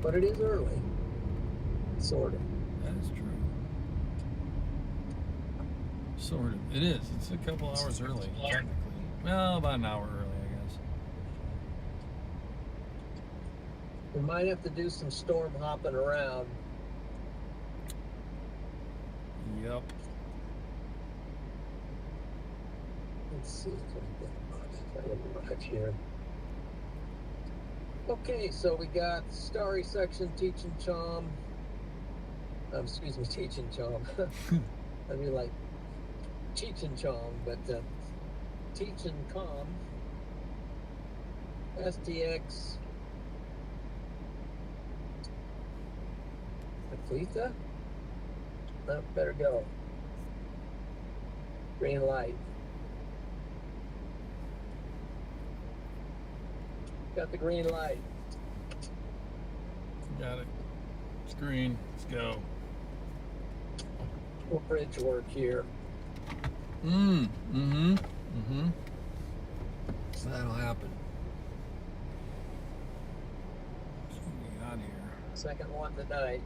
But it is early. Sort of. That is true. Sort of. It is. It's a couple hours early, technically. Well, about an hour early, I guess. We might have to do some storm hopping around. Yep. Let's see if I can get right here. Okay, so we got Starry section, Teach and Chom. Excuse me, Teach and Chom. I'd be like Cheech and Chom, but Teach and Com. STX. Atleta? No, better go. Green light. Got the green light. Got it. It's green. Let's go. Little bridge work here. So that'll happen. Let's get out of here. Second one tonight.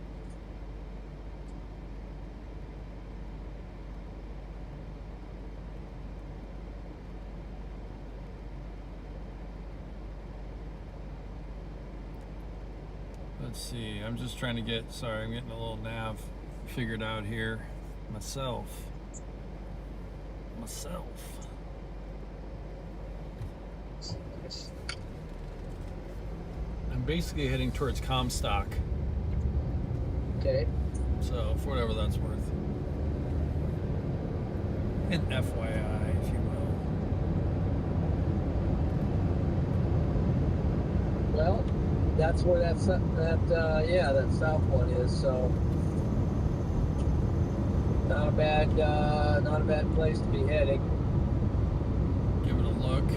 Let's see. I'm just trying to get. Sorry, I'm getting a little nav figured out here myself. I'm basically heading towards Comstock. Okay. So, for whatever that's worth. An FYI, if you will. Well, that's where that south one is. So not a bad place to be heading. Give it a look.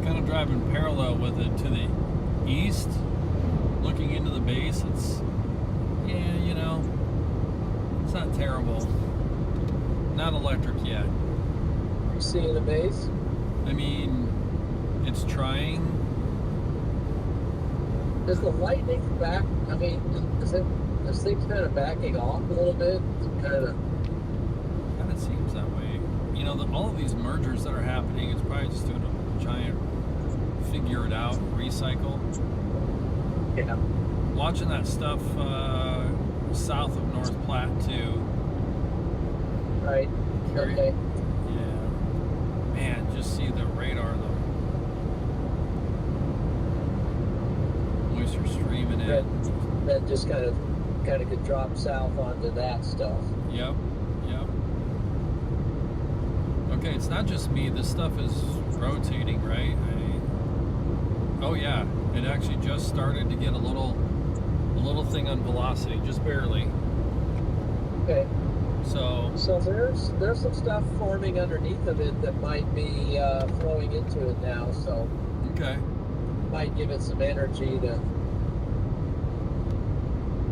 Kind of driving parallel with it to the east, looking into the base. It's it's not terrible. Not electric yet. You seeing the base? I mean, it's trying. Is the lightning back? I mean, is this thing's kind of backing off a little bit? Kind of seems that way. All of these mergers that are happening is probably just doing a giant figure it out, recycle. Yeah. Watching that stuff south of North Platte too. Right. Okay. Yeah. Man, just see the radar though. Moisture streaming in. That just kind of could drop south onto that stuff. Yep. Okay, it's not just me. This stuff is rotating, right? Oh yeah, it actually just started to get a little thing on velocity, just barely. Okay. So there's some stuff forming underneath of it that might be flowing into it now. So okay, might give it some energy to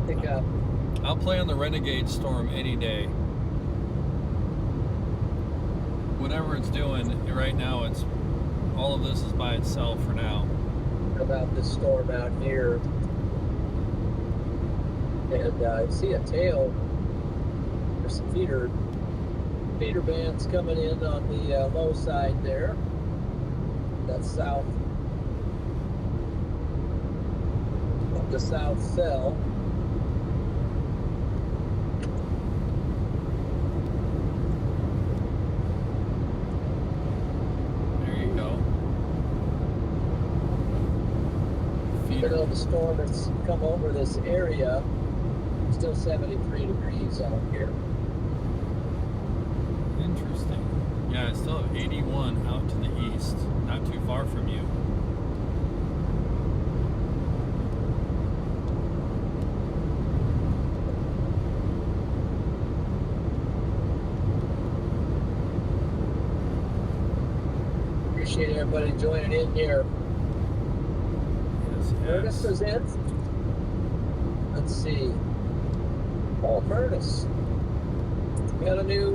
pick up. I'll play on the Renegade Storm any day. Whatever it's doing right now, it's all of this is by itself for now. About this storm out here, and I see a tail. There's some feeder bands coming in on the low side there. That's south of the south cell. Even though the storm has come over this area, it's still 73 degrees out here. Interesting. Yeah, I still have 81 out to the east, not too far from you. Appreciate everybody joining in here. Curtis presents. Let's see. Oh, Murtis. We got a new,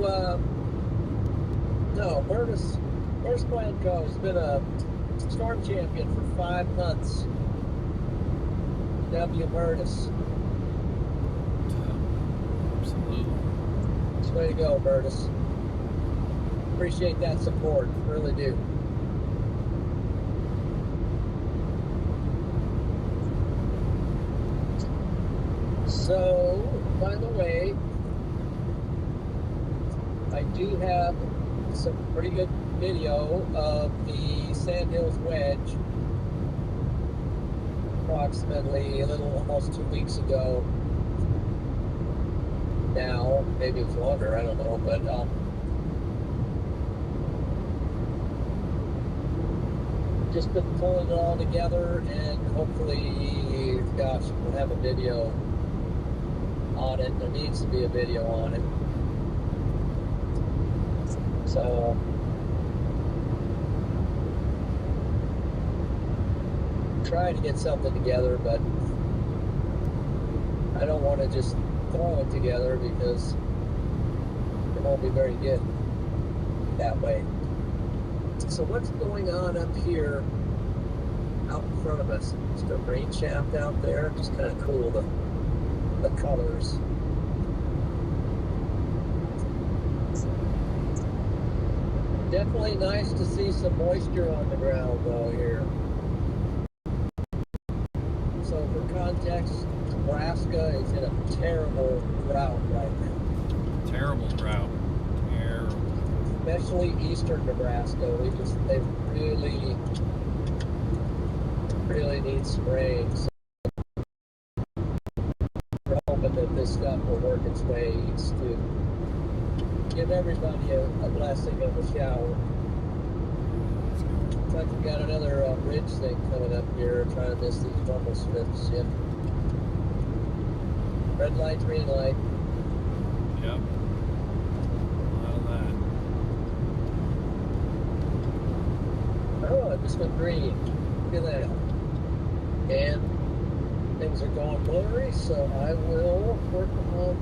Murtis Blanco has been a storm champion for 5 months. W. Murtis. Absolutely. It's way to go, Murtis. Appreciate that support, really do. So, by the way, I do have some pretty good video of the Sandhills wedge approximately almost 2 weeks ago now. Maybe it's longer, I don't know, but just been pulling it all together, and hopefully, gosh, we'll have a video on it. There needs to be a video on it. So, trying to get something together, but I don't want to just throw it together because it won't be very good that way. So what's going on up here out in front of us? Just a rain shaft out there. Just kind of cool, the colors. Definitely nice to see some moisture on the ground though here. So for context, Nebraska is in a terrible drought right now. Terrible drought. Terrible. Especially eastern Nebraska. They really need some rain. So we're hoping that this stuff will work its way east to give everybody a blessing of a shower. Looks like we got another ridge thing coming up here. Trying to miss these rumble strips. Yep. Red light, green light. Yep. A lot of that. Oh, it just went green. Look at that. And things are going blurry, so I will work on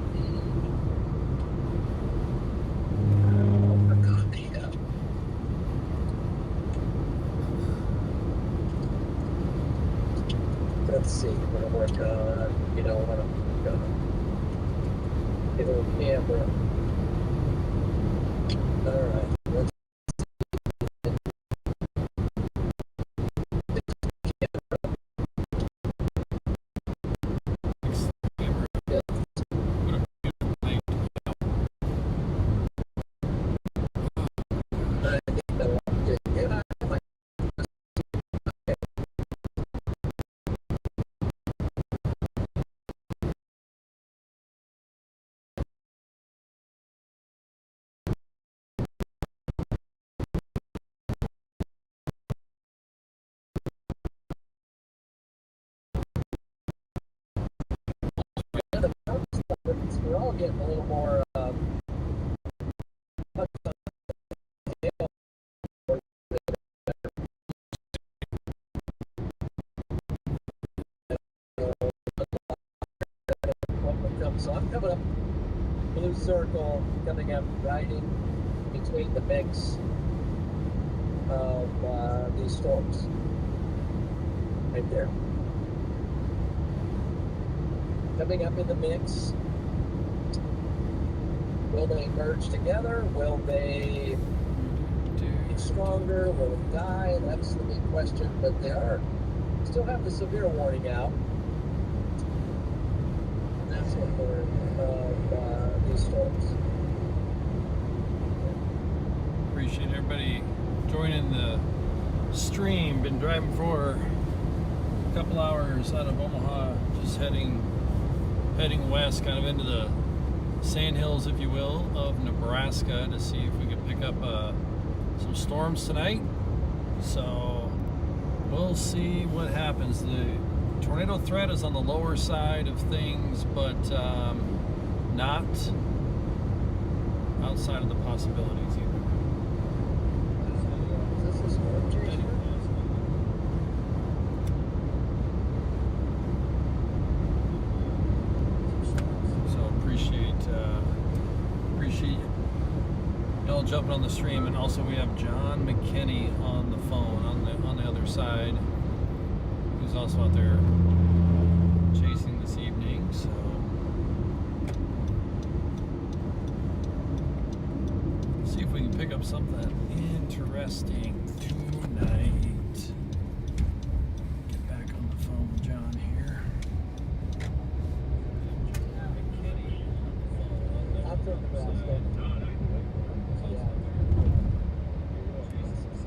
let's see, I'm going to work on, what I'm going to get a little camera. Alright, let's we're all getting a little more so I'm coming up blue circle, coming up right in between the mix of these storms right there. Coming up in the mix. Will they merge together? Will they get stronger? Will it die? That's the big question. But they still have the severe warning out. And that's what we're these storms. Appreciate everybody joining the stream. Been driving for a couple hours out of Omaha, just heading west, kind of into the Sandhills, if you will, of Nebraska to see if we could pick up some storms tonight. So we'll see what happens. The tornado threat is on the lower side of things, but not outside of the possibilities either. jumping on the stream, and also we have John McKinney on the phone on the other side, who's also out there chasing this evening. So see if we can pick up something interesting tonight. Get back on the phone with John here. I'm from Nebraska.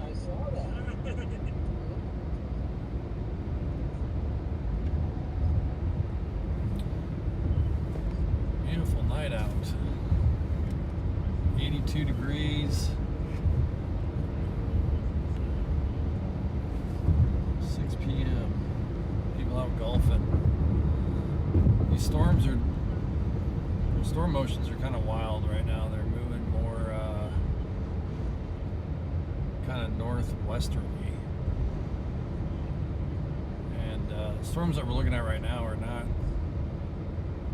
I saw that. Beautiful night out. 82 degrees. 6 p.m. People out golfing. These storm motions are kind of wild right now. They're moving more kind of northwesterly. And the storms that we're looking at right now are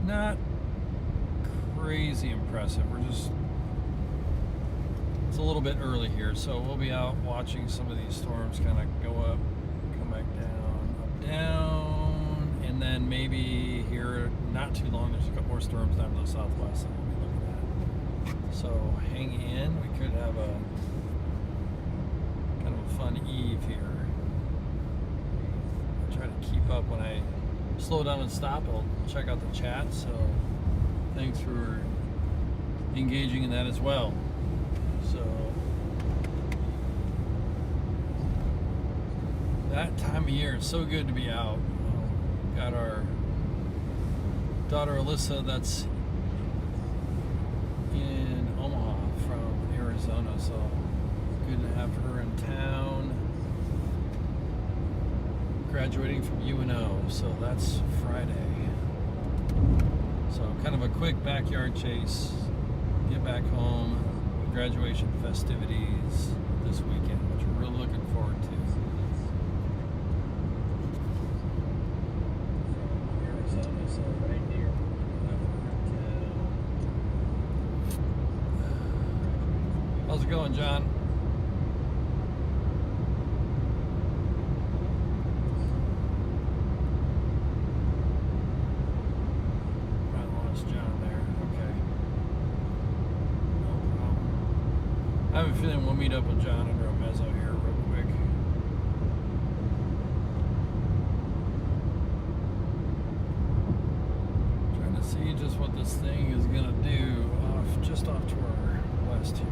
not crazy impressive. It's a little bit early here, so we'll be out watching some of these storms kind of go up, come back down, up, down, and then maybe here not too long there's a couple more storms down to the southwest that we'll be looking at. So hang in. We could have a kind of a fun eve here. I'll try to keep up. When I slow down and stop, I'll check out the chat. So thanks for engaging in that as well. So that time of year is so good to be out. Got our daughter Alyssa that's in Omaha from Arizona, so good to have her in town. Graduating from UNO, so that's Friday. So kind of a quick backyard chase, get back home, graduation festivities this weekend, which we're really looking forward to. Arizona, so right near how's it going, John? I have a feeling we'll meet up with John under a mezzo here real quick. Trying to see just what this thing is gonna do just off to our west here.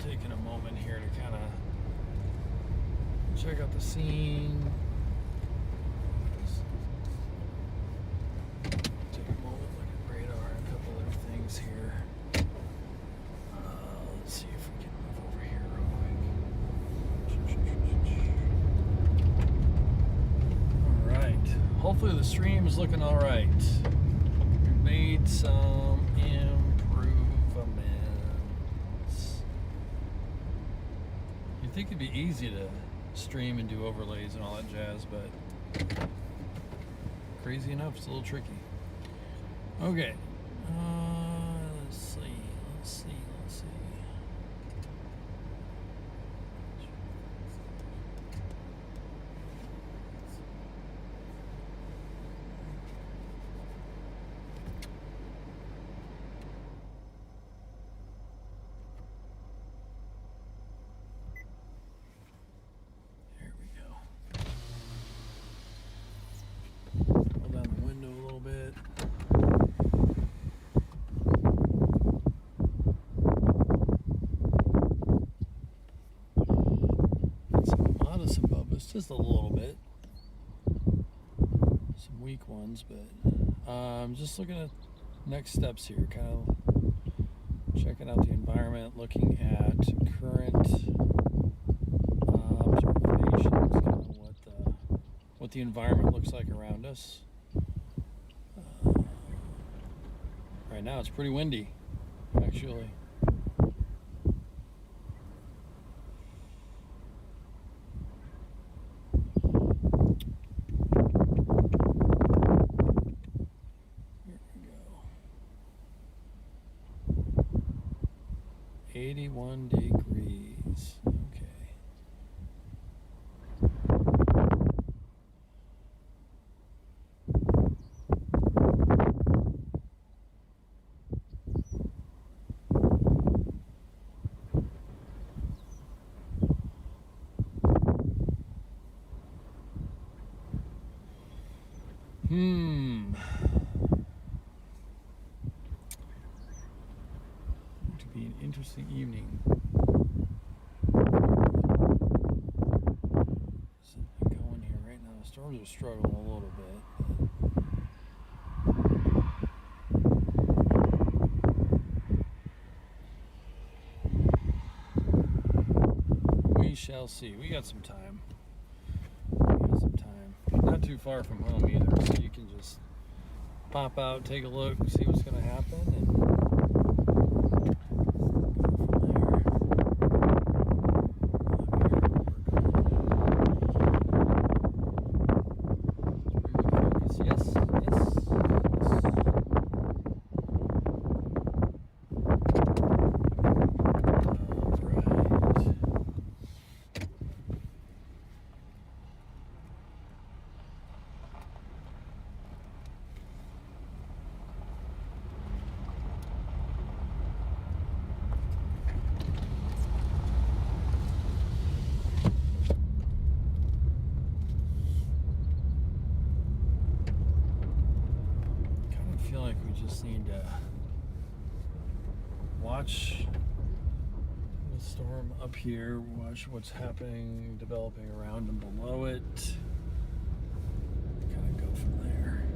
Taking a moment here to kind of check out the scene. Take a moment, look at radar and a couple other things here. Let's see if we can move over here real quick. Alright, hopefully the stream is looking alright. We've made some I think it'd be easy to stream and do overlays and all that jazz, but crazy enough, it's a little tricky. Okay, let's see. just a little bit. Some weak ones, but just looking at next steps here, kind of checking out the environment, looking at current observations, kind of what the environment looks like around us. Right now it's pretty windy, actually. Here we go. 81 degrees. Okay. To be an interesting evening. Something going here right now. The storms are struggling a little bit. We shall see. We got some time. Not too far from home either, so you can just pop out, take a look, see what's going to happen, and go from there. Yes. Just need to watch the storm up here, watch what's happening, developing around and below it, kind of go from there.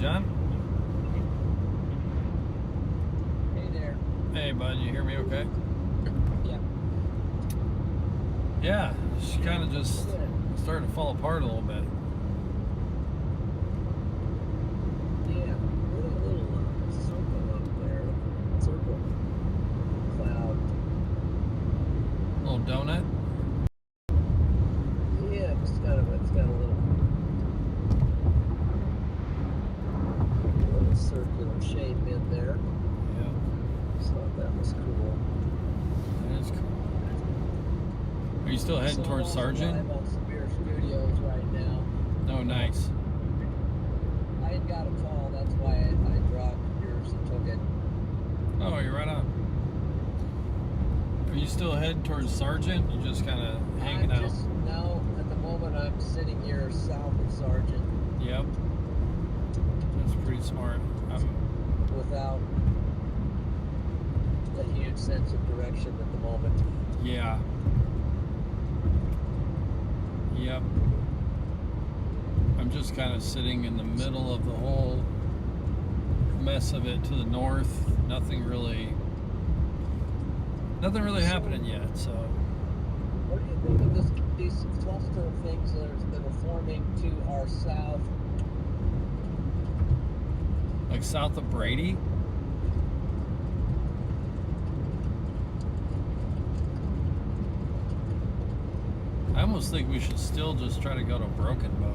John? Hey there. Hey, bud, you hear me okay? Yeah. Yeah, she kind of just started to fall apart a little bit. Yeah, little circle up there. Circle. Cloud. Little donut? Yeah, it's got a little circular shape in there. Yeah. So that was cool. That is cool. Are you still heading towards Sargent? I'm on Spear Studios right now. Oh, nice. I had got a call, that's why I dropped yours and took it. Oh, you're right on. Are you still heading towards Sargent? You just kind of hanging out? No, at the moment I'm sitting here south of Sargent. Yep. That's pretty smart. Without a huge sense of direction at the moment. Yeah. Yep. I'm just kind of sitting in the middle of the whole mess of it to the north. Nothing really happening yet. So, what do you think of these cluster of things that are forming to our south? like south of Brady. I almost think we should still just try to go to Broken Bow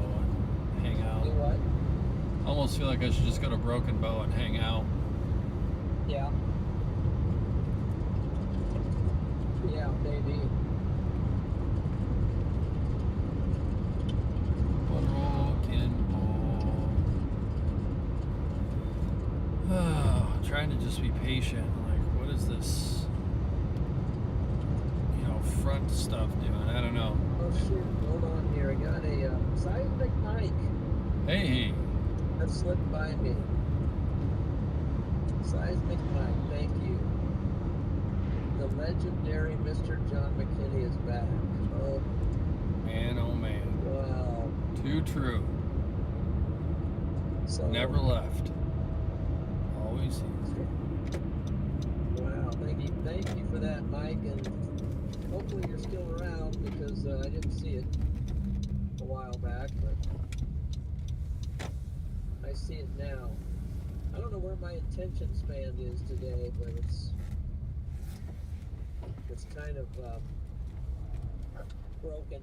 and hang out. Do what? I almost feel like I should just go to Broken Bow and hang out. Yeah. Yeah, maybe. Broken Bow. Oh, trying to just be patient. Like, what is this? Front stuff doing? I don't know. Oh shoot, hold on here. I got a seismic mic. Hey. That slipped by me. Seismic mic, thank you. The legendary Mr. John McKinney is back. Oh man. Wow. Too true. So, never left. Always here. Wow, thank you for that, Mike, and hopefully you're still around because I didn't see it a while back, but I see it now. I don't know where my attention span is today, but it's kind of broken.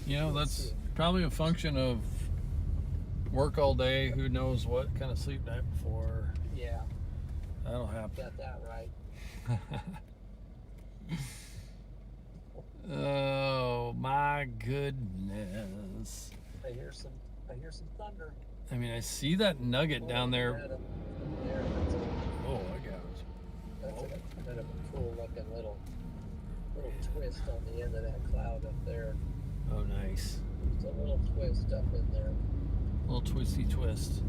That's probably a function of work all day. Who knows what kind of sleep night before. Yeah. That'll happen. Got that right. Oh my goodness! I hear some thunder. I mean, I see that nugget down there. Oh, I got it. That's kind of a cool looking little twist on the end of that cloud up there. Oh, nice. It's a little twist up in there. A little twisty twist.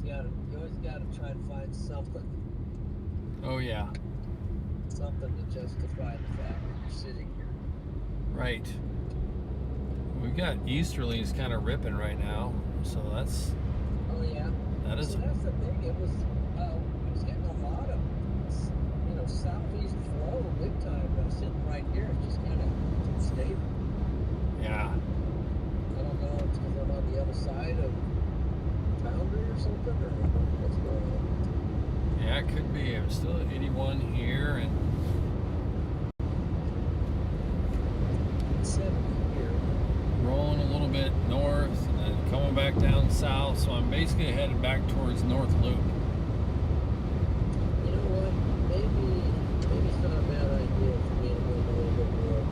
You always gotta try to find something. Oh yeah. Something to justify the fact that you're sitting here. Right. We've got easterlies kind of ripping right now, so that's. Oh yeah. That is. So that's the thing. It was getting a lot of southeast flow big time. But sitting right here, it's just kind of stable. Yeah. I don't know if it's because I'm on the other side of boundary or something, or what's going on. Yeah, it could be. I'm still at 81 here and 70 here. Rolling a little bit north and then coming back down south. So I'm basically headed back towards North Loop. You know what? Maybe it's not a bad idea for me to move a little bit more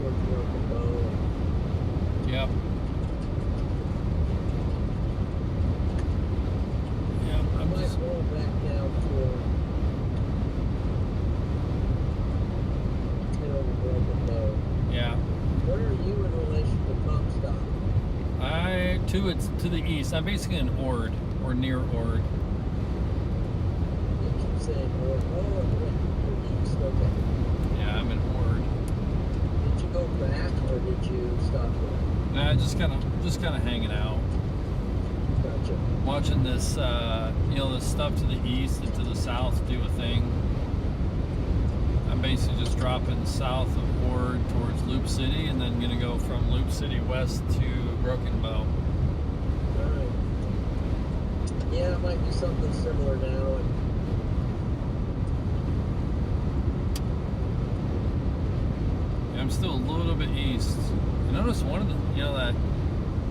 towards Broken Bow. Yep. I might roll back down toward Broken Bow. Yeah. Where are you in relation to Comstock? It's to the east. I'm basically in Ord or near Ord. You keep saying Ord. Oh, you're east. Okay. Yeah, I'm in Ord. Did you go back or did you stop there? Nah, just kind of hanging out. Gotcha. Watching this, this stuff to the east and to the south do a thing. I'm basically just dropping south of Ord towards Loop City and then gonna go from Loop City west to Broken Bow. Alright. Yeah, it might be something similar now. I'm still a little bit east. I noticed one of the, that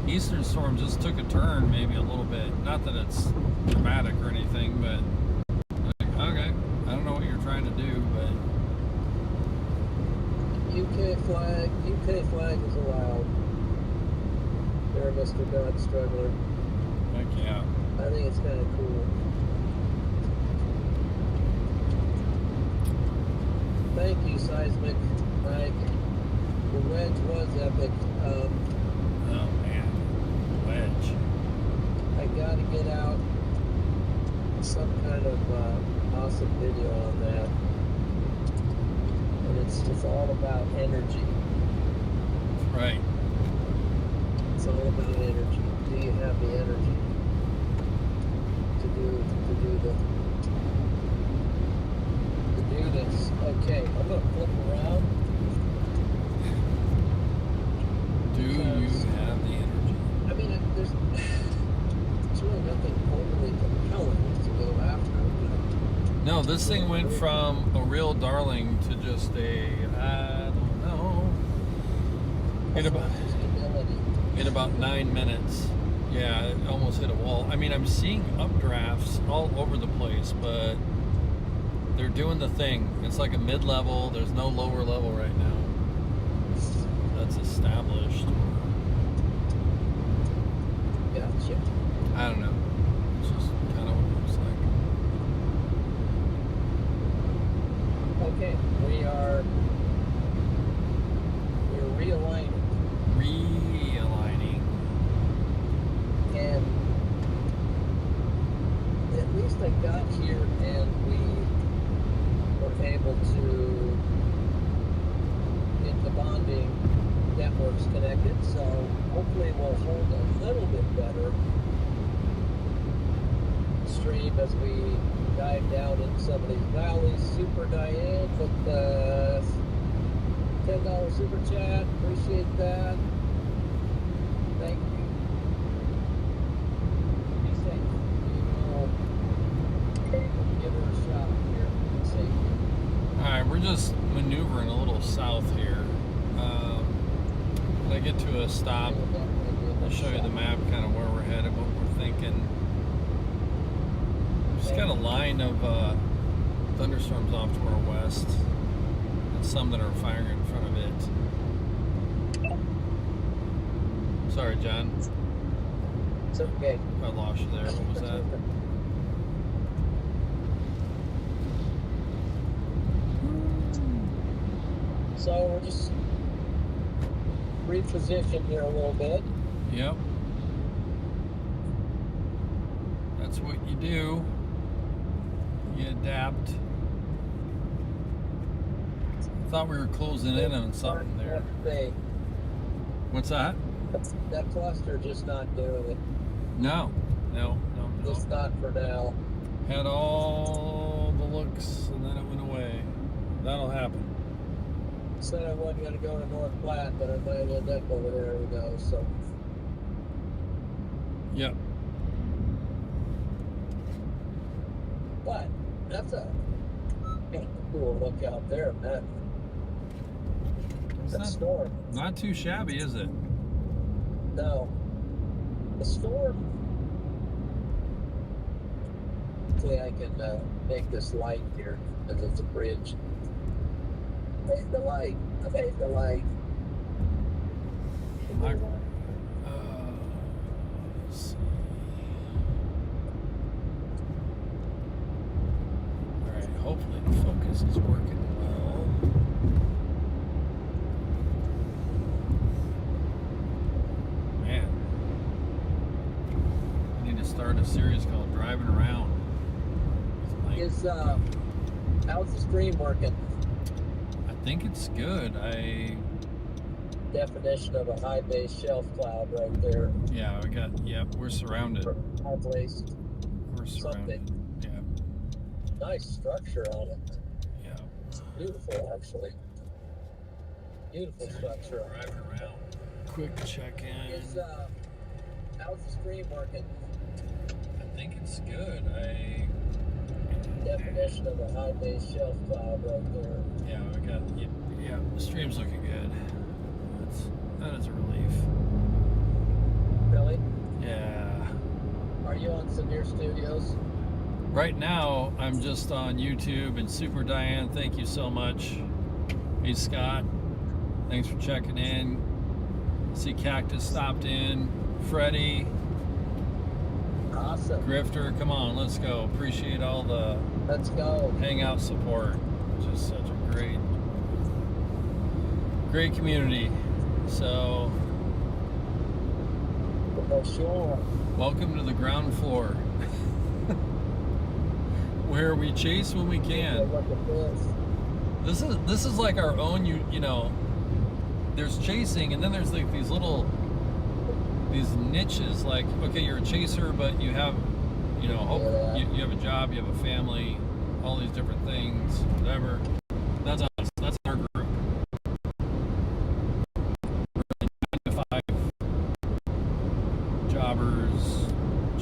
eastern storm just took a turn maybe a little bit. Not that it's dramatic or anything, but like, okay, I don't know what you're trying to do, but UK flag is allowed. There, Mr. God Struggler. heck yeah. I think it's kind of cool. Thank you, Seismic Mike. The wedge was epic. Oh man, wedge. I gotta get out some kind of awesome video on that. And it's all about energy. Right. It's all about energy. Do you have the energy to do this? Okay, I'm gonna flip around. Do you have the energy? I mean, there's really nothing overly compelling to go after. No, this thing went from a real darling to just a, I don't know. In about 9 minutes. Yeah, it almost hit a wall. I mean, I'm seeing updrafts all over the place, but they're doing the thing. It's like a mid-level. There's no lower level right now. That's established. Gotcha. I don't know. It's just kind of what it looks like. Okay, we're realigning. And at least I got here and we were able to get the bonding networks connected, so hopefully we'll hold a little bit better stream as we dive down in some of these valleys. Super Diane with the $10 super chat, appreciate that. Thank you. Be safe. We'll give her a shot here. Be safe. Alright, we're just maneuvering a little south here. When I get to a stop, I'll show you the map, kind of where we're headed, what we're thinking. Just got a line of thunderstorms off to our west, and some that are firing in front of it. Sorry, John. It's okay. I lost you there. What was that? So we're just repositioned here a little bit. Yep. That's what you do. You adapt. I thought we were closing in on something there. What's that? That cluster just not doing it. No. Just not for now. Had all the looks and then it went away. That'll happen. Said I wasn't going to go to North Platte, but I might end up over there. Who knows? So. Yep. But that's a cool look out there, man. That storm. Not too shabby, is it? No. The storm. Hopefully I can make this light here because it's a bridge. I made the light. Let's see. Alright, hopefully the focus is working well. Man. I need to start a series called Driving Around. How's the stream working? I think it's good. Definition of a high base shelf cloud right there. Yeah, we're surrounded. High place. We're surrounded. Something. Yeah. Nice structure on it. Yeah. It's beautiful, actually. Beautiful structure. Driving around. Quick check-in. How's the stream working? I think it's good. Definition of a high base shelf cloud right there. Yeah, the stream's looking good. That is a relief. Really? Yeah. Are you on Severe Studios? Right now, I'm just on YouTube and Super Diane. Thank you so much. Hey, Scott. Thanks for checking in. See Cactus stopped in. Freddie. Awesome. Grifter, come on, let's go. Appreciate all the Let's go. hangout support. Just such a great community. So, For sure. welcome to the ground floor, where we chase when we can. Look at this. This is like our own. You know, there's chasing, and then there's like these little these niches. Like, okay, you're a chaser, but you have, you know, hope you have a job, you have a family, all these different things, whatever. That's us. That's our group. Really 9 to 5 jobbers,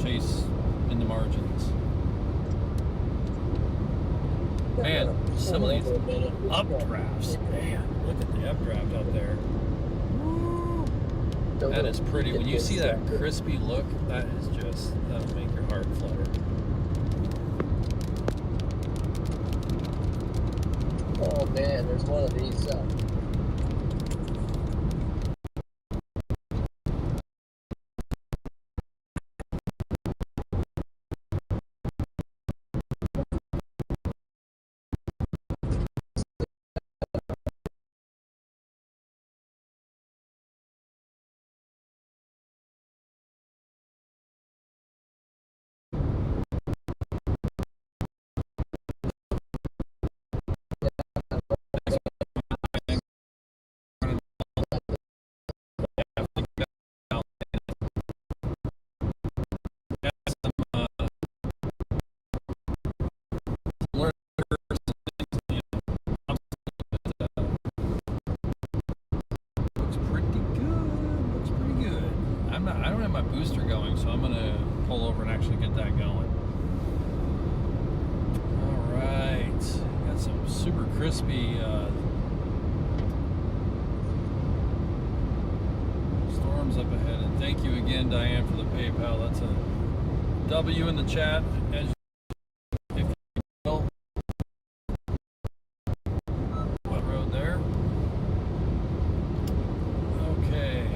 chase in the margins. Man, some of these updrafts. Man, look at the updraft out there. Woo. That is pretty. When you see that crispy look, that is just, that'll make your heart flutter. Oh man, there's one of these. I don't have my booster going, so I'm gonna pull over and actually get that going. All right, got some super crispy storms up ahead, and thank you again, Diane, for the PayPal. That's a W in the chat. As if you will, what road there? Okay.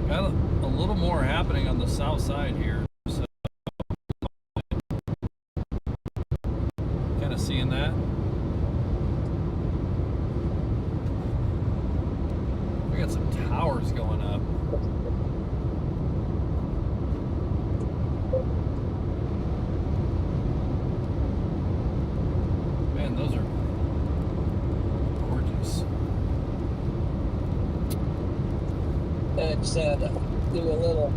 Got a little more happening on the south side here, so kind of seeing that. We got some towers going up. Man, those are gorgeous. I just had to do a little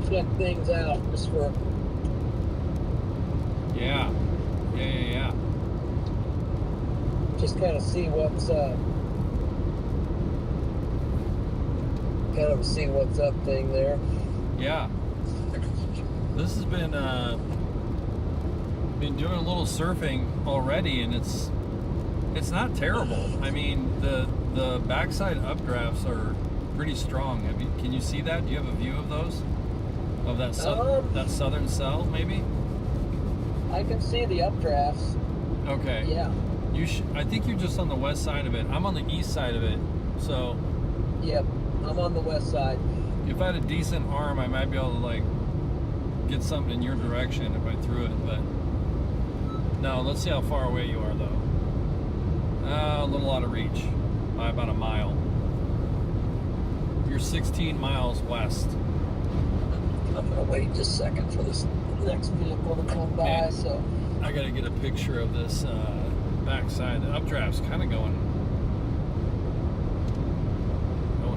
check things out just for. Yeah. Just kind of see what's up thing there. Yeah. This has been doing a little surfing already, and it's not terrible. I mean, the backside updrafts are pretty strong. Can you see that? Do you have a view of those? Of that that southern cell, maybe? I can see the updrafts. Okay. Yeah. I think you're just on the west side of it. I'm on the east side of it. So. Yep. I'm on the west side. If I had a decent arm, I might be able to like get something in your direction if I threw it. But no, let's see how far away you are though. A little out of reach by about a mile. You're 16 miles west. I'm gonna wait just a second for this next vehicle to come by. Man, so I gotta get a picture of this backside. The updraft's kind of going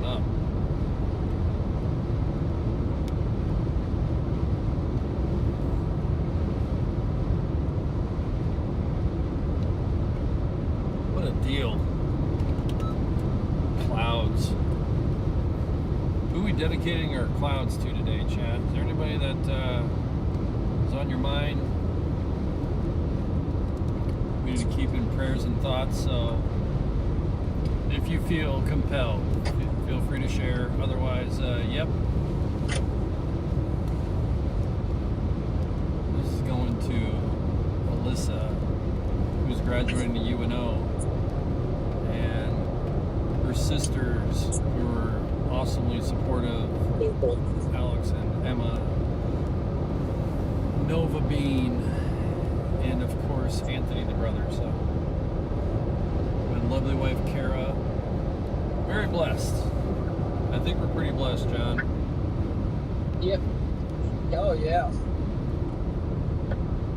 up. What a deal. Clouds. Who are we dedicating our clouds to today, Chad? Is there anybody that is on your mind? We need to keep in prayers and thoughts, so if you feel compelled, feel free to share. Otherwise, yep. This is going to Alyssa, who's graduating to UNO, and her sisters, who are awesomely supportive, Alex and Emma, Nova Bean, and of course Anthony, the brother. So, and lovely wife Kara. Very blessed. I think we're pretty blessed, John. Yep. Oh yeah.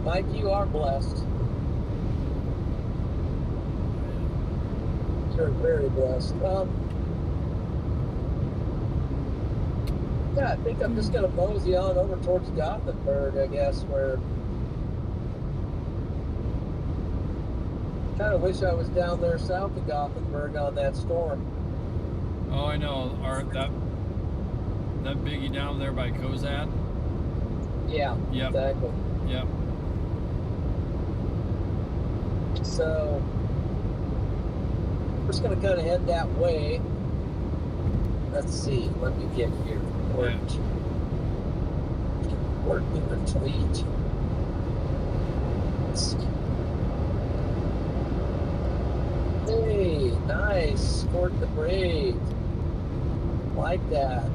Mike, you are blessed. You're very blessed. Yeah, I think I'm just gonna mosey on over towards Gothenburg, I guess, where kind of wish I was down there south of Gothenburg on that storm. Oh, I know. That biggie down there by Kozad? Yeah, Yep. exactly. Yep. So, we're just going to kind of head that way. Let's see, let me get here. Port in the tweet. Let's see. Hey, nice. Scored the Brave. Like that.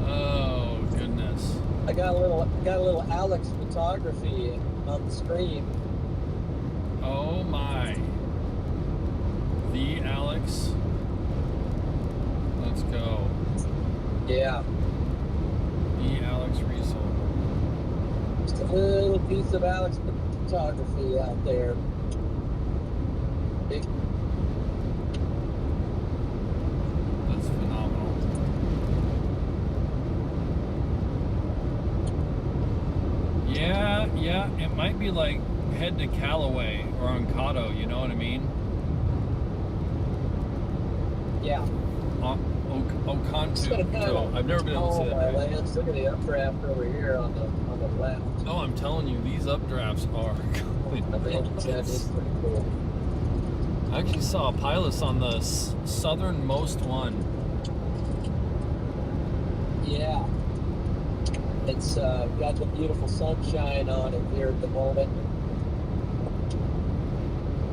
Oh goodness! I got a little Alex photography on the screen. Oh my! The Alex. Let's go. Yeah. The Alex Riesel. Just a little piece of Alex photography out there. Big. That's phenomenal. Yeah, it might be like head to Callaway or Oncado, you know what I mean? Yeah. Oconto. I've never been able to say that right. Look at the updraft over here on the left. Oh, I'm telling you, these updrafts are That is pretty cool. I actually saw a pilot on the southernmost one. Yeah. It's got the beautiful sunshine on it here at the moment.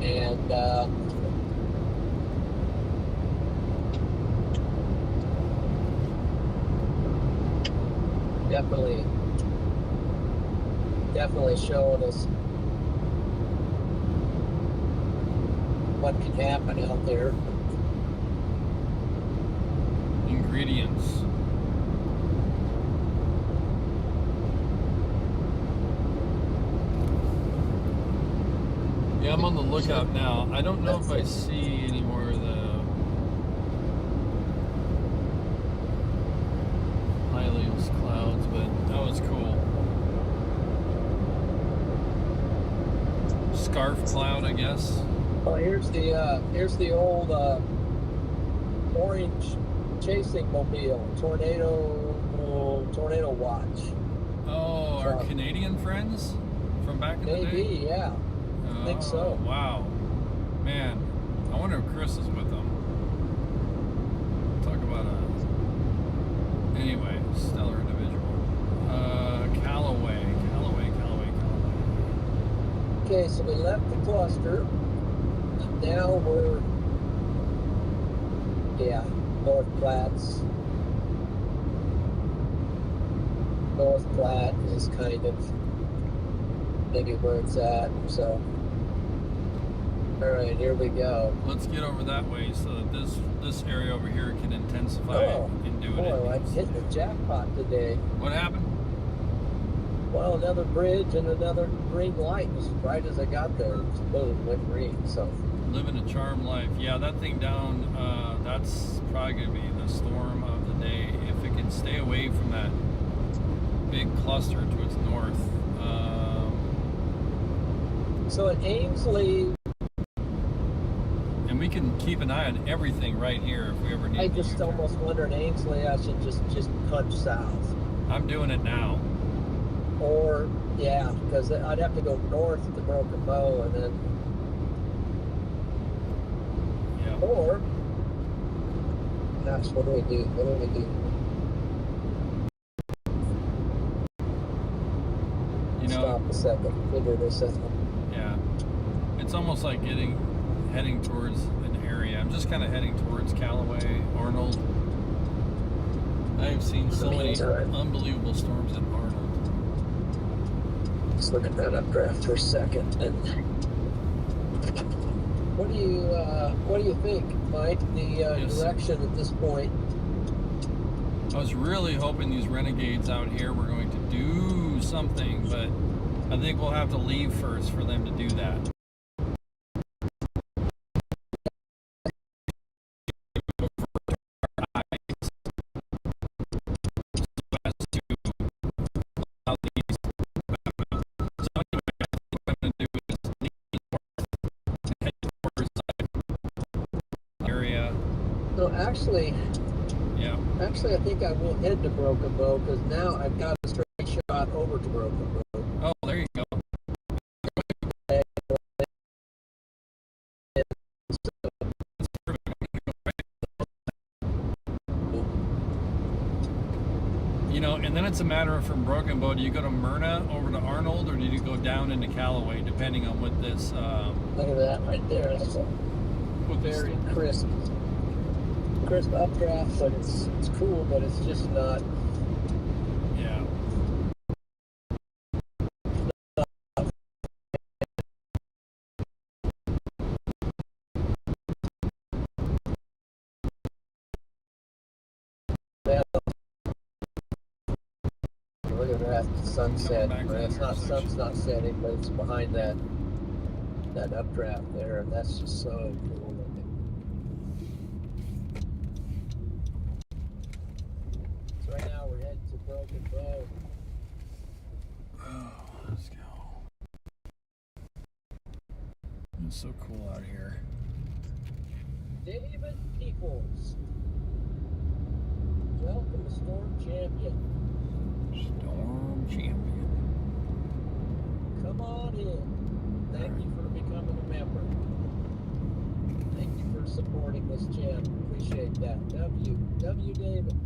And definitely showing us what can happen out there. Ingredients. Yeah, I'm on the lookout now. I don't know if I see any more of the Helios clouds, but that was cool. Scarf cloud, I guess. Oh, here's the old orange chasing mobile, tornado watch. Oh, our Canadian friends from back in the day? Maybe, yeah. I think so. Wow. Man, I wonder if Chris is with them. Talk about anyway, stellar individual. Callaway. Okay, so we left the cluster. And now we're, North Platte is kind of maybe where it's at, so. All right, here we go. Let's get over that way so that this area over here can intensify and do it. Boy, I hit the jackpot today. What happened? Well, another bridge and another green light. Just right as I got there, it just boom, went green. So living a charmed life. Yeah, that thing down. That's probably gonna be the storm of the day if it can stay away from that big cluster to its north. So at Ainsley. And we can keep an eye on everything right here if we ever need to. I just almost wonder in Ainsley I should just punch south. I'm doing it now. Or, because I'd have to go north to Broken Bow and then... Yeah. Or... Gosh, what do we do? Stop a second. Figure this out. Yeah. It's almost like heading towards an area. I'm just kind of heading towards Callaway, Arnold. I've seen so many unbelievable storms in Arnold. Let's look at that updraft for a second. And what do you think, Mike? The direction at this point? I was really hoping these renegades out here were going to do something, but I think we'll have to leave first for them to do that. No, actually, Yeah. I think I will head to Broken Bow because now I've got a straight shot over to Broken Bow. Oh, there you go. You know, and then it's a matter of from Broken Bow, do you go to Myrna over to Arnold, or do you go down into Callaway, depending on what this. Look at that right there. That's a very crisp updraft, but it's cool, but it's just not. Yeah. Look at that sunset. It's not sun's not setting, but it's behind that updraft there, and that's just so cool looking. So right now we're heading to Broken Bow. Oh, let's go. It's so cool out here. David Peoples. Welcome to Storm Champion. Storm Champion. Come on in. Thank you for becoming a member. Thank you for supporting this channel. Appreciate that. W David.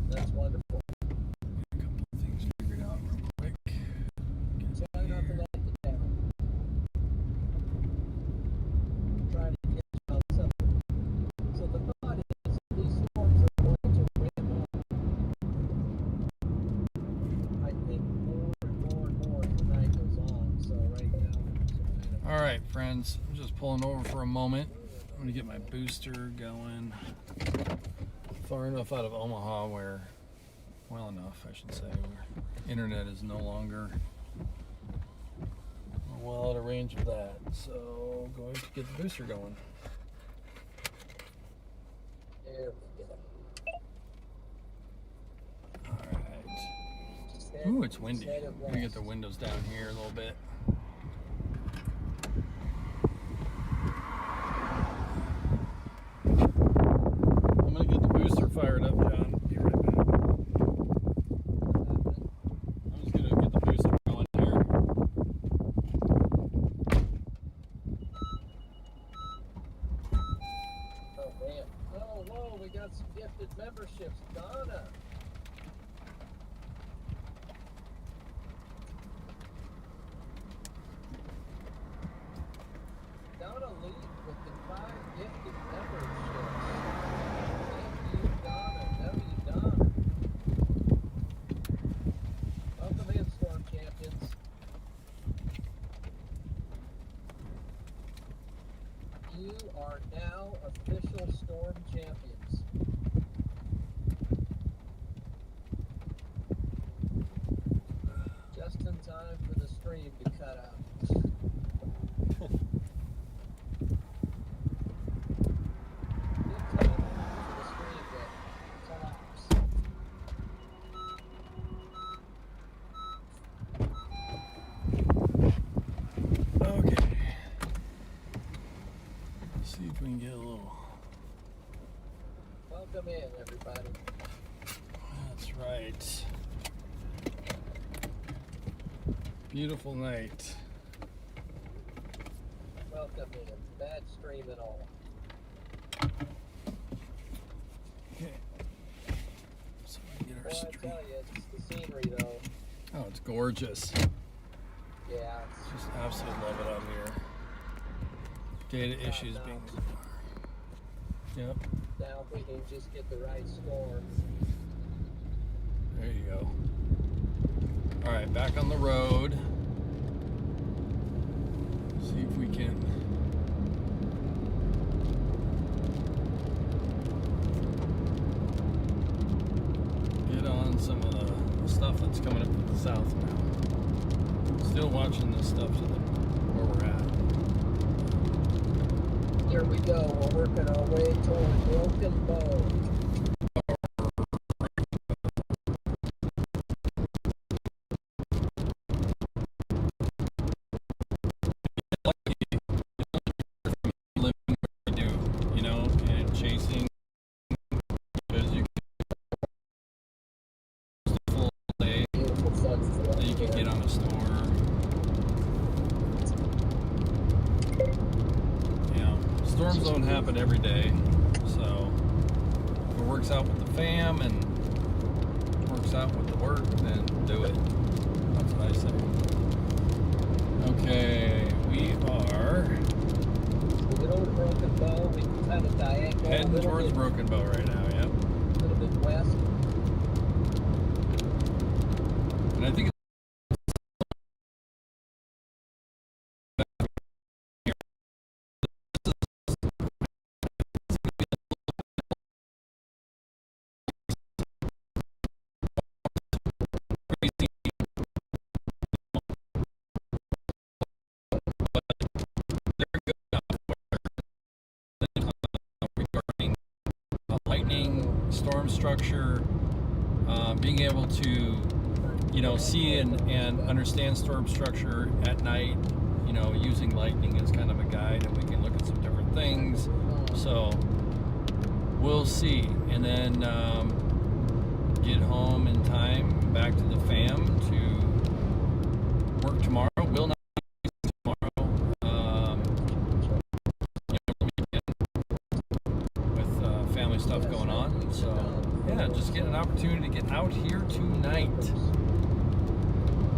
That's wonderful. A couple of things figured out real quick. Try not to let it down. Try to get on something. So the thought is these storms are going to ramp up. I think more and more as the night goes on. So right now, All right, friends. I'm just pulling over for a moment. I'm gonna get my booster going. Far enough out of Omaha where, well enough, I should say, where internet is no longer well out of range of that. So, going to get the booster going. there we go. All right. Ooh, it's windy. I'm gonna get the windows down here a little bit. I'm gonna get the booster fired up, John. Be right back. I'm just gonna get the booster going here. Oh man. Oh, whoa, we got some gifted memberships. Donna. Donna Lee with the 5 gifted memberships. Thank you, Donna. Donna. Welcome in, Storm Champions. You are now official Storm Champions. Just in time for the stream to cut out. Good time for the stream to collapse. Okay. Let's see if we can get a little. Welcome in, everybody. That's right. Beautiful night. Welcome in. Bad stream at all. Okay. So we can get our Well, I stream. tell you, it's the scenery, though. Oh, it's gorgeous. Yeah, Just absolutely love it out here. Data issues being. Yep. now if we can just get the right storm. There you go. All right, back on the road. See if we can. Get on some of the stuff that's coming up to the south now. Still watching this stuff to the where we're at. Here we go. We're working our way toward Broken Bow. you get on a storm. You know, storms don't happen every day, so if it works out with the fam and works out with the work, then do it. That's what I say. Okay, we are Broken Bow. We kind of diagonal. heading towards Broken Bow right now, yep. A little bit west. And I think regarding lightning, storm structure, being able to, you know, see and understand storm structure at night, you know, using lightning as kind of a guide, and we can look at some different things. So we'll see, and then get home in time, back to the fam to work tomorrow. Will not be tomorrow. You know, weekend with family stuff going on. So yeah, just get an opportunity to get out here tonight.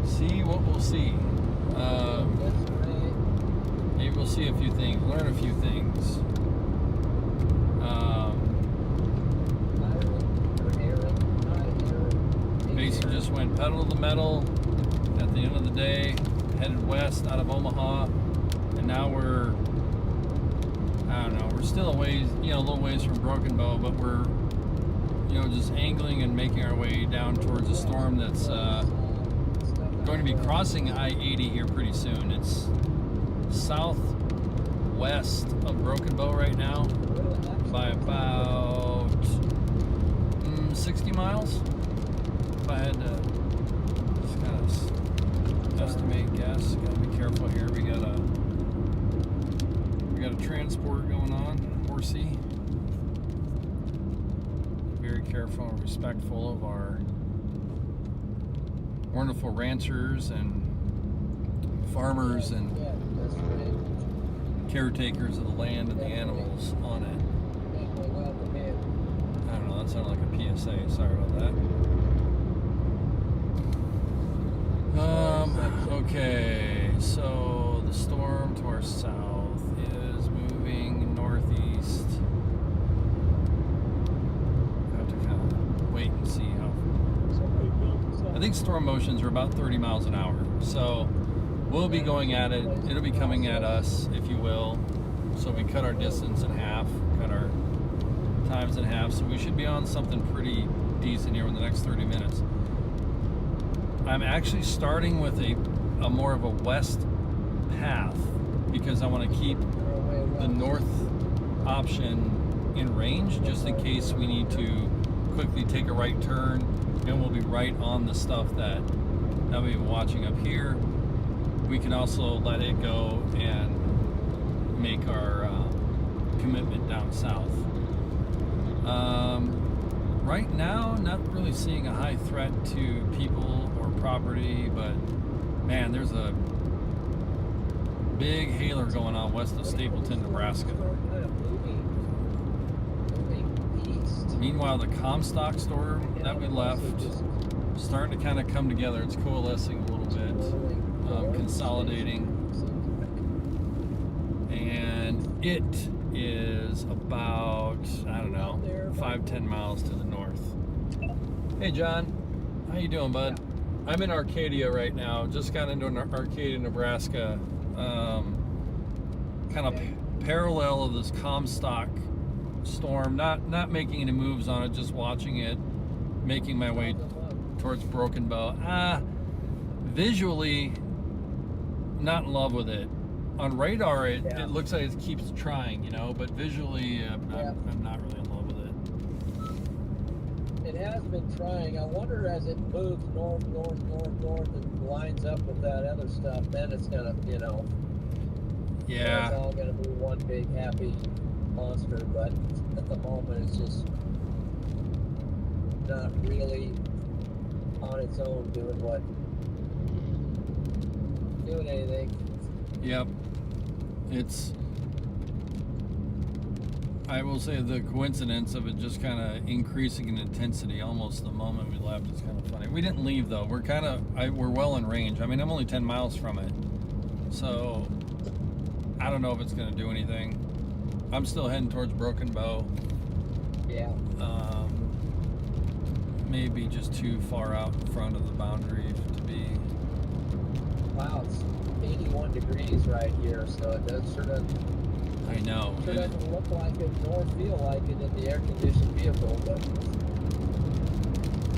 See what we'll see. Maybe we'll see a few things, learn a few things. Basically just went pedal to the metal at the end of the day, headed west out of Omaha, and now we're, I don't know, we're still a ways, you know, a little ways from Broken Bow, but we're, you know, just angling and making our way down towards a storm that's going to be crossing I-80 here pretty soon. It's southwest of Broken Bow right now by about 60 miles. If I had to just kind of estimate, guess, gotta be careful here. We got a transport going on, horsey. Very careful and respectful of our wonderful ranchers and farmers and caretakers of the land and the animals on it. I don't know, that sounded like a PSA. Sorry about that. Okay, so the storm to our south is moving northeast. I have to kind of wait and see how. I think storm motions are about 30 miles an hour, so we'll be going at it. It'll be coming at us, if you will. So we cut our distance in half, cut our times in half, so we should be on something pretty decent here in the next 30 minutes. I'm actually starting with a more of a west path because I want to keep the north option in range just in case we need to quickly take a right turn, and we'll be right on the stuff that we've been watching up here. We can also let it go and make our commitment down south. Right now, not really seeing a high threat to people or property, but man, there's a big hailer going on west of Stapleton, Nebraska. Meanwhile, the Comstock storm that we left starting to kind of come together. It's coalescing a little bit, consolidating, and it is about, I don't know, 5-10 miles to the north. Hey John, how you doing, bud? I'm in Arcadia right now. Just got into Arcadia, Nebraska, kind of parallel of this Comstock storm. Not making any moves on it, just watching it, making my way towards Broken Bow. Visually, not in love with it. On radar, it looks like it keeps trying, you know, but visually, I'm not really in love with it. It has been trying. I wonder as it moves north and lines up with that other stuff, then it's gonna, you know, it's all gonna be one big happy monster. But at the moment, it's just not really on its own doing what doing anything. Yep. I will say the coincidence of it just kind of increasing in intensity almost the moment we left is kind of funny. We didn't leave though. We're well in range. I mean, I'm only 10 miles from it. So I don't know if it's going to do anything. I'm still heading towards Broken Bow. Yeah. Maybe just too far out in front of the boundary to be. Wow, it's 81 degrees right here, so it does sort of. I know. Sure doesn't look like it nor feel like it in the air-conditioned vehicle, but.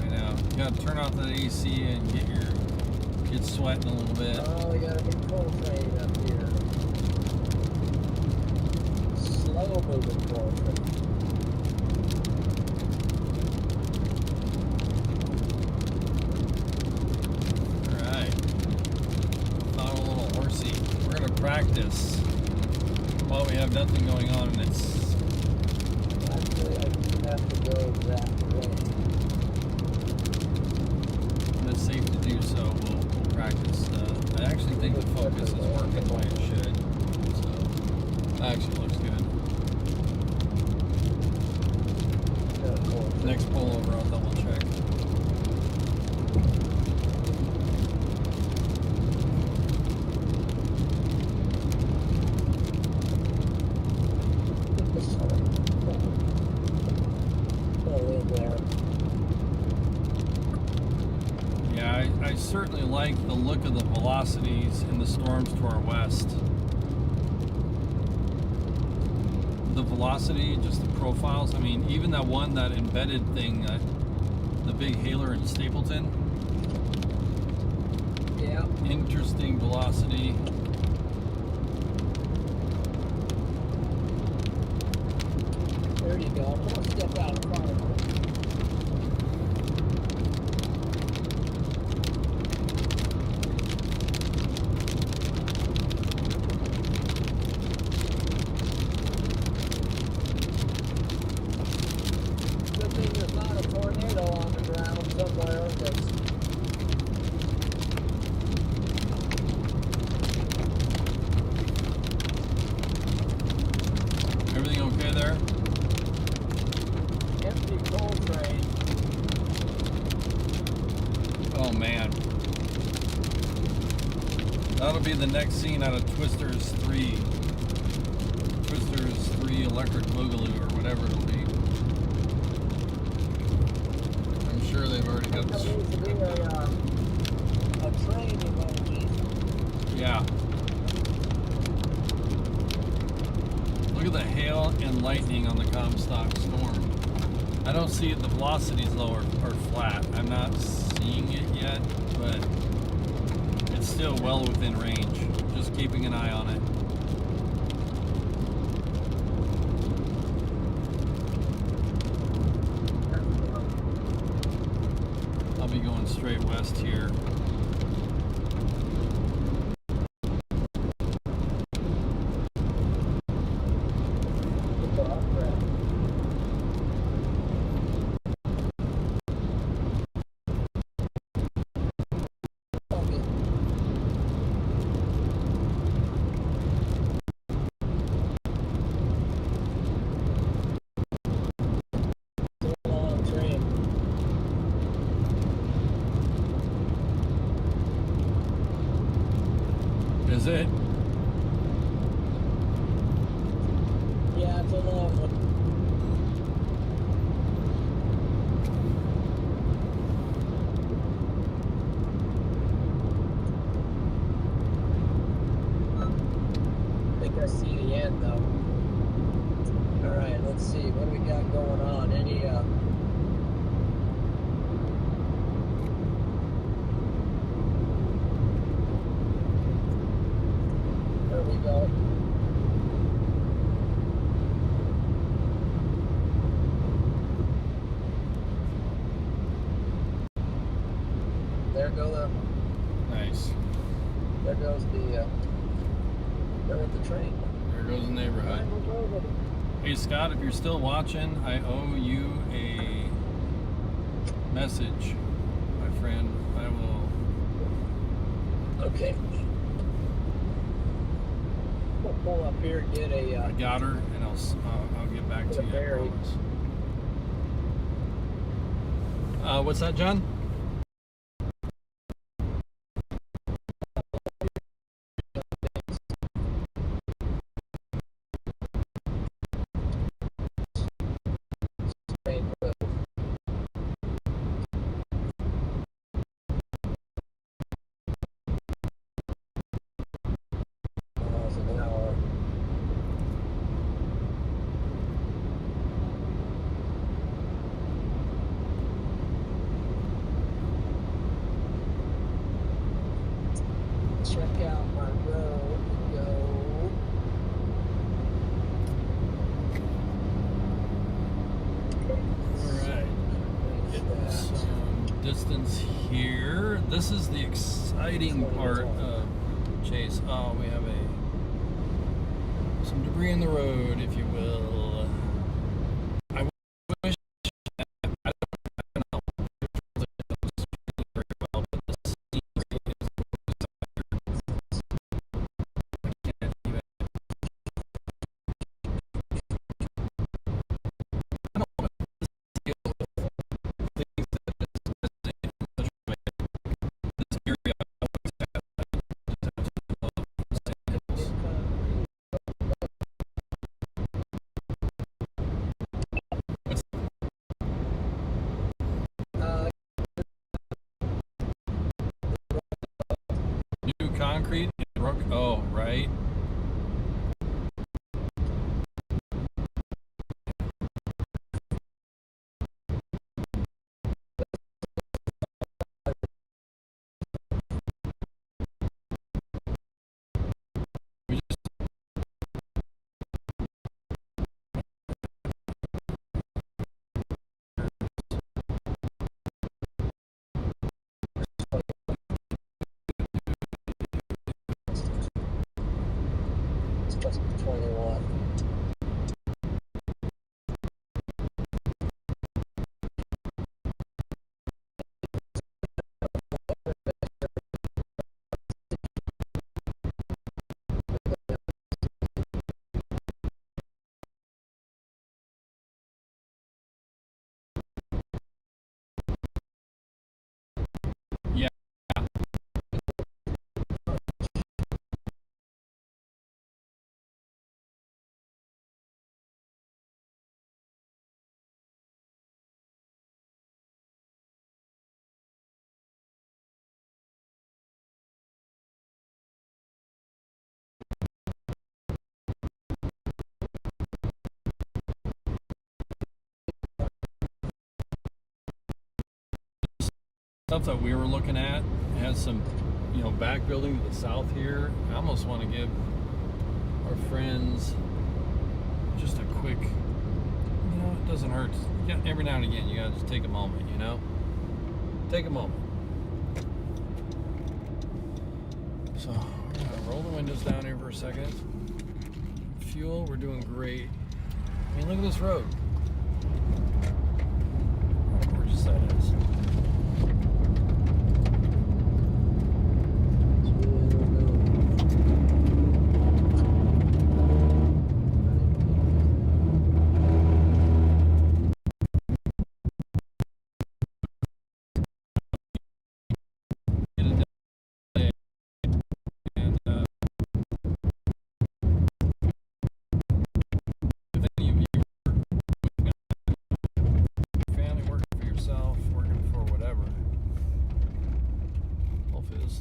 I know. You gotta turn off the AC and get sweating a little bit. Oh, we got a big coal train up here. Slow-moving coal train. Practice while we have nothing going on, and it's actually I have to go that way. When it's safe to do so, we'll practice. I actually think the focus is working the way it should, so that actually looks good. Next pullover, I'll double check. I certainly like the look of the velocities in the storms to our west. The velocity, just the profiles. I mean, even that embedded thing, the big hailer in Stapleton. Yeah. Interesting velocity. There you go. I'm going to step out in front of it. That'll be the next scene out of Twisters 3 Electric Boogaloo, or whatever it'll be. I'm sure they've already got this. There needs to be a train emoji. Yeah. Look at the hail and lightning on the Comstock storm. I don't see it, the velocity's low or flat. I'm not seeing it yet, but it's still well within range. Just keeping an eye on it. I'll be going straight west here. Is it? Yeah, it's a long one. I think I see the end though. Alright, let's see. What do we got going on? Any there we go. There go the. Nice. There goes the. There went the train. There goes the neighborhood. Hey Scott, if you're still watching, I owe you a message, my friend. I will. Okay. pull up here and get I got her, and I'll get back to you. berry. I promise. What's that, John? Check out my road and go. Alright. Get some distance here. This is the exciting part of Chase. Oh, we have some debris in the road, if you will. I wish I don't know very well, but the scenery is I can't even. I don't know what the deal with things that is missing in such a way. This area I always have. I just love Sandhills. New concrete. Oh, right. We just It's just 21. yeah. Stuff that we were looking at has some, back building to the south here. I almost want to give our friends just a quick, it doesn't hurt. Every now and again, you gotta just take a moment, Take a moment. So, we're gonna roll the windows down here for a second. Fuel, we're doing great. I mean, look at this road. How gorgeous that is.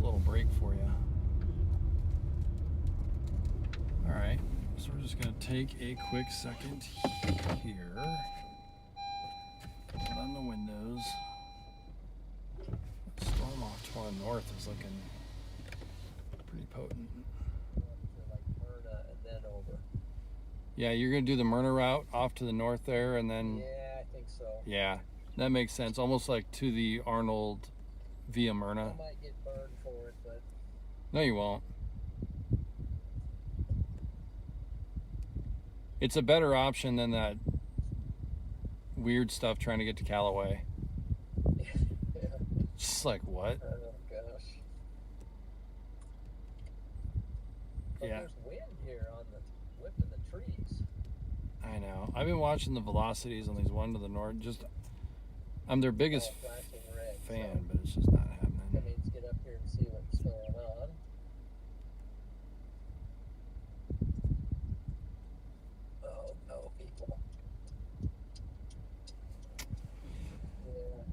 Little break for you. All right, so we're just going to take a quick second here. Put on the windows. Storm off to our north is looking pretty potent. Like Myrna and then over. Yeah, you're going to do the Myrna route off to the north there, and then. Yeah, I think so. Yeah, that makes sense. Almost like to the Arnold via Myrna. I might get burned for it, but no, you won't. It's a better option than that weird stuff trying to get to Callaway. yeah. Just like, what? Oh gosh. But Yeah. there's wind here on the whipping the trees. I know. I've been watching the velocities on these one to the north. I'm their biggest Flashing red. fan, So but it's just not happening. that means get up here and see what's going on. Oh no, people. Yeah.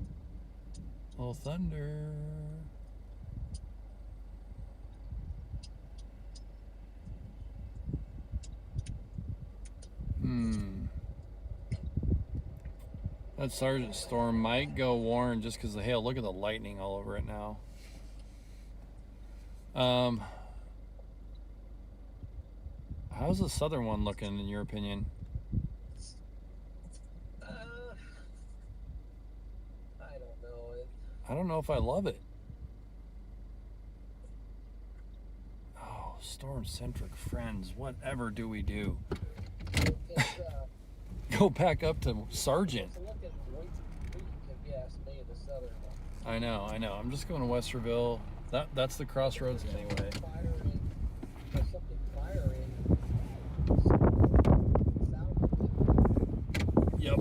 Little thunder. That Sergeant Storm might go Warren just because of the hail. Look at the lightning all over it now. How's the southern one looking in your opinion? I don't know. I don't know if I love it. Oh, StormCentric friends, whatever do we do? Go back up to Sergeant. It's looking weak, if you ask me, the southern one. I know. I'm just going to Westerville. That's the crossroads anyway. There's something firing. Yep.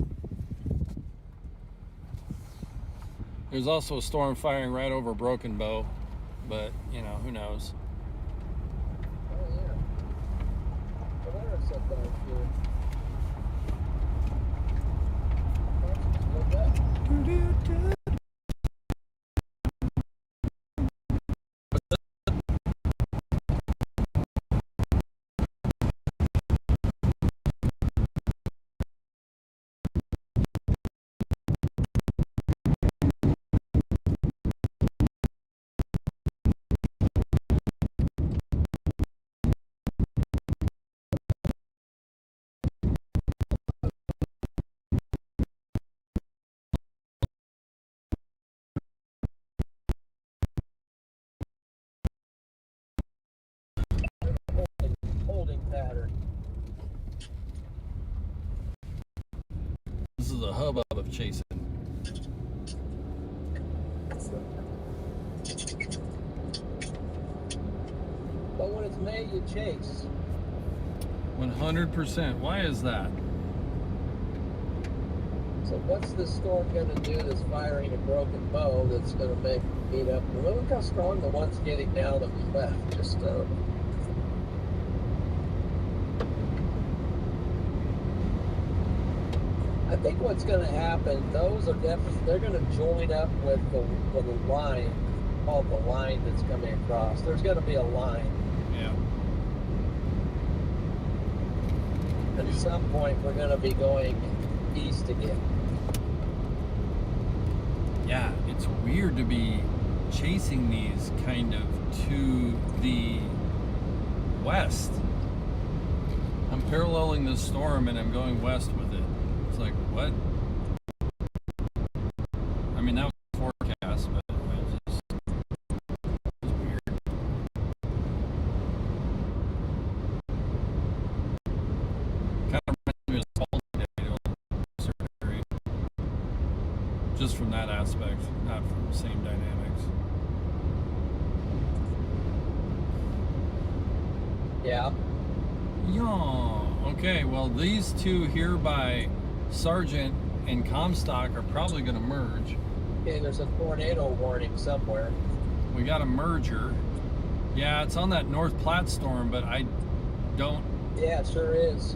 There's also a storm firing right over Broken Bow, but who knows? Oh yeah. I wonder if so dark here. Look up. Holding pattern. This is the hubbub of chasing. But when it's May, you chase. 100%. Why is that? So what's this storm going to do that's firing a Broken Bow that's going to make beat up? Well, look how strong the one's getting now that we left. Just I think what's going to happen, those are definitely, they're going to join up with the line, called the line that's coming across. There's going to be a line. Yeah. At some point, we're going to be going east again. Yeah, it's weird to be chasing these kind of to the west. I'm paralleling this storm and I'm going west with it. It's like, what? I mean, that was the forecast, but it was weird. Kind of reminds me of Fall Day to a certain degree. Just from that aspect, not from the same dynamics. Yeah. Yeah. Okay, well, these two here by Sergeant and Comstock are probably going to merge. Okay, there's a tornado warning somewhere. We got a merger. Yeah, it's on that North Platte storm, but I don't, Yeah, it sure is.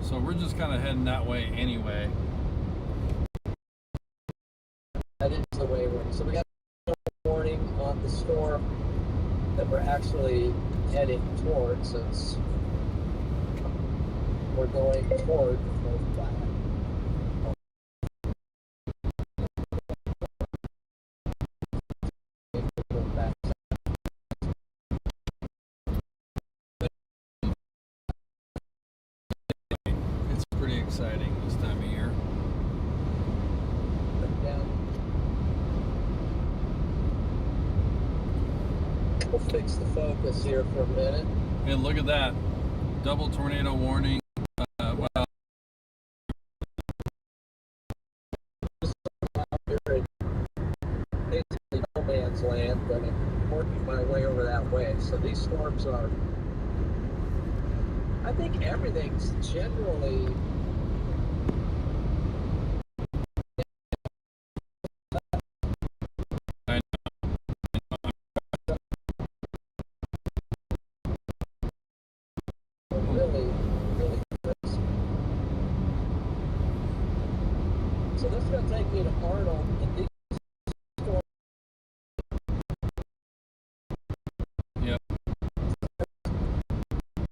so we're just kind of heading that way anyway. That is the way we're. So we got a warning on the storm that we're actually heading towards. Since we're going toward North Platte. It's pretty exciting this time of year. Down. We'll fix the focus here for a minute. And look at that. Double tornado warning. Well, We're in basically no man's land, but of course working my way over that way. So these storms are, I think everything's generally really crazy. So this is going to take me to Arnold, and these storms. Yep.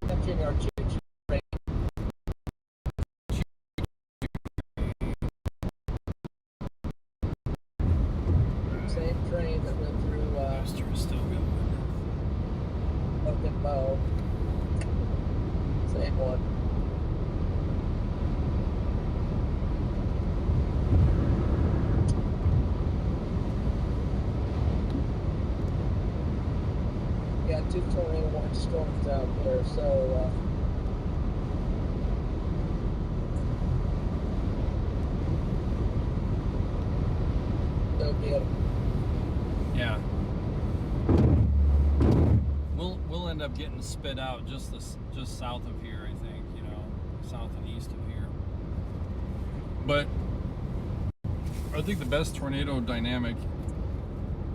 Catching our choo-choo train. Same train that went through Master is still going. Broken Bow. Same one. Got 2 tornado warning storms out there, so go get them. Yeah. We'll end up getting spit out just south of here, I think, you know, south and east of here. But I think the best tornado dynamic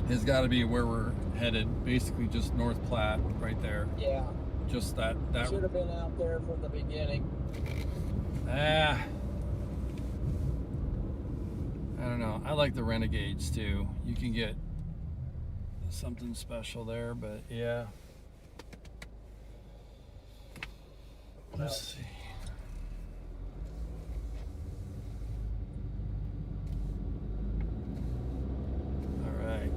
has got to be where we're headed, basically just North Platte, right there. Yeah. Just that Should have been out there from the beginning. I don't know. I like the Renegades too. You can get something special there, but yeah. Let's see. All right.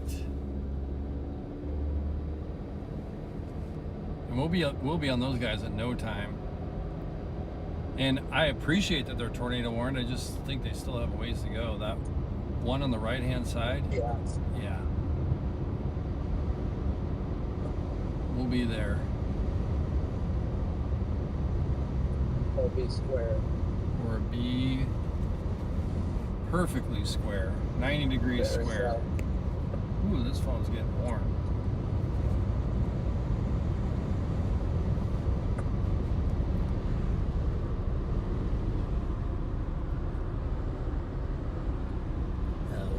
And we'll be on those guys in no time. And I appreciate that they're tornado warned. I just think they still have a ways to go. That one on the right-hand side. Yeah. Yeah. We'll be there. Or be square. Or be perfectly square. 90 degrees There, square. so. Ooh, this phone's getting warm.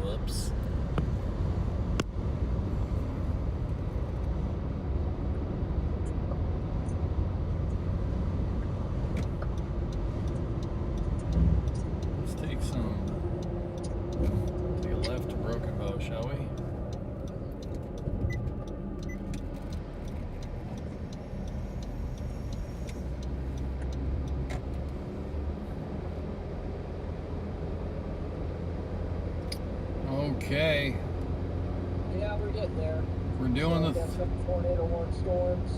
Whoops. Let's take a left to Broken Bow, shall we? Okay. Yeah, we're getting there. We're doing Got some tornado warning storms.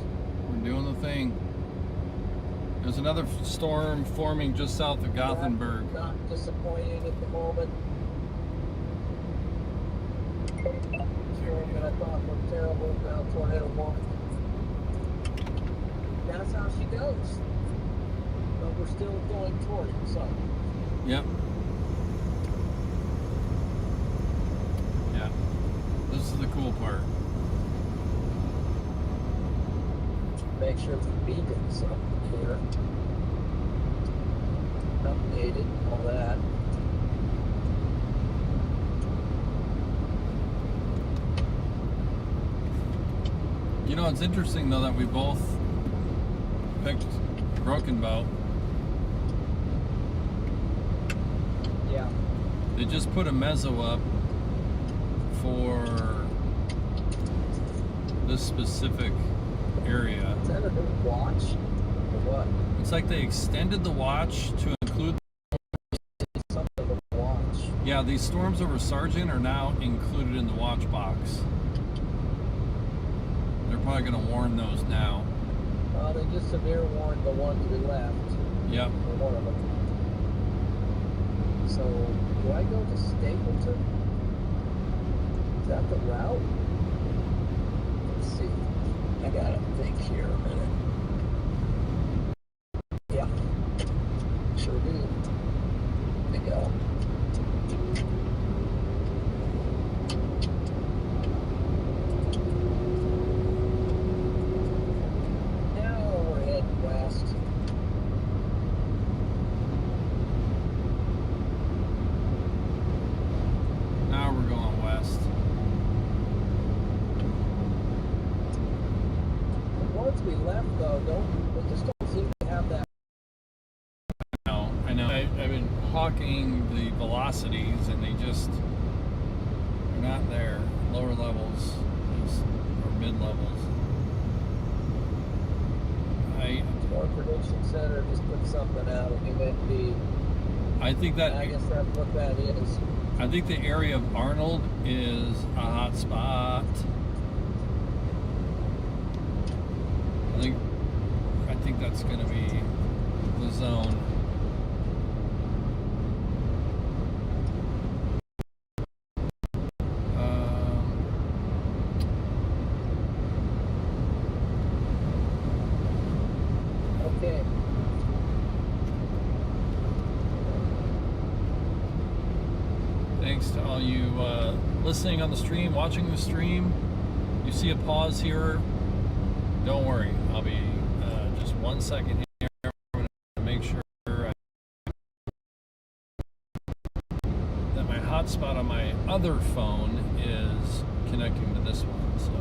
We're doing the thing. There's another storm forming just south of Gothenburg. Not disappointing at the moment. Storm that I thought was terrible, now tornado warning. That's how she goes. But we're still going toward it, so. Yep. Yeah. This is the cool part. Make sure the beacons up here. Updated, all that. You know, it's interesting though that we both picked Broken Bow. Yeah. They just put a mezzo up for this specific area. Is that a new watch? Or what? It's like they extended the watch to include. Something of a watch. Yeah, these storms over Sargent are now included in the watch box. They're probably going to warn those now. They just severe warned the ones we left. Yep. Or one of them. So, do I go to Stapleton? Is that the route? Let's see. I gotta think here a minute. Yeah. Sure do. There you go. once we left, though, they just don't seem to have that. I know. I've been hawking the velocities, and they just are not there. Lower levels or mid levels. Storm Prediction Center just put something out. I think that. I guess that's what that is. I think the area of Arnold is a hot spot. I think that's going to be the zone. Okay. Thanks to all you listening on the stream, watching the stream. You see a pause here. Don't worry. I'll be just 1 second here. I'm going to make sure that my hotspot on my other phone is connecting to this one. So.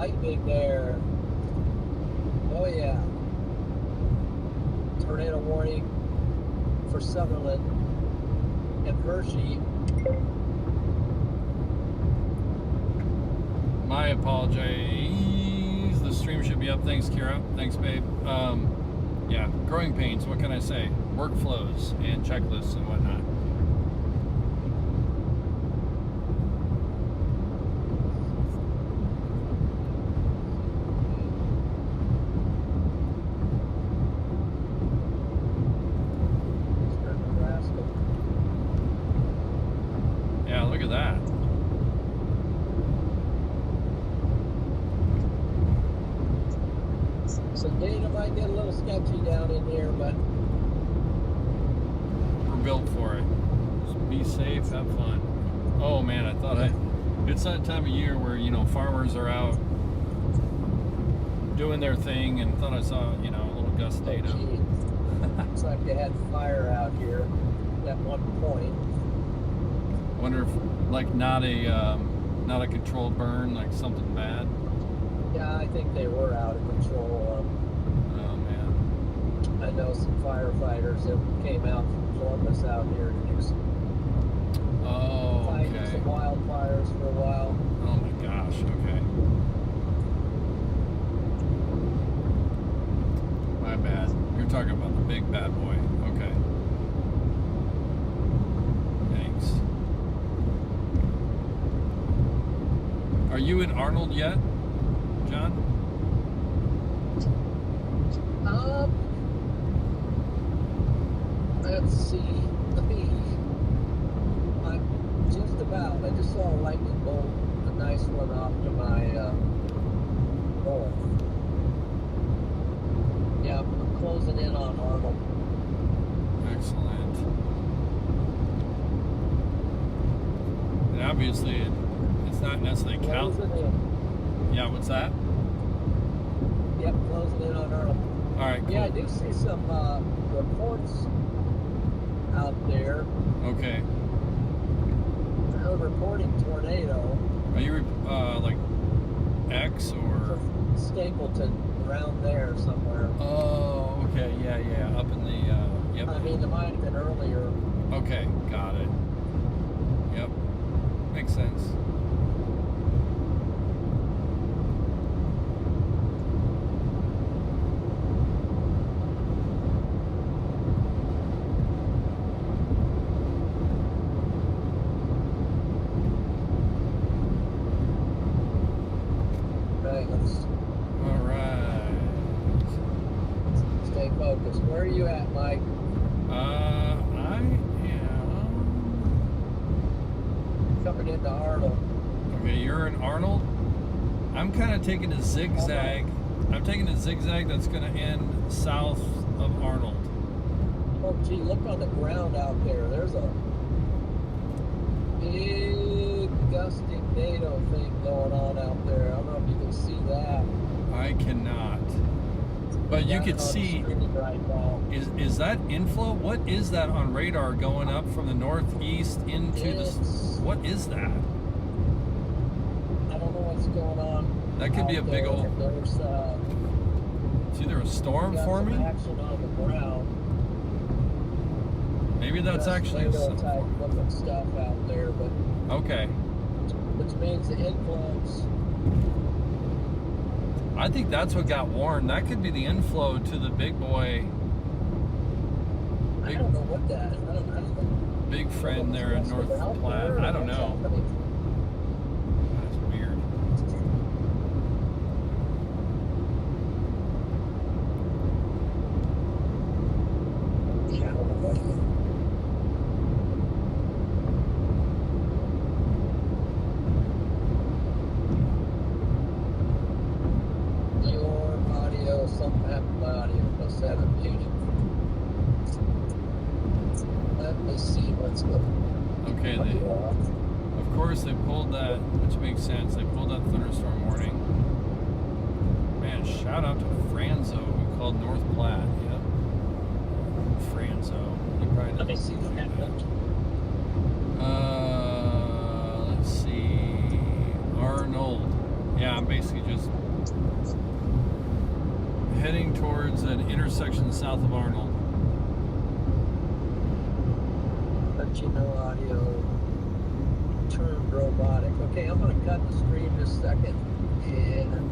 lightning there. Oh yeah. Tornado warning for Sutherland and Hershey. My apologies. The stream should be up. Thanks, Kira. Thanks, babe. Yeah, growing pains. What can I say? Workflows and checklists and whatnot. Nebraska. Yeah, look at that. So data might get a little sketchy down in here, but We're built for it. Just be safe, have fun. Oh man, it's that time of year where, farmers are out doing their thing, and thought I saw, a little gust data. gee. Looks like they had fire out here at one point. Wonder if, not a controlled burn, like something bad. Yeah, I think they were out of control. Oh man. I know some firefighters that came out from Columbus out here to do some fighting some wildfires for a while. Oh my gosh, okay. My bad. You're talking about the big bad boy. Okay. Thanks. Are you in Arnold yet, John? Let's see. I'm just about. I just saw a lightning bolt, a nice one off to my north. Yeah, I'm closing in on Arnold. Excellent. And obviously, it's not necessarily count. Closing in. Yeah, what's that? Yep, closing in on Arnold. All right, cool. Yeah, I do see some reports out there. Okay. They're reporting tornado. Are you like X or? Stapleton, around there somewhere. Oh, okay. Yeah. Up in the. Yep. I mean, it might have been earlier. Okay, got it. Yep. Makes sense. Right, let's All right. stay focused. Where are you at, Mike? I am. Coming into Arnold. Okay, you're in Arnold. I'm kind of taking a zigzag. I'm taking a zigzag that's going to end south of Arnold. Oh, gee, look on the ground out there. There's a big gusty NATO thing going on out there. I don't know if you can see that. I cannot. But you could see. Right now. Is that inflow? What is that on radar going up from the northeast into the? What is that? I don't know what's going on. That could be a big old. There's It's either a storm got forming. some action on the ground. Maybe that's actually a tornado type looking stuff out there, but okay. which means the influence. I think that's what got warned. That could be the inflow to the big boy. I don't know what that. I don't know. Big friend there in North Platte. I don't know. That's weird. Yeah, I don't know what. Your audio, something happened to my audio. Must have it muted. Let me see what's going Okay, on. of course they pulled that, which makes sense. They pulled that thunderstorm warning. Man, shout out to Franzo, who called North Platte. Yep. Franzo. He probably Let me doesn't see what happened. Let's see. Arnold. Yeah, I'm basically just just heading towards an intersection south of Arnold. Let you know audio turned robotic. Okay, I'm going to cut the stream just a second. And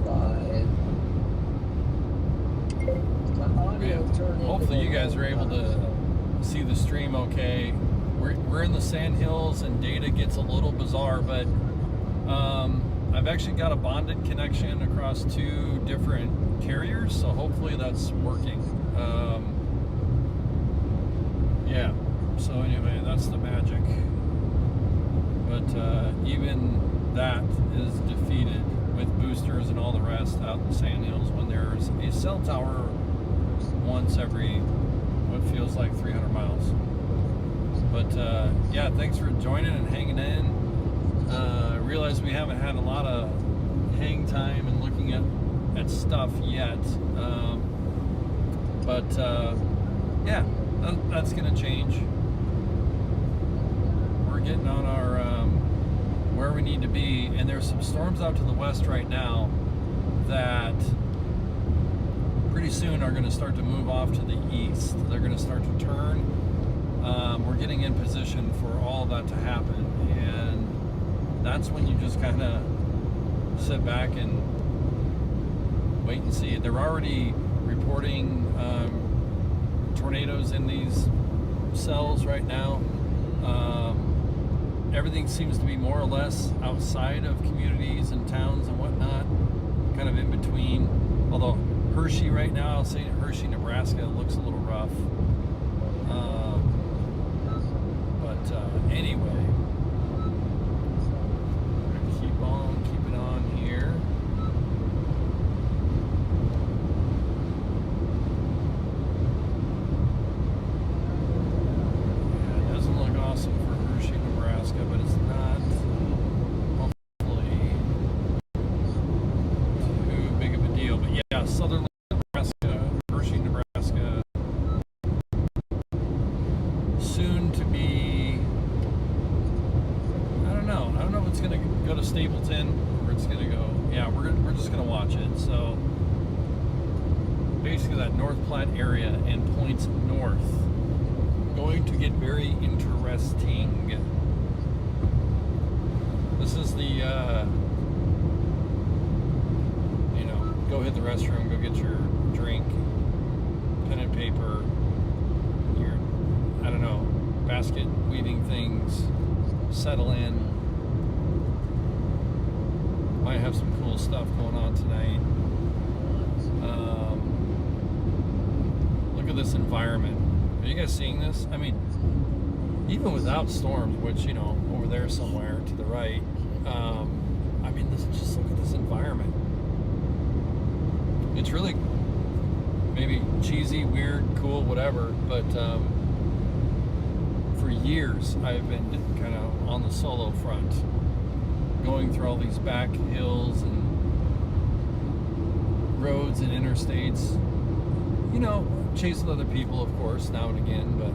5. My audio turned. Hopefully you guys are able to see the stream okay. We're in the Sandhills and data gets a little bizarre, but I've actually got a bonded connection across 2 different carriers, so hopefully that's working. Yeah, so anyway, that's the magic. But even that is defeated with boosters and all the rest out in the Sandhills when there's a cell tower once every what feels like 300 miles. But yeah, thanks for joining and hanging in. I realize we haven't had a lot of hang time and looking at stuff yet. But yeah, that's going to change. We're getting on our where we need to be, and there's some storms out to the west right now that pretty soon are going to start to move off to the east. They're going to start to turn. We're getting in position for all of that to happen, and that's when you just kind of sit back and wait and see. They're already reporting tornadoes in these cells right now. Everything seems to be more or less outside of communities and towns and whatnot, kind of in between. Although Hershey right now, I'll say Hershey, Nebraska looks a little rough. But anyway, we're going to keep it on here. Yeah, it doesn't look awesome for Hershey, Nebraska, but it's not hopefully too big of a deal. But yeah, southern Nebraska, Hershey, Nebraska, soon to be, I don't know if it's going to go to Stapleton or it's going to go, yeah, we're just going to watch it. So basically that North Platte area and points north, going to get very interesting. This is the, go hit the restroom, go get your drink, pen and paper, your, I don't know, basket weaving things, settle in. Might have some cool stuff going on tonight. Look at this environment. Are you guys seeing this? I mean, even without storms, which, over there somewhere to the right, I mean, just look at this environment. It's really maybe cheesy, weird, cool, whatever, but for years I've been kind of on the solo front, going through all these back hills and roads and interstates, chasing other people, of course, now and again, but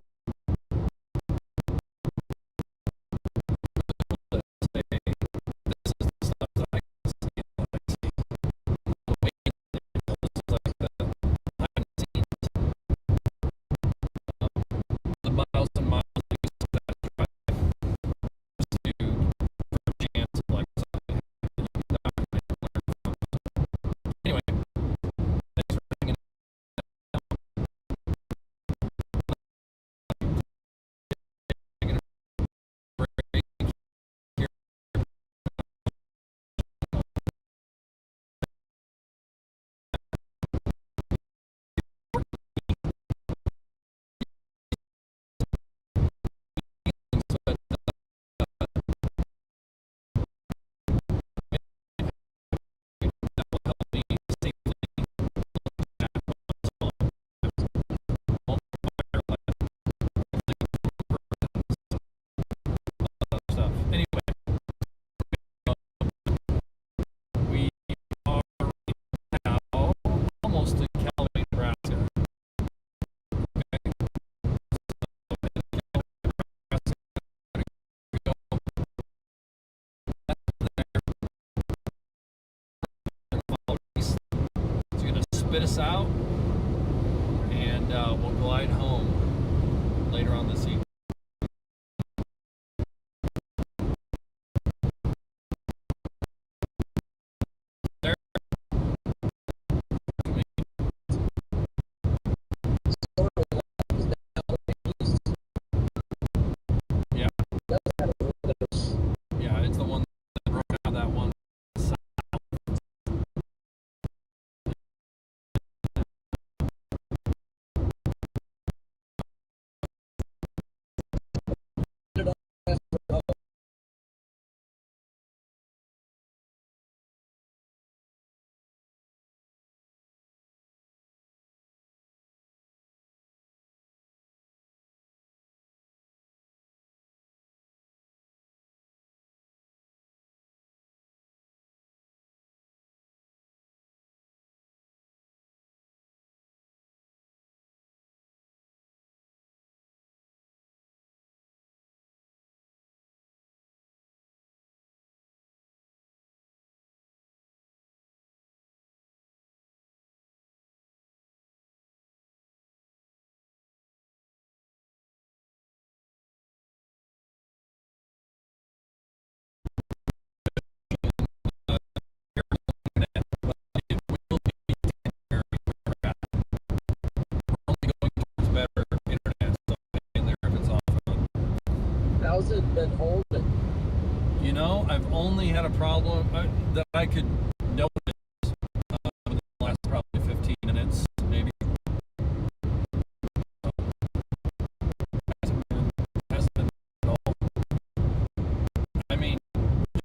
spit us out, and we'll glide home later on this evening. Yeah, it's the one that broke out that one. How's it been holding? You know, I've only had a problem that I could notice in the last probably 15 minutes, maybe. Hasn't been at all. I mean,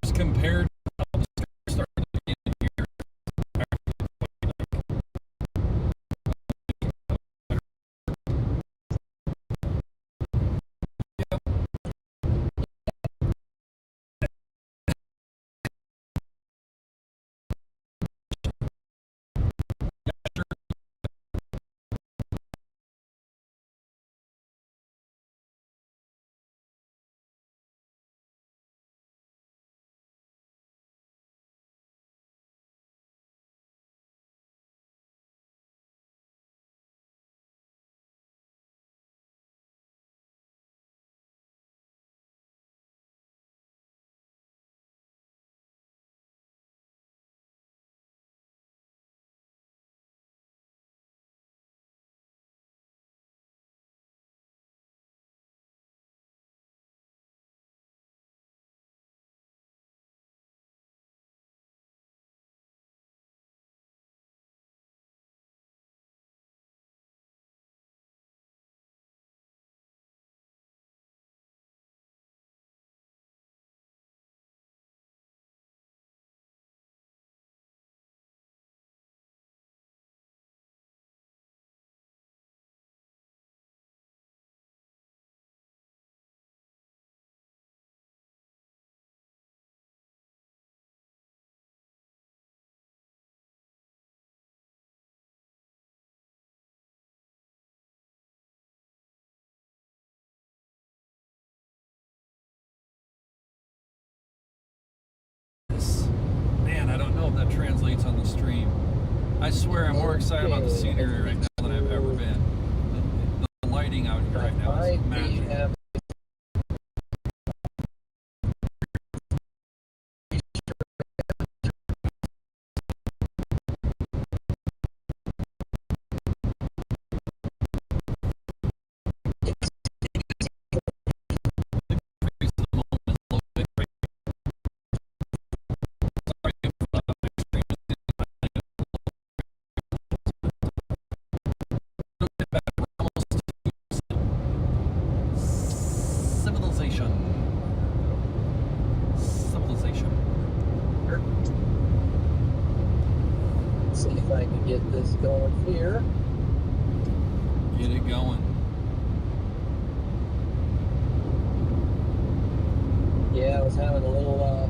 just compared to how the started at the beginning of the year, man, I don't know if that translates on the stream. I swear I'm more excited about the scenery right now than I've ever been. The lighting out here right now is magic. See if I can get this going here. Get it going. Yeah, I was having a little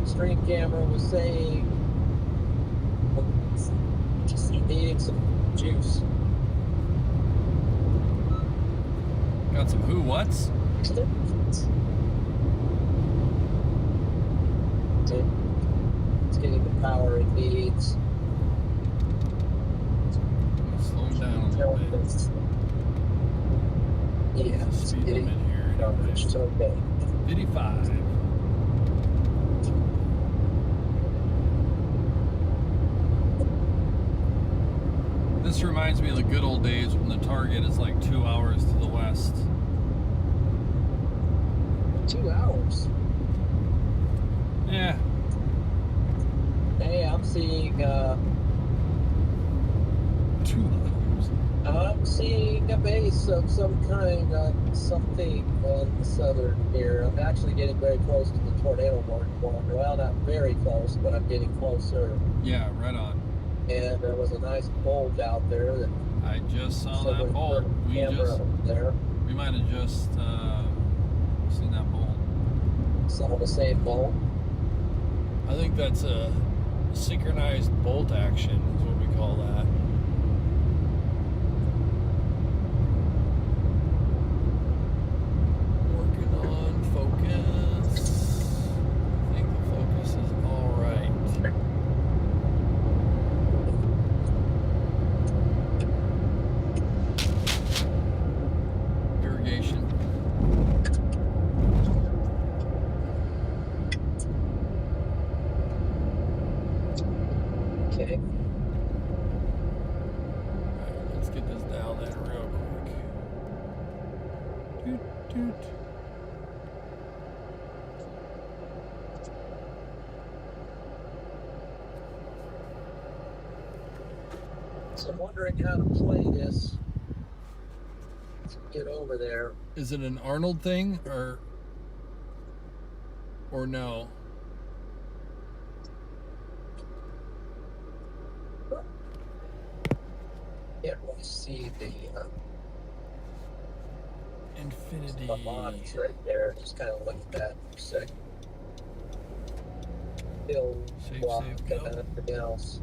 stream camera was saying just needing some juice. Got some who whats? It's getting the power it needs. little bit. Yeah, It's speed limit here. It's okay. 55. This reminds me of the good old days when the target is like 2 hours to the west. 2 hours? Yeah. Hey, I'm seeing 2 hours. I'm seeing a base of some kind of something on the southern here. I'm actually getting very close to the tornado warning. Well, not very close, but I'm getting closer. Yeah, right on. And there was a nice bulge out there that I just saw that bolt. We might have just seen that bolt. Saw the same bolt. I think that's a synchronized bolt action is what we call that. Working on focus. I think the focus is all right. Irrigation. Okay. Alright, let's get this dialed in real quick. Doot, doot. So I'm wondering how to play this to get over there. Is it an Arnold thing or no? Can't really see the Infinity. mods right there. Just kind of look at that for a second. Still Safe, block safe, and go. everything else.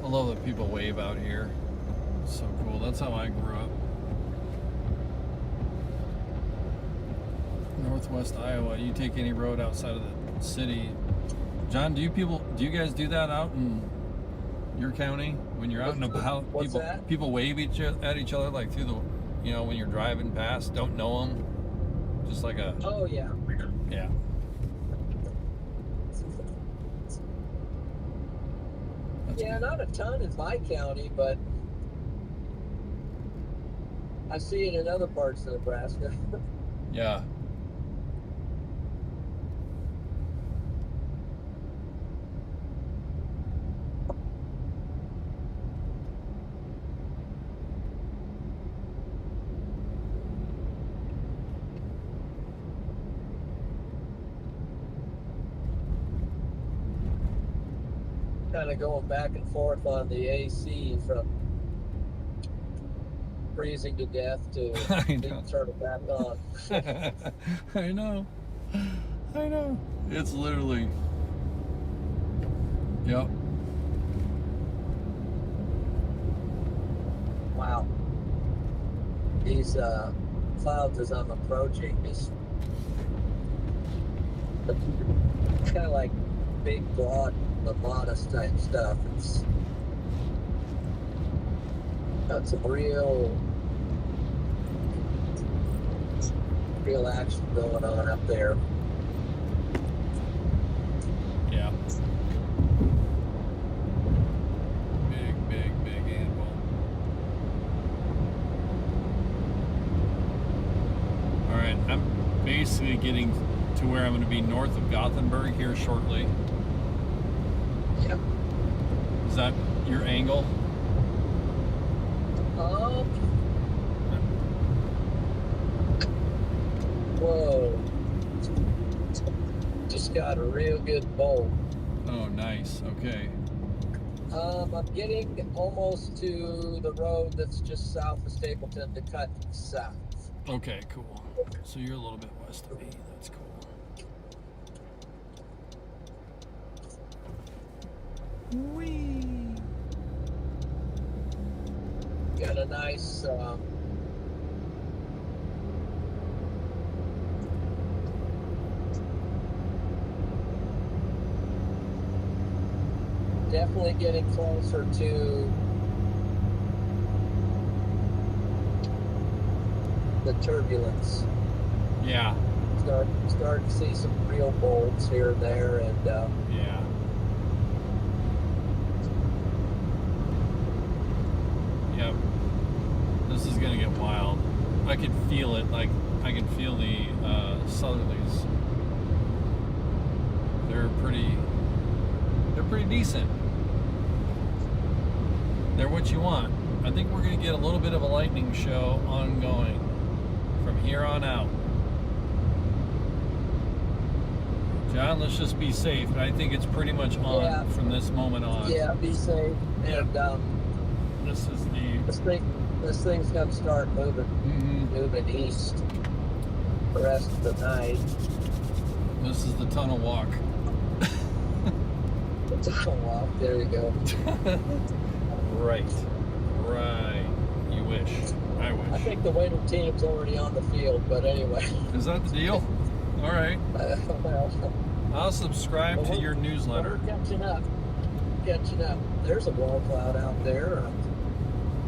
I love that people wave out here. It's so cool. That's how I grew up. Northwest Iowa. You take any road outside of the city. John, do you guys do that out in your county when you're out and about? What's that? People wave at each other like through the, when you're driving past, don't know them, just like a. Oh yeah. Yeah. Yeah, not a ton in my county, but I see it in other parts of Nebraska. Yeah. Kind of going back and forth on the AC from freezing to death to turn it back on. I know. It's literally. Yep. Wow. These clouds as I'm approaching is kind of like big, broad, modest type stuff. It's got some real action going on up there. Yeah. Big animal. All right, I'm basically getting to where I'm going to be north of Gothenburg here shortly. Yeah. Is that your angle? Whoa. Just got a real good bolt. Oh, nice. Okay. I'm getting almost to the road that's just south of Stapleton to cut south. Okay, cool. So you're a little bit west of me. That's cool. Whee! Got a nice definitely getting closer to the turbulence. Yeah. Start to see some real bolts here and there, and Yeah. Yep. This is gonna get wild. I could feel it. Like I can feel the southerlies. They're pretty decent. They're what you want. I think we're gonna get a little bit of a lightning show ongoing from here on out. John, let's just be safe. I think it's pretty much on from this moment on. Yeah, be safe. And this is this thing's gonna start moving east the rest of the night. This is the tunnel walk. The tunnel walk. There you go. Right. You wish. I wish. I think the winter team's already on the field, but anyway. Is that the deal? All right. Well, I'll subscribe to your newsletter. We're catching up. There's a wall cloud out there.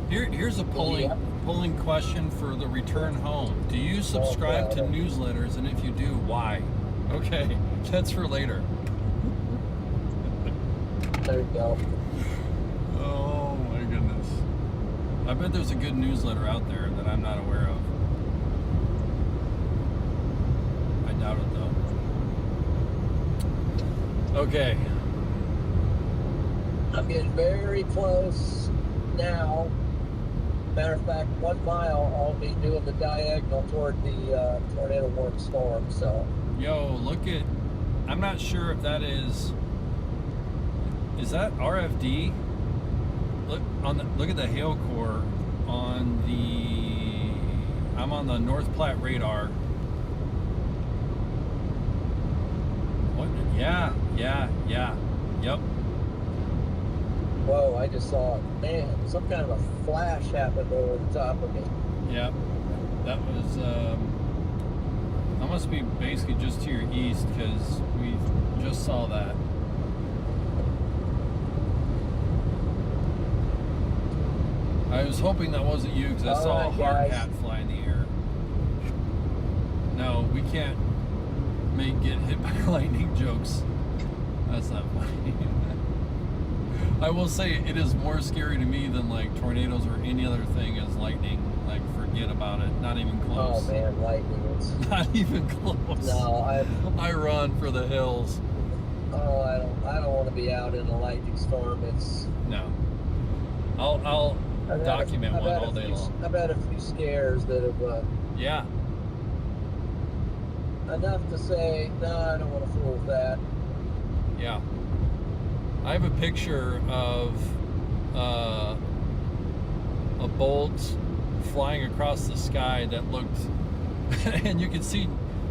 Here's a polling question for the return home. Do you subscribe to newsletters? And if you do, why? Okay, that's for later. There you go. Oh my goodness. I bet there's a good newsletter out there that I'm not aware of. I doubt it though. Okay. I'm getting very close now. Matter of fact, 1 mile I'll be doing the diagonal toward the tornado warning storm. So. Yo, look at. I'm not sure if that is. Is that RFD? Look at the hail core on the. I'm on the North Platte radar. What? Yeah. Yep. Whoa! I just saw, man, some kind of a flash happened over the top of me. Yep. That was. That must be basically just to your east because we just saw that. I was hoping that wasn't you because I saw a hard hat fly in the air. No, we can't get hit by lightning jokes. That's not funny. I will say it is more scary to me than like tornadoes or any other thing as lightning. Like forget about it. Not even close. Oh man, lightning is not even close. No, I run for the hills. Oh, I don't want to be out in a lightning storm. It's no. I'll document one all day long. I've had a few scares that have yeah. Enough to say, no, I don't want to fool with that. Yeah. I have a picture of a bolt flying across the sky that looked, and you can see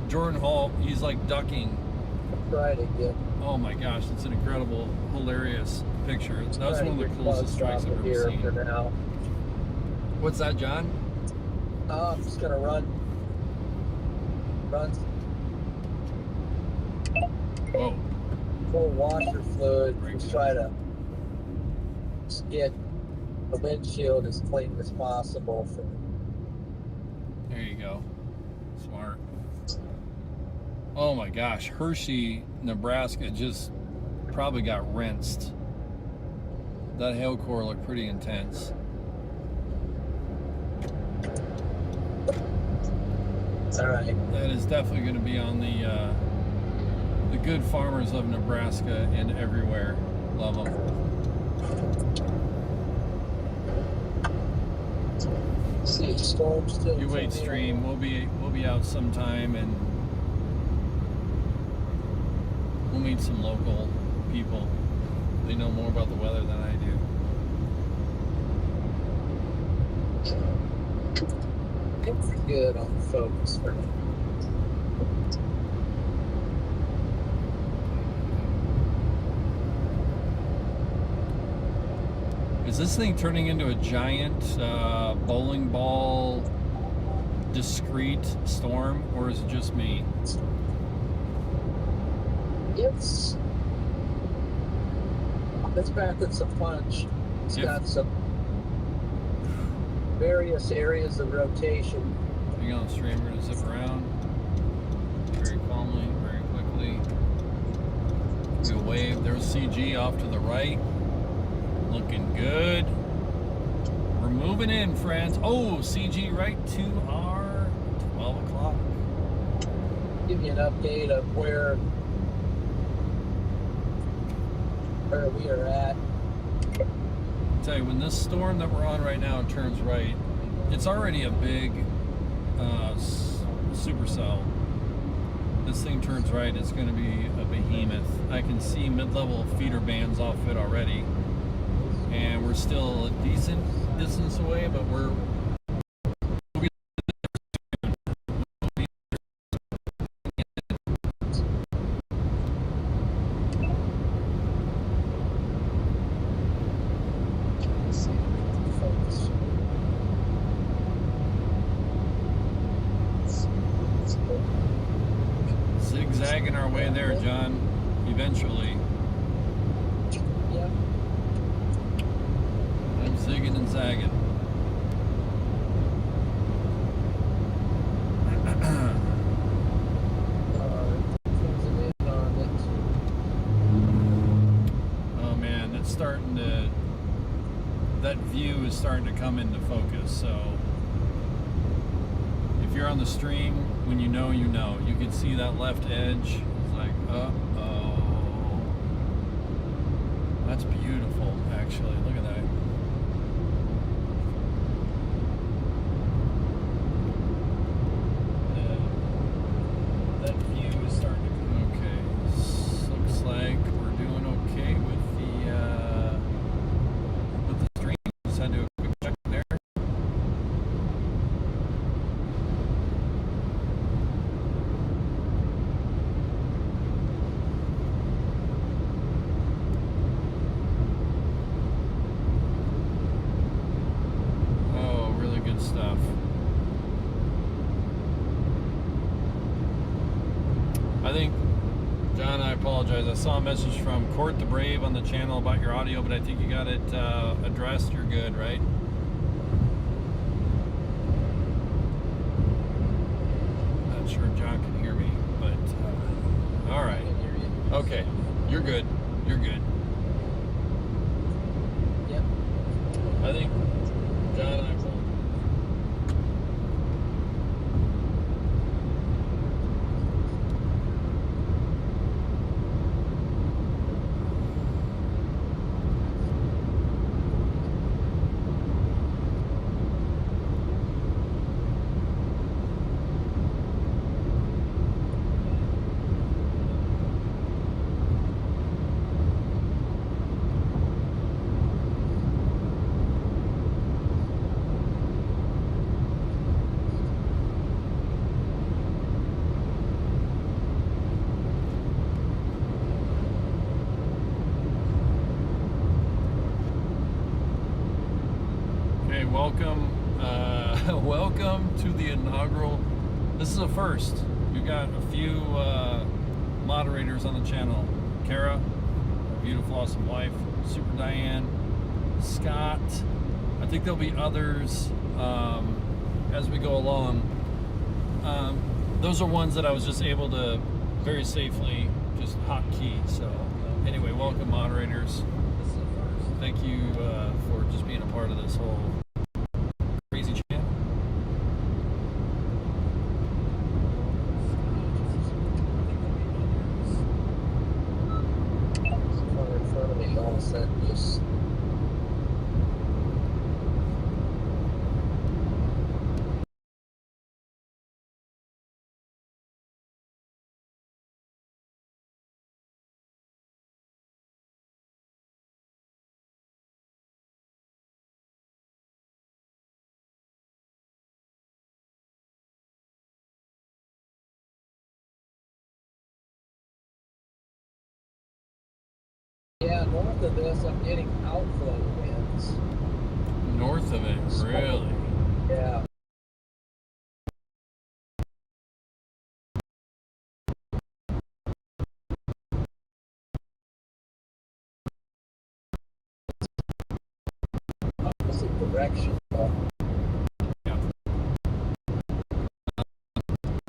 Jordan Hall, he's like ducking. Right again. Oh my gosh, it's an incredible, hilarious picture. That's one of the coolest strikes I've ever seen. For now. What's that, John? Oh, I'm just gonna run. Whoa. Full washer fluid. Just try to get the windshield as clean as possible. There you go. Smart. Oh my gosh, Hershey, Nebraska just probably got rinsed. That hail core looked pretty intense. All right. That is definitely going to be on the good farmers of Nebraska and everywhere. Love them. See, storm still. You wait, stream. We'll be out sometime and we'll meet some local people. They know more about the weather than I do. It's good on focus for me. Is this thing turning into a giant bowling ball discrete storm, or is it just me? It's back with some punch. It's Yep. got some various areas of rotation. Hang on, stream. We're gonna zip around very calmly, very quickly. We'll wave. There's CG off to the right. Looking good. We're moving in, friends. Oh, CG right to our 12 o'clock. Give you an update of where we are at. I'll tell you, when this storm that we're on right now turns right, it's already a big supercell. This thing turns right, it's going to be a behemoth. I can see mid-level feeder bands off it already, and we're still a decent distance away, but we'll be zigzagging our way there, John, eventually. Yep. I'm zigging and zagging. Closing in on it. Oh man, it's starting to, that view is starting to come into focus. So if you're on the stream, when you know, you know. You can see that left edge. It's like, uh-oh. That's beautiful, actually. Look at that. That view is starting to come. Okay. Looks like we're doing okay with the stream. Just had to do a quick check there. Oh, really good stuff. I think, John, I apologize. I saw a message from Court the Brave on the channel about your audio, but I think you got it addressed. You're good, right? Not sure if John can hear me, but all right. I can hear you. Okay, you're good. You're good. Yep. I think, John, I apologize. Okay, welcome, welcome to the inaugural. This is a first. We've got a few moderators on the channel. Kara, our beautiful, awesome wife, Super Diane, Scott. I think there'll be others as we go along. Those are ones that I was just able to very safely just hotkey. So anyway, welcome moderators. Thank you for just being a part of this whole crazy channel. Car in front of me all set loose. Yeah, north of this, I'm getting outflow winds. North of it, really? Yeah. opposite direction. Yeah.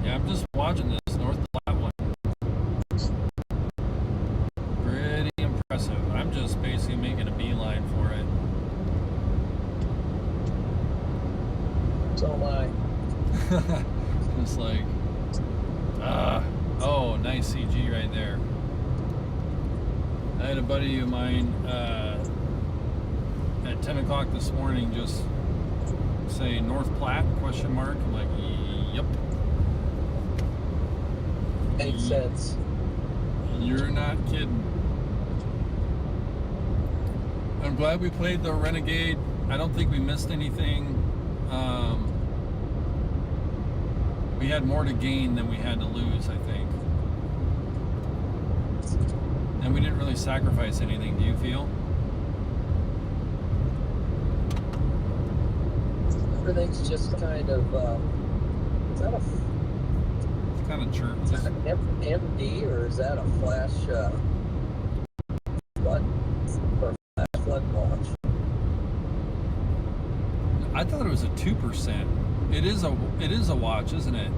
Yeah, I'm just watching this North Platte one. Pretty impressive. I'm just basically making a beeline for it. So am I. Just like, oh, nice CG right there. I had a buddy of mine at 10 o'clock this morning just say North Platte, question mark. I'm like, yep. Makes sense. You're not kidding. I'm glad we played the Renegade. I don't think we missed anything. We had more to gain than we had to lose, I think. And we didn't really sacrifice anything, do you feel? Everything's just kind of, is that a It's kind of church. is that an MD or is that a flash flood or flash flood launch? I thought it was a 2%. It is a watch, isn't it?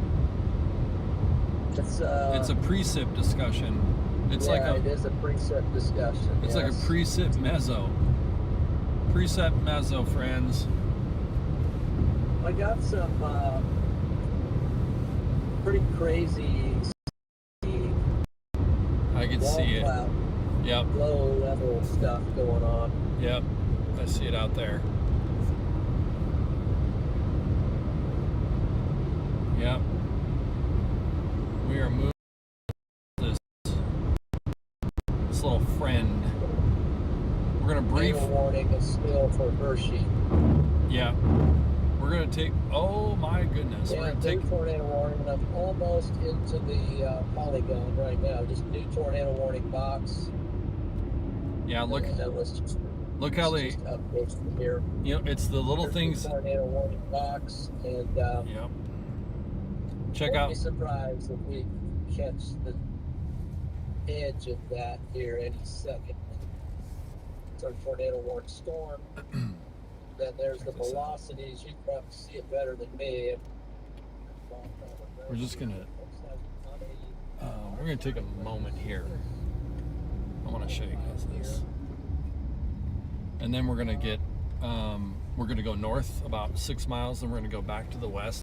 It's It's a precip discussion. It's yeah, like a it is a precip discussion. It's like a precip mezzo. Precip mezzo, friends. I got some pretty crazy I can wall see it. cloud, Yep. low level stuff going on. Yep. I see it out there. Yep. We are moving this little friend. We're gonna brief. Tornado warning is still for Hershey. Yeah. We're gonna take. Oh my goodness. We're Yeah, gonna take. new tornado warning. I'm almost into the polygon right now. Just new tornado warning box. Yeah. Look. And that was just, Look how they. just updates from here. You know, it's the little There's things. the tornado warning box, and Yep. Check won't out. be surprised if we catch the edge of that here any second. It's our tornado warning storm. Then there's the Check this out. velocities. You can probably see it better than me. We're just gonna. We're gonna take a moment here. I want to show you guys this, and then we're gonna get. We're gonna go north about 6 miles, and we're gonna go back to the west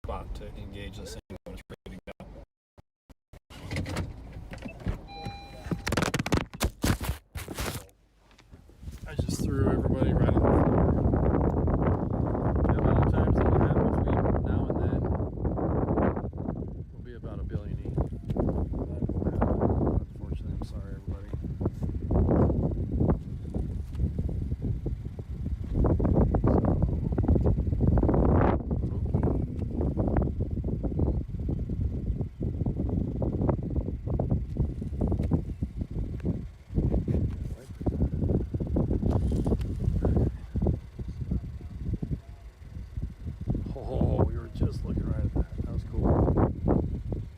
spot to engage this thing when it's ready to go. I just threw everybody right on the floor. The amount of times that will happen between now and then will be about a billion each. Unfortunately, I'm sorry, everybody. Oh, we were just looking right at that. That was cool.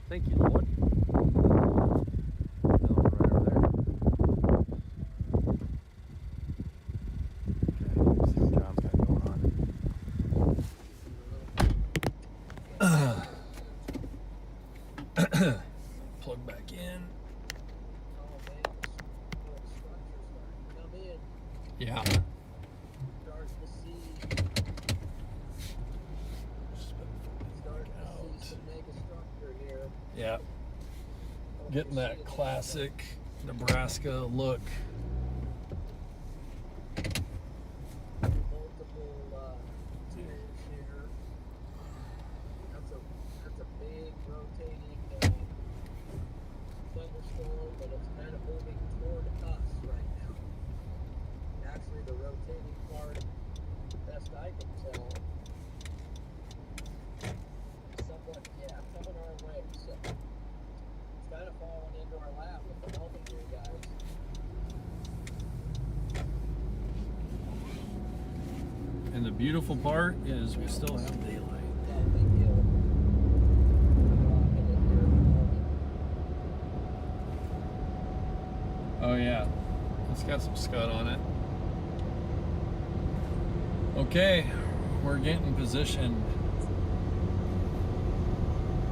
Thank you, Lord. Right over there. Okay, let's see what John's got going on. Plug back in. Yeah. Starting to see some mega structure here. Yeah. Getting that classic Nebraska look. Multiple tiers here. That's a big rotating thunderstorm, but it's kind of moving toward us right now. Actually, the rotating part, best I can tell, somewhat, coming our way. So it's kind of falling into our lap with the moment here, guys. And the beautiful part is we still have daylight. Big deal. Rocking it here at the moment. Oh yeah. It's got some scud on it. Okay, we're getting positioned.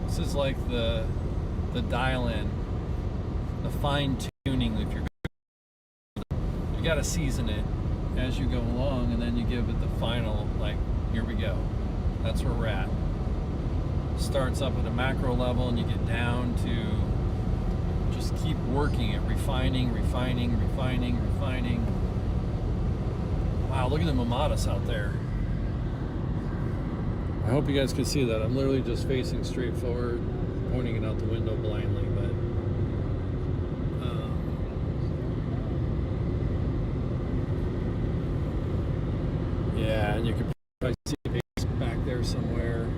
This is like the dial-in, the fine-tuning. If you got to season it as you go along, and then you give it the final, like, here we go. That's where we're at. Starts up at a macro level, and you get down to just keep working it, refining. Wow, look at the mamadas out there. I hope you guys can see that. I'm literally just facing straight forward, pointing it out the window blindly, but yeah, and you can probably see a base back there somewhere.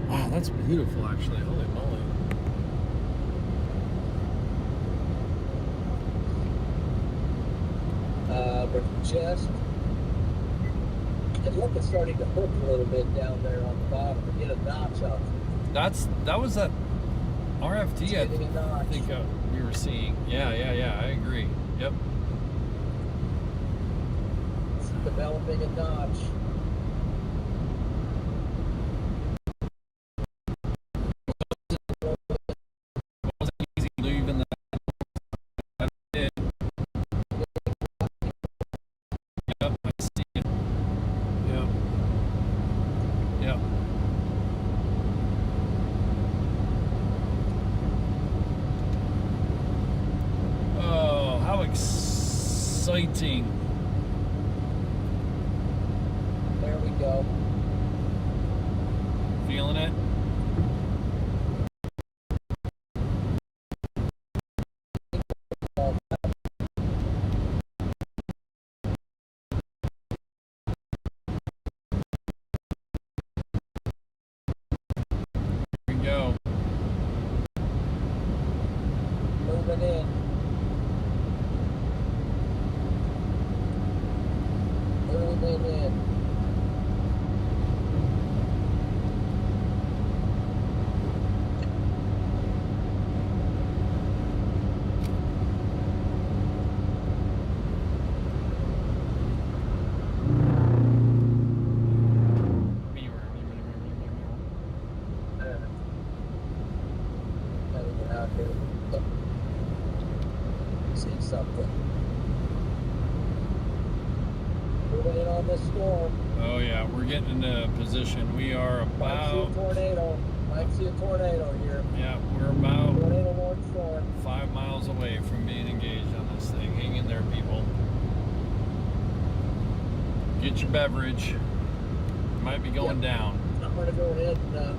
Wow, that's beautiful, actually. Holy moly. But just, and look, it's starting to hook a little bit down there on the bottom to get a notch up. That was that RFD It's getting a notch. I think we were seeing. Yeah, I agree. Yep. It's developing a notch. It wasn't easy leaving the did. Yep, I see it. Yep. Oh, how exciting. There we go. Feeling it? Here we go. Moving in. Moving in. Gotta get out here. See something. Moving in on this storm. Oh yeah, we're getting into position. We are Might see a about, tornado. Might see a tornado here. yeah, we're about Tornado warning storm. 5 miles away from being engaged on this thing. Hang in there, people. Get your beverage. Might be going down. I'm gonna go ahead and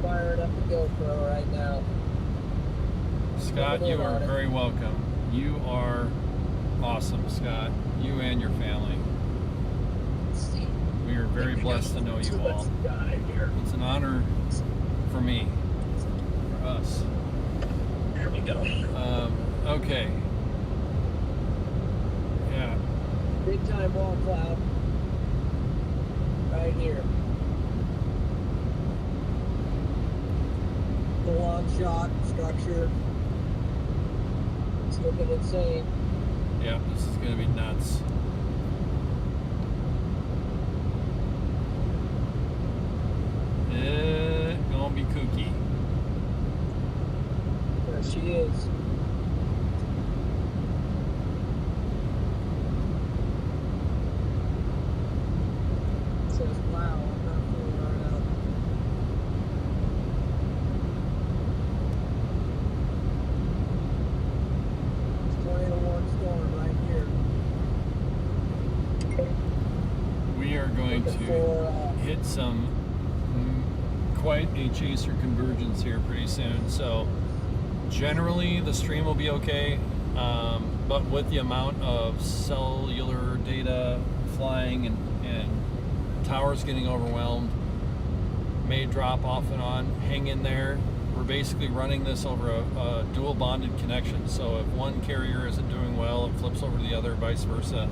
fire it up the GoPro right now. Scott, you are very welcome. You are awesome, Scott. You and your family. Let's see. We are very blessed to know you all. It's an honor for me, for us. There we go. Okay. Yeah. Big time wall cloud. Right here. The long shot structure. It's looking insane. Yeah, this is gonna be nuts. Gonna be kooky. There she is. It says, wow, I'm not fooling around. It's tornado warning storm right here. We are going Looking to for, hit some quite a chaser convergence here pretty soon. So generally the stream will be okay, but with the amount of cellular data flying and towers getting overwhelmed, may drop off and on. Hang in there. We're basically running this over a dual bonded connection, so if one carrier isn't doing well, it flips over to the other, vice versa.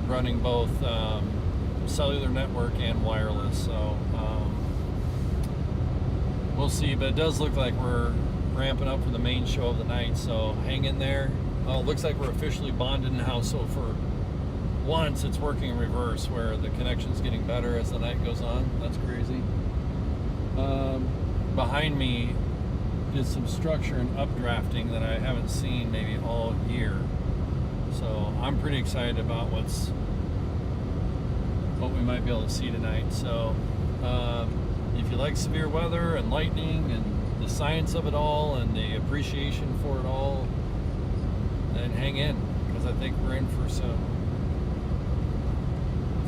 Running both cellular network and wireless, so we'll see, but it does look like we're ramping up for the main show of the night, so hang in there. Oh, it looks like we're officially bonded now, so for once it's working in reverse, where the connection's getting better as the night goes on. That's crazy. Behind me is some structure and updrafting that I haven't seen maybe all year. So I'm pretty excited about what we might be able to see tonight. So if you like severe weather and lightning and the science of it all and the appreciation for it all, then hang in, because I think we're in for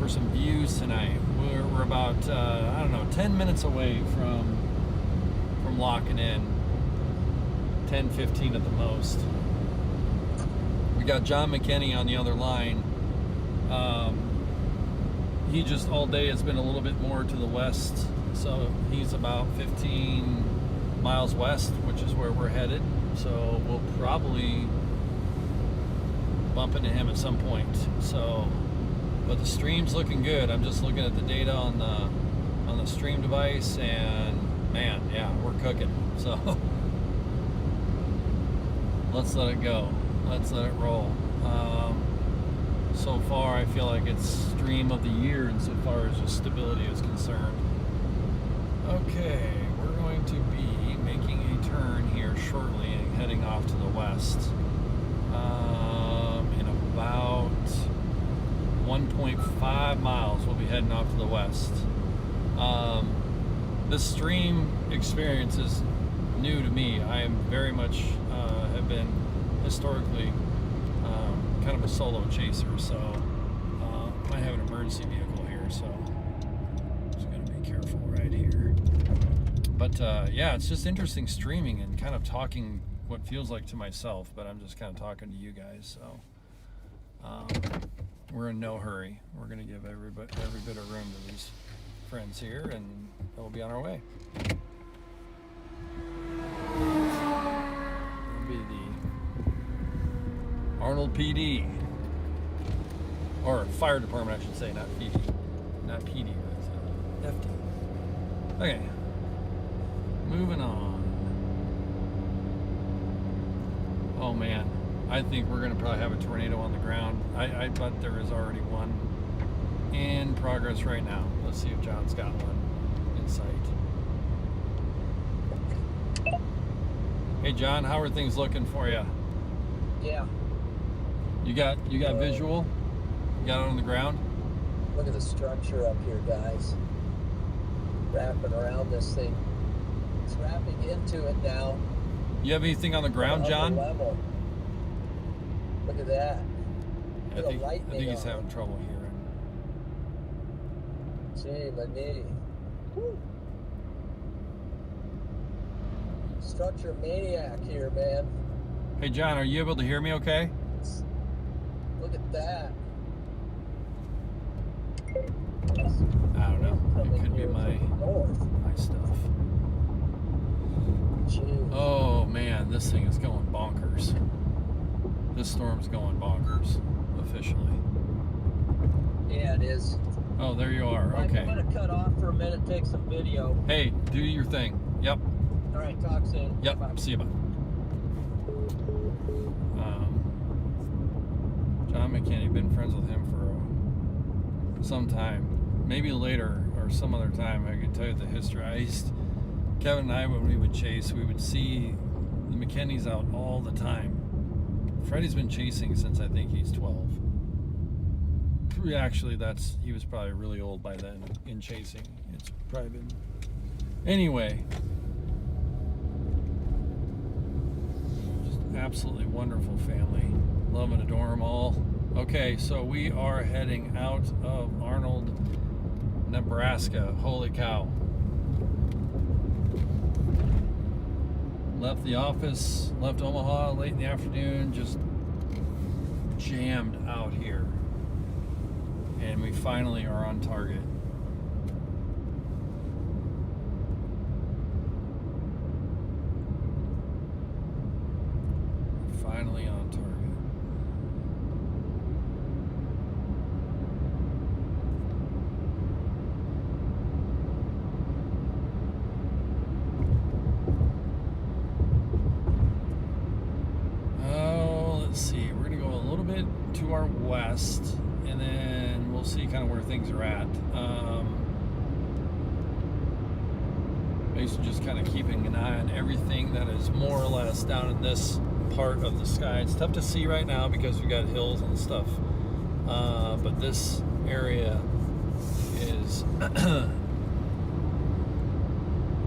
some views tonight. We're about 10 minutes away from locking in. 10-15 at the most. We got John McKinney on the other line. He just all day has been a little bit more to the west, so he's about 15 miles west, which is where we're headed. So we'll probably bump into him at some point. So, but the stream's looking good. I'm just looking at the data on the stream device, and man, yeah, we're cooking. So let's let it go. Let's let it roll. So far, I feel like it's stream of the year insofar as just stability is concerned. Okay, we're going to be making a turn here shortly and heading off to the west. In about 1.5 miles, we'll be heading off to the west. This stream experience is new to me. I am very much have been historically kind of a solo chaser, so I have an emergency vehicle here, so just gonna be careful right here. But yeah, it's just interesting streaming and kind of talking what feels like to myself, but I'm just kind of talking to you guys. So we're in no hurry. We're gonna give every bit of room to these friends here, and we'll be on our way. It'll be the Arnold PD, or fire department, I should say, not PD, but FD. Okay, moving on. Oh man, I think we're gonna probably have a tornado on the ground. I bet there is already one in progress right now. Let's see if John's got one in sight. Hey John, how are things looking for you? Yeah. You got visual? You got it on the ground? Look at the structure up here, guys. Wrapping around this thing. It's wrapping into it now. You have anything on the ground, John? Level. Look at that. I think he's having trouble hearing. Gee, my knee. Woo. Structure maniac here, man. Hey John, are you able to hear me okay? Look at that. I don't know. It could be my stuff. Jeez. Oh man, this thing is going bonkers. This storm's going bonkers, officially. Yeah, it is. Oh, there you are. Mike, Okay. I'm gonna cut off for a minute, take some video. Hey, do your thing. Yep. All right, talk soon. Yep. Bye. See you. Bye. John McKinney, been friends with him for some time. Maybe later or some other time I can tell you the history. Kevin and I, when we would chase, we would see the McKinneys out all the time. Freddie's been chasing since I think he's 12. Actually, he was probably really old by then in chasing. It's probably been... Anyway. Just absolutely wonderful family. Love and adore them all. Okay, so we are heading out of Arnold, Nebraska. Holy cow. Left the office, left Omaha late in the afternoon, just jammed out here. And we finally are on target. Finally on target. Oh, let's see. our west, and then we'll see kind of where things are at. Basically just kind of keeping an eye on everything that is more or less down in this part of the sky. It's tough to see right now because we got hills and stuff, but this area is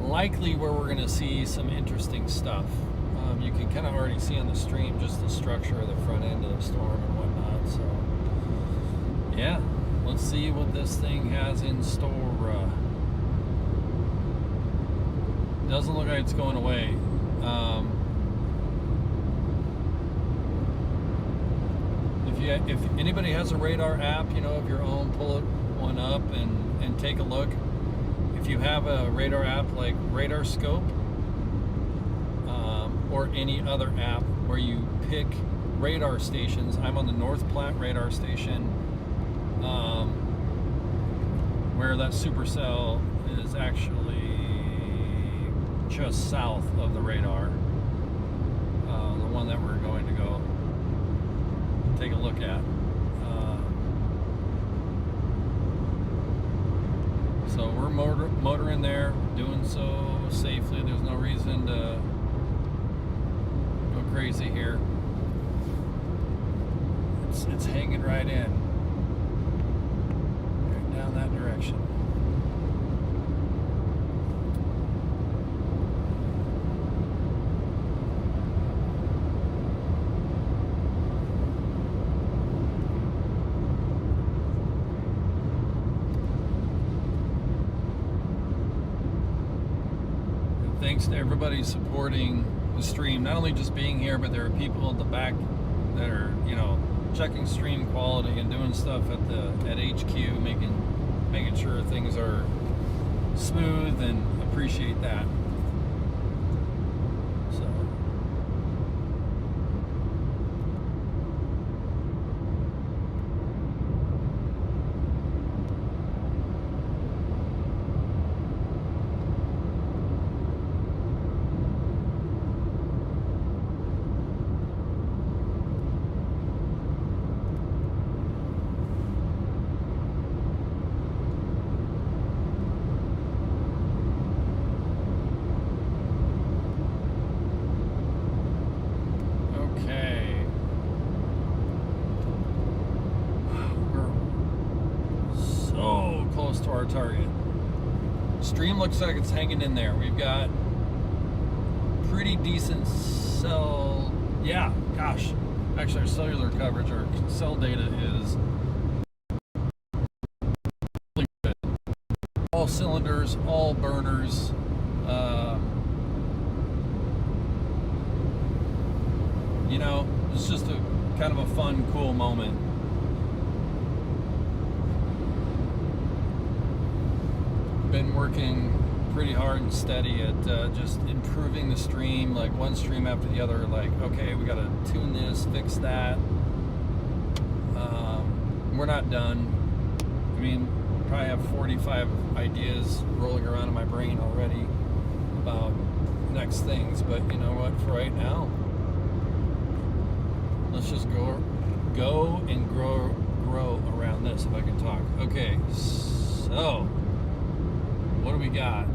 likely where we're going to see some interesting stuff. You can kind of already see on the stream just the structure of the front end of the storm and whatnot. So yeah, let's see what this thing has in store. Doesn't look like it's going away. If anybody has a radar app, of your own, pull one up and take a look. If you have a radar app like Radar Scope, or any other app where you pick radar stations, I'm on the North Platte radar station, where that supercell is actually just south of the radar, the one that we're going to go take a look at. So we're motoring there, doing so safely. There's no reason to go crazy here. It's hanging right in, right down that direction. Thanks to everybody supporting the stream, not only just being here, but there are people in the back that are, checking stream quality and doing stuff at HQ, making sure things are smooth, and appreciate that. So to our target. Stream looks like it's hanging in there. We've got pretty decent cell. Yeah, gosh. Actually, our cellular coverage, our cell data is really good. All cylinders, all burners. It's just a kind of a fun, cool moment. Been working pretty hard and steady at just improving the stream, like one stream after the other. Like, okay, we got to tune this, fix that. We're not done. I mean, probably have 45 ideas rolling around in my brain already about next things, but you know what? For right now, let's just go and grow around this, if I can talk. Okay, so what do we got?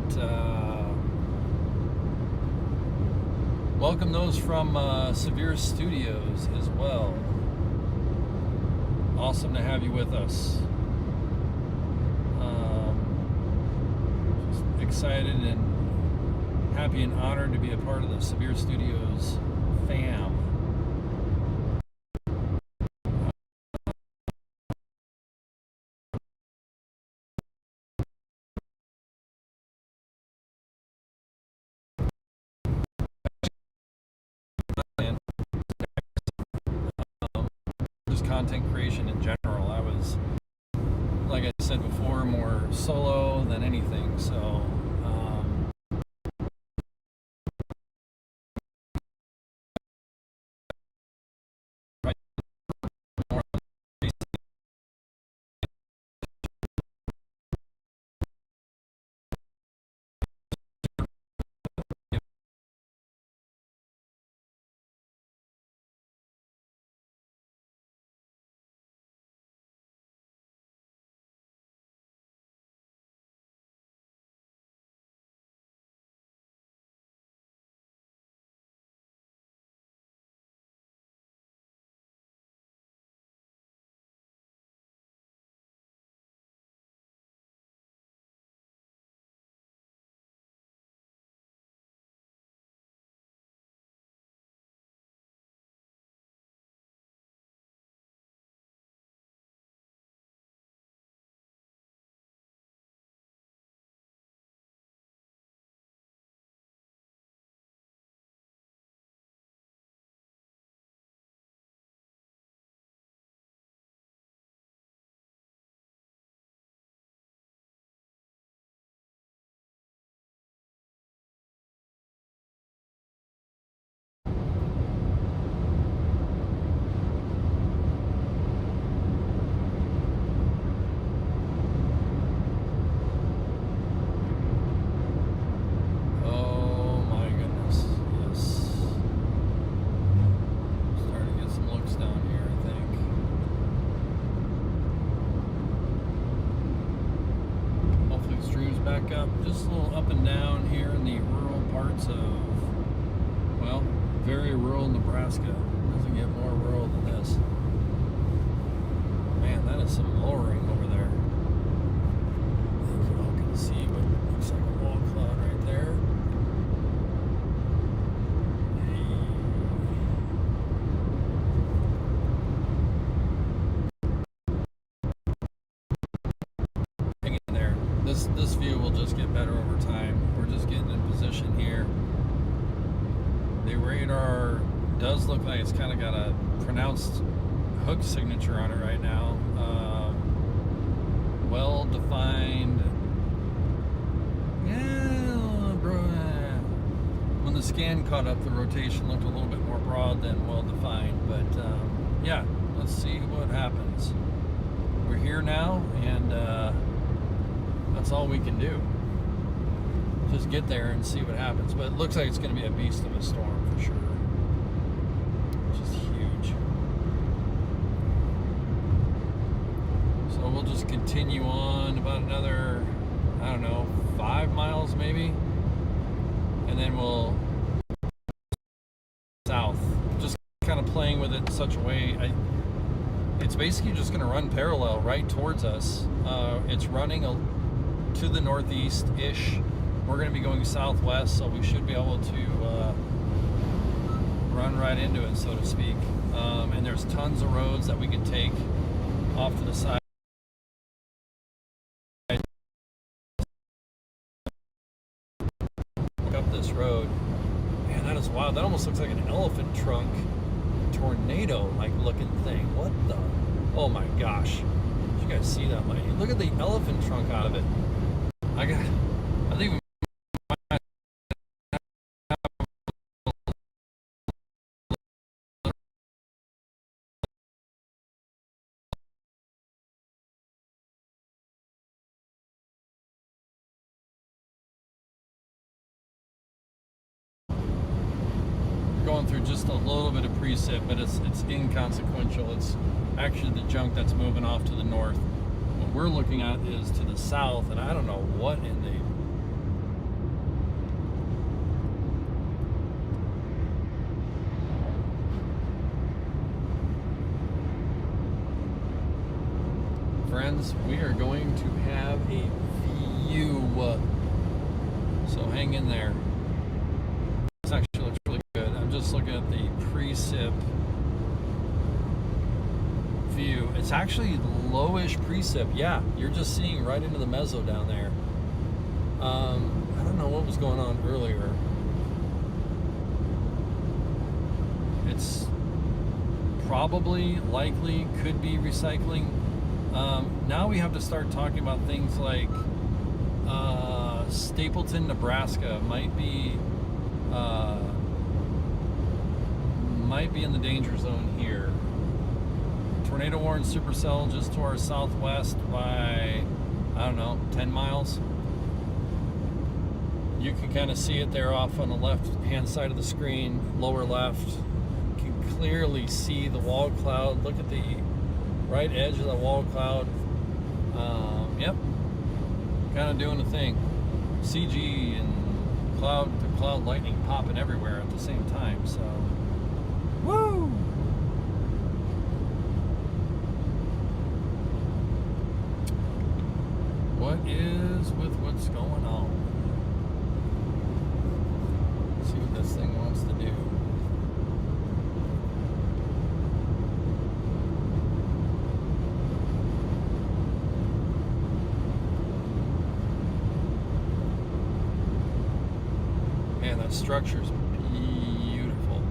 Welcome those from Severe Studios as well. Awesome to have you with us. Just excited and happy and honored to be a part of the Severe Studios fam. Content creation in general. I was, like I said before, more solo than anything, so parts of, well, very rural Nebraska. It doesn't get more rural than this. Man, that is some lowering over there. I think you all can see what looks like a wall cloud right there. Hang in there. This view will just get better over time. We're just getting in position here. The radar does look like it's kind of got a pronounced hook signature on it right now. Well defined. Yeah, bro. When the scan caught up, the rotation looked a little bit more broad than well defined. But yeah, let's see what happens. We're here now, and that's all we can do. Just get there and see what happens. But it looks like it's going to be a beast of a storm for sure. Just huge. So we'll just continue on about another, I don't know, 5 miles maybe. And then we'll south. Just kind of playing with it in such a way. It's basically just going to run parallel right towards us. It's running to the northeast-ish. We're going to be going southwest, so we should be able to run right into it, so to speak. And there's tons of roads that we can take off to the side. Look up this road. Man, that is wild. That almost looks like an elephant trunk tornado-like looking thing. What the? Oh my gosh. Did you guys see that light? Look at the elephant trunk out of it. I think we going through just a little bit of precip, but it's inconsequential. It's actually the junk that's moving off to the north. What we're looking at is to the south, and I don't know what in the friends, we are going to have a view. So hang in there. This actually looks really good. I'm just looking at the precip view. It's actually lowish precip. Yeah, you're just seeing right into the mezzo down there. I don't know what was going on earlier. It's probably, likely, could be recycling. Now we have to start talking about things like Stapleton, Nebraska might be in the danger zone here. Tornado warning supercell just to our southwest by, I don't know, 10 miles. You can kind of see it there off on the left hand side of the screen, lower left. You can clearly see the wall cloud. Look at the right edge of the wall cloud. Yep, kind of doing the thing. CG and cloud lightning popping everywhere at the same time. So, woo! What is with what's going on? Let's see what this thing wants to do. Man, that structure's beautiful.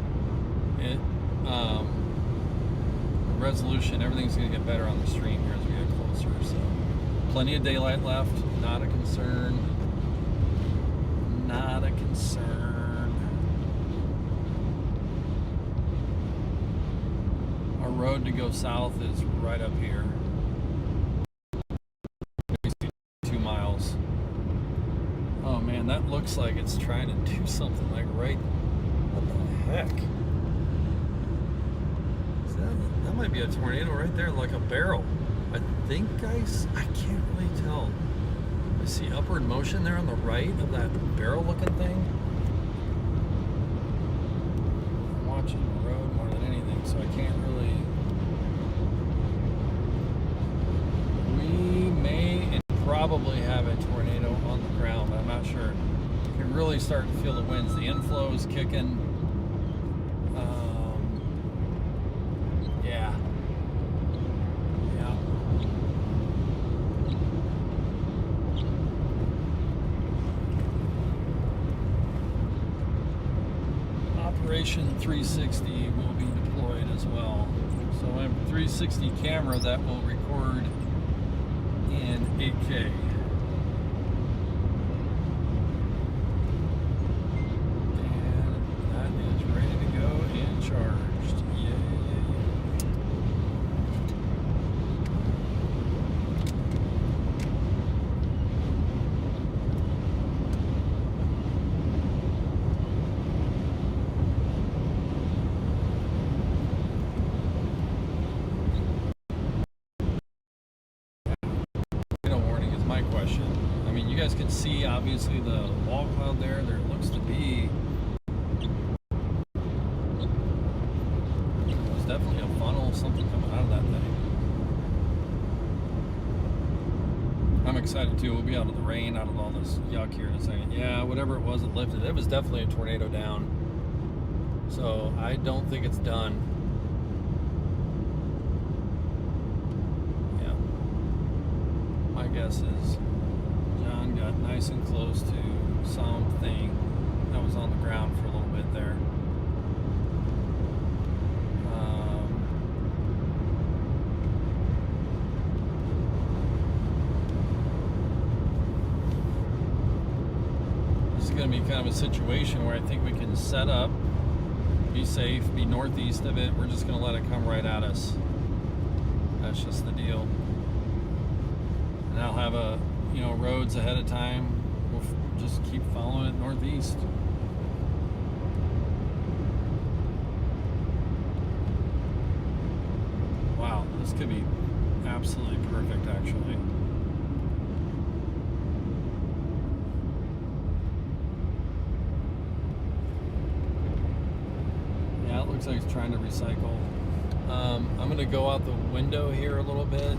It, the resolution, everything's going to get better on the stream here as we get closer. So, plenty of daylight left. Not a concern. Not a concern. Our road to go south is right up here. 2 miles. Oh man, that looks like it's trying to do something like right. What the heck? Is that might be a tornado right there, like a barrel. I think, guys, I can't really tell. I see upward motion there on the right of that barrel looking thing. watching the road more than anything, so I can't really. We may and probably have a tornado on the ground, but I'm not sure. You can really start to feel the winds. The inflow is kicking. Yeah. Operation 360 will be deployed as well. So I have a 360 camera that will record in 8K. And that is ready to go and charged. Yay. Question. I mean, you guys can see obviously the wall cloud there. There looks to be. There's definitely a funnel, something coming out of that thing. I'm excited too. We'll be out of the rain, out of all this yuck here in a second. Yeah, whatever it was, it lifted. It was definitely a tornado down. So I don't think it's done. My guess is John got nice and close to something that was on the ground for a little bit there. This is going to be kind of a situation where I think we can set up, be safe, be northeast of it. We're just going to let it come right at us. That's just the deal. And I'll have roads ahead of time. We'll just keep following it northeast. Wow, this could be absolutely perfect, actually. Yeah, it looks like it's trying to recycle. I'm going to go out the window here a little bit.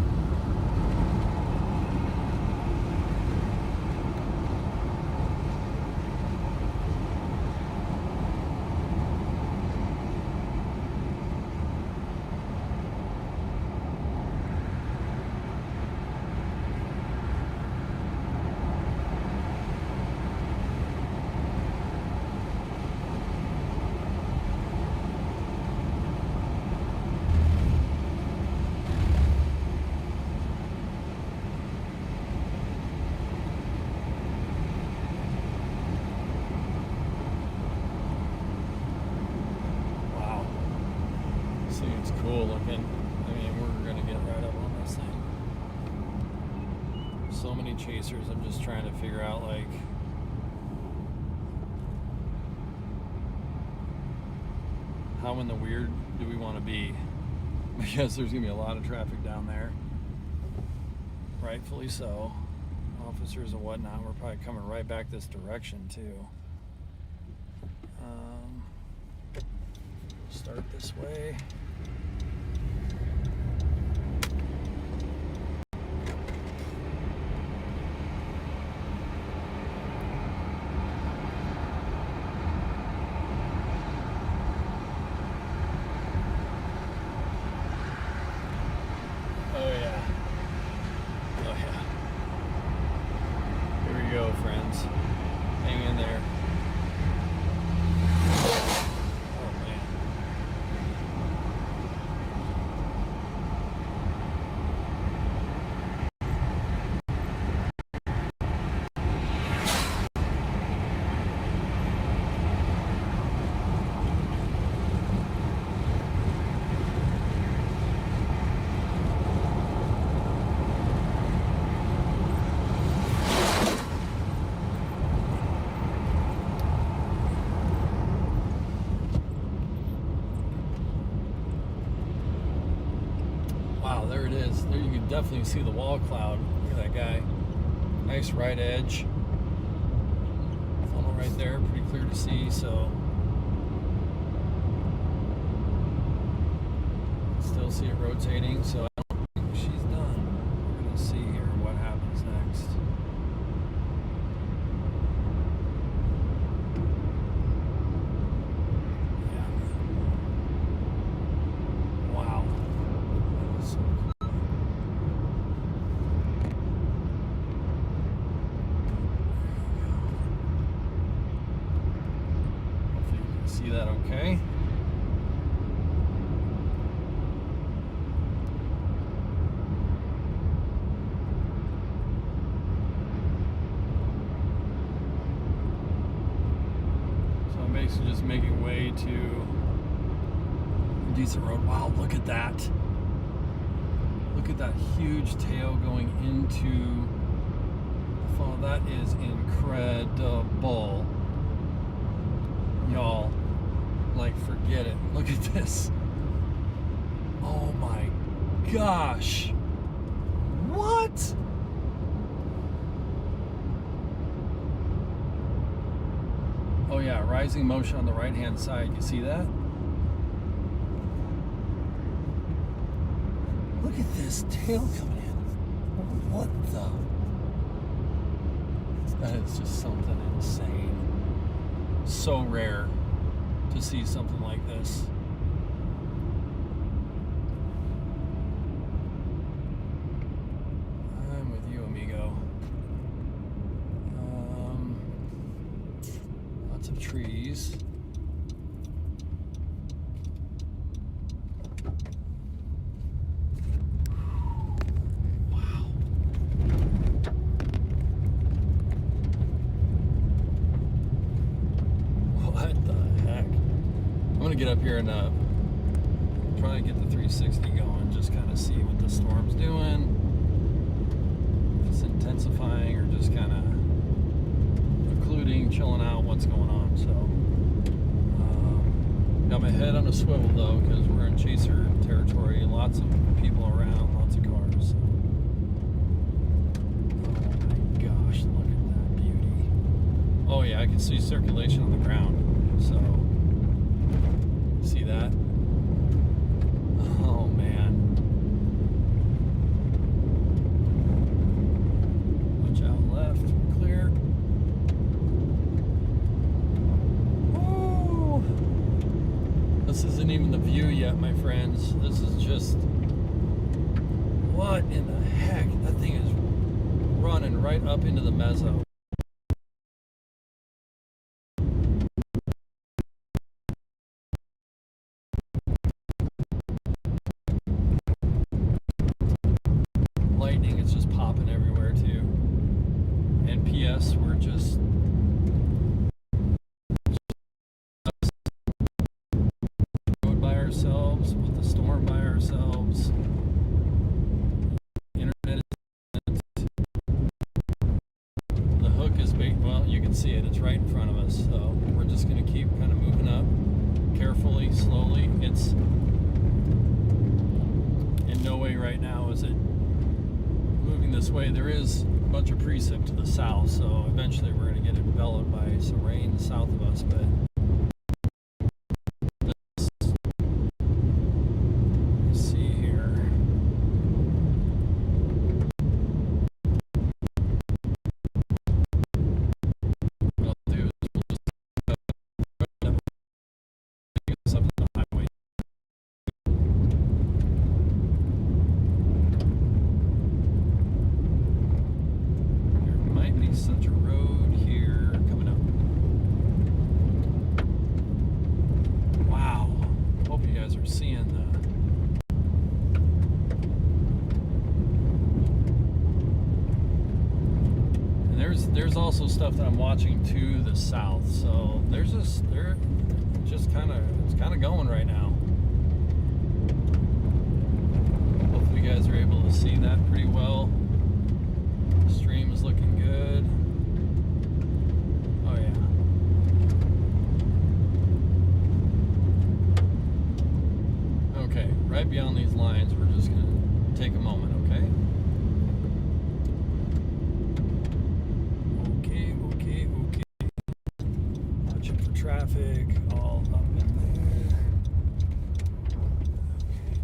It's cool looking. I mean, we're going to get right up on this thing. So many chasers. I'm just trying to figure out, like, how in the weird do we want to be? Because there's going to be a lot of traffic down there. Rightfully so. Officers and whatnot. We're probably coming right back this direction, too. Start this way. Go, friends. Hang in there. Oh, man. Wow, there it is. There you can definitely see the wall cloud. Look at that guy. Nice right edge. Funnel right there, pretty clear to see, so see it rotating, so I don't think she's done. We're going to see here what happens next. Yeah. Wow. That was so cool. Hopefully you can see that okay. Basically just making way to a decent road. Wow, look at that. Look at that huge tail going into the fall. That is incredible. Y'all, like, forget it. Look at this. Oh my gosh. What? Oh yeah, rising motion on the right hand side. You see that? Look at this tail coming in. What the? That is just something insane. So rare to see something like this. I'm with you, amigo. Lots of trees. Wow. What the heck? I'm gonna get up here and try to get the 360 going, just kind of see what the storm's doing. If it's intensifying or just kind of occluding, chilling out, what's going on. So got my head on a swivel though, because we're in chaser territory, lots of people around, lots of cars. So. Oh my gosh, look at that beauty. Oh yeah, I can see circulation on the ground. So see that? Oh man. Watch out left, clear. This isn't even the view yet, my friends. This is just... What in the heck? That thing is running right up into the mezzo. Lightning is just popping everywhere, too. And P.S., we're just... ourselves, with the storm by ourselves. Internet is... The hook is bait. Well, you can see it. It's right in front of us. So we're just going to keep kind of moving up carefully, slowly. It's in no way right now is it moving this way. There is a bunch of precip to the south, so eventually we're going to get enveloped by some rain south of us, but such a road here coming up. Wow. Hope you guys are seeing the... And there's also stuff that I'm watching to the south. So they're just kind of, it's kind of going right now. Hopefully you guys are able to see that pretty well. Stream is looking good. Oh yeah. Okay, right beyond these lines, we're just gonna take a moment, okay? Okay. Watching for traffic, all up in there. Okay.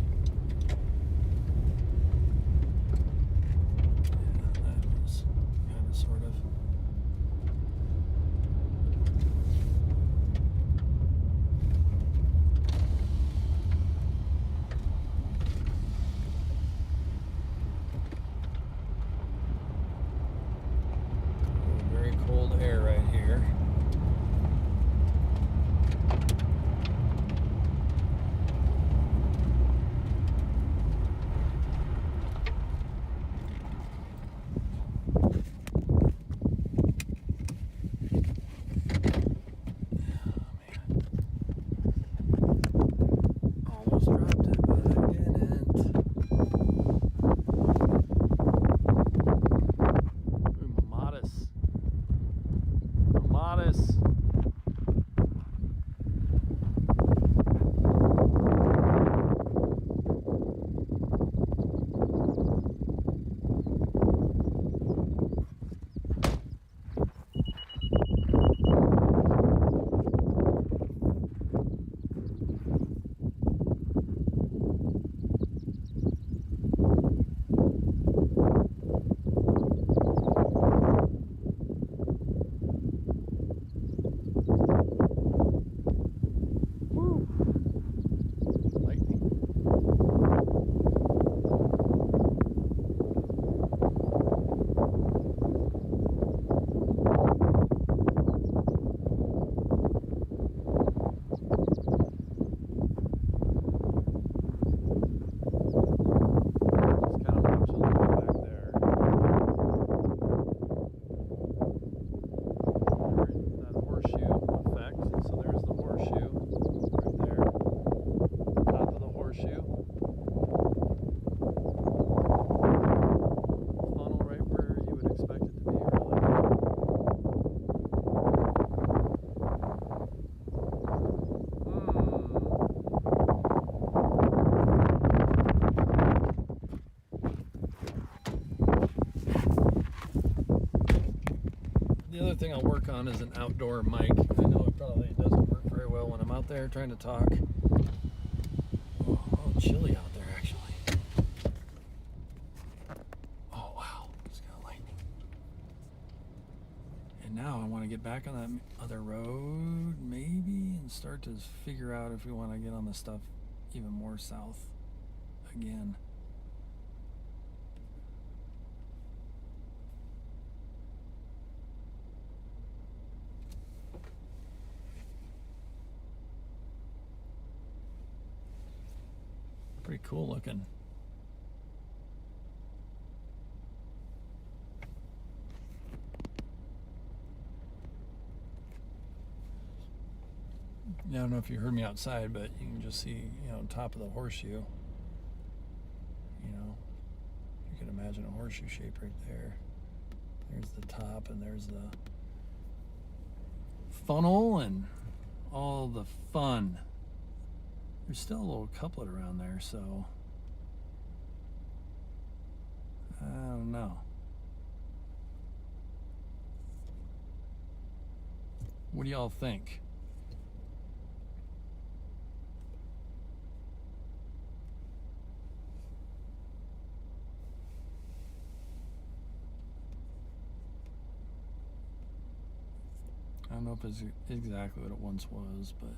the other thing I'll work on is an outdoor mic. I know it probably doesn't work very well when I'm out there trying to talk. Oh, a little chilly out there, actually. Oh, wow. It's got lightning. And now I want to get back on that other road, maybe, and start to figure out if we want to get on the stuff even more south again. Pretty cool looking. I don't know if you heard me outside, but you can just see, you know, top of the horseshoe. You know, you can imagine a horseshoe shape right there. There's the top, and there's the funnel and all the fun. There's still a little couplet around there, so I don't know. What do y'all think? I don't know if it's exactly what it once was, but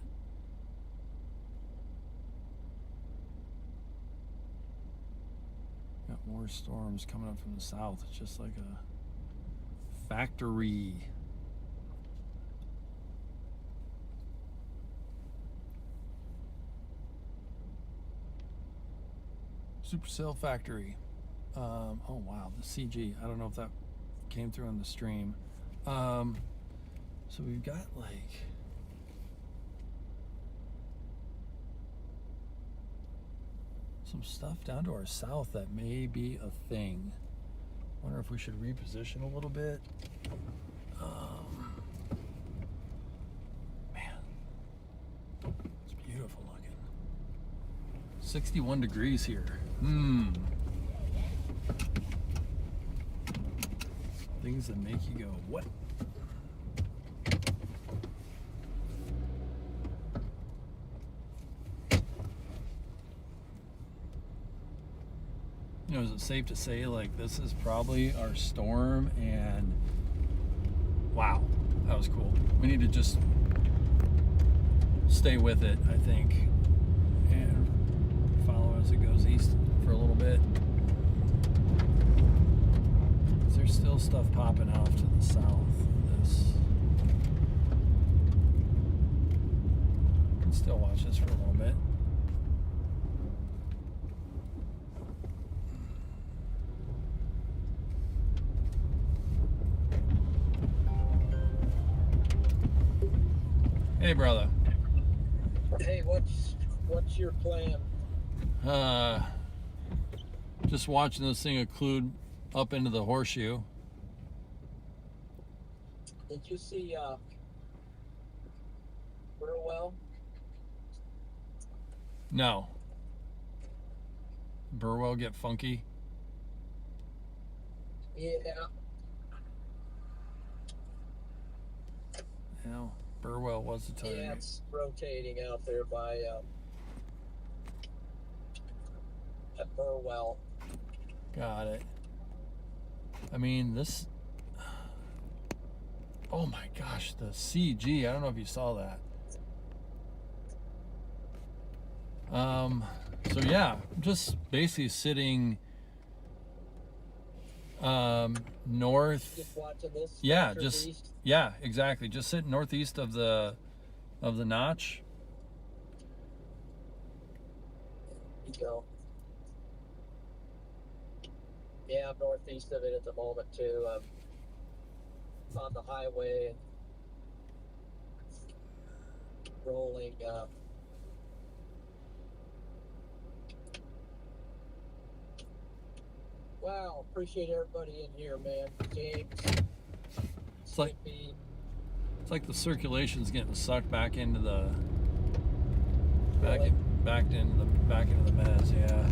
got more storms coming up from the south. It's just like a factory. Supercell factory. Oh wow, the CG. I don't know if that came through on the stream. So we've got like some stuff down to our south that may be a thing. Wonder if we should reposition a little bit. Man, it's beautiful looking. 61 degrees here. Things that make you go, what? You know, is it safe to say, like, this is probably our storm, and wow, that was cool. We need to just stay with it, I think, and follow as it goes east for a little bit. There's still stuff popping off to the south of this. You can still watch this for a little bit. Hey, brother. Hey, what's your plan? Just watching this thing occlude up into the horseshoe. Did you see Burwell? No. Burwell get funky? Yeah. No. Burwell was the target. Yeah, it's rotating out there by at Burwell. Got it. I mean, this... Oh my gosh, the CG. I don't know if you saw that. So yeah, just basically sitting north. Just watching this. Yeah, just east. Yeah, exactly. Just sitting northeast of the notch. There you go. Yeah, I'm northeast of it at the moment too. I'm on the highway and rolling. Wow, appreciate everybody in here, man. James. It's like the circulation's getting sucked back into the back into the mess. Yeah.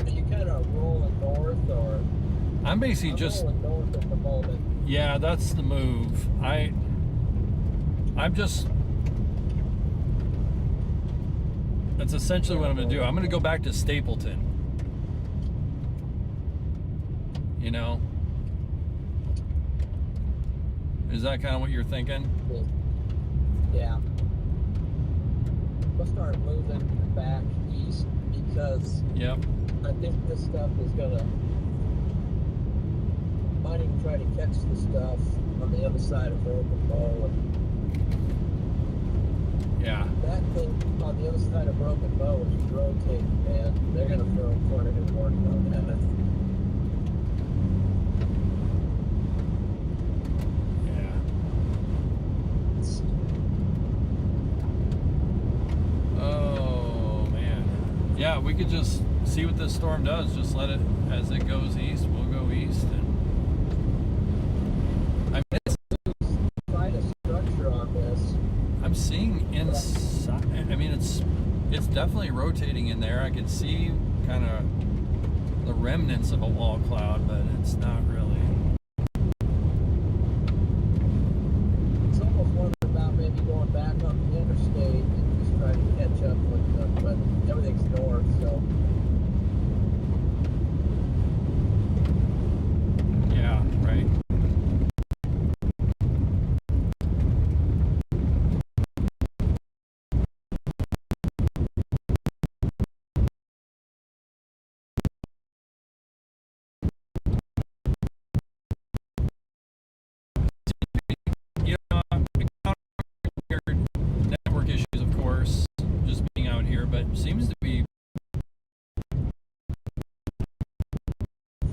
Are you kind of rolling north, or? I'm basically just rolling north at the moment. Yeah, that's the move. That's essentially what I'm going to do. I'm going to go back to Stapleton. You know? Is that kind of what you're thinking? Yeah. We'll start moving back east because Yep. I think this stuff is gonna. Might even try to catch the stuff on the other side of Broken Bow. Yeah. That thing on the other side of Broken Bow is rotating, man. They're gonna throw tornado warning on that. Yeah, we could just see what this storm does. Just let it, as it goes east, we'll go east. And I mean, find a structure on this. I'm seeing inside. I mean, it's definitely rotating in there. I can see kind of the remnants of a wall cloud, but it's not really. It's almost wondering about maybe going back on the interstate and just trying to catch up with them, but everything's north, so. Yeah, right. You know, I encountered network issues, of course, just being out here, but it seems to be.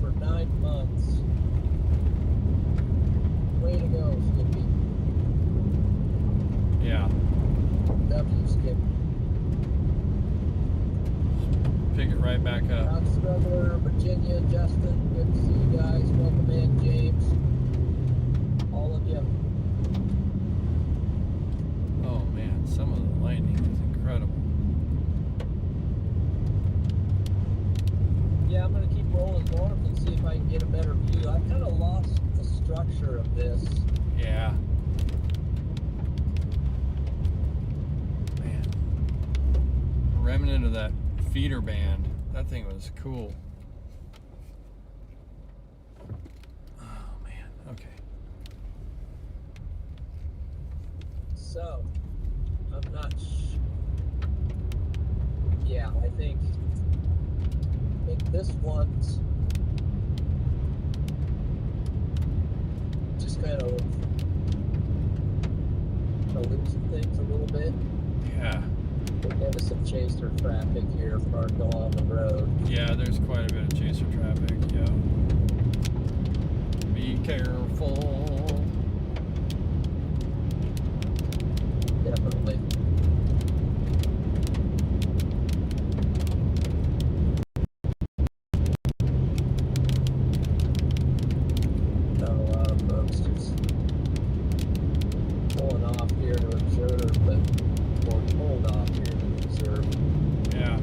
For 9 months. Way to go, Skippy. Yeah. W, Skippy. Pick it right back up. Rock Struggler, Virginia, Justin, good to see you guys. Welcome in, James. All of you. Oh man, some of the lightning is incredible. Yeah, I'm going to keep rolling north and see if I can get a better view. I kind of lost the structure of this. Yeah. Man. Remnant of that feeder band. That thing was cool. Oh man, okay. So, I'm not yeah, I think this one's just kind of losing things a little bit. Yeah. We'll get some chaser traffic here parked along the road. Yeah, there's quite a bit of chaser traffic, yeah. Be careful. Definitely. Not a lot of folks just pulling off here to observe, but or pulled off here to observe. Yeah.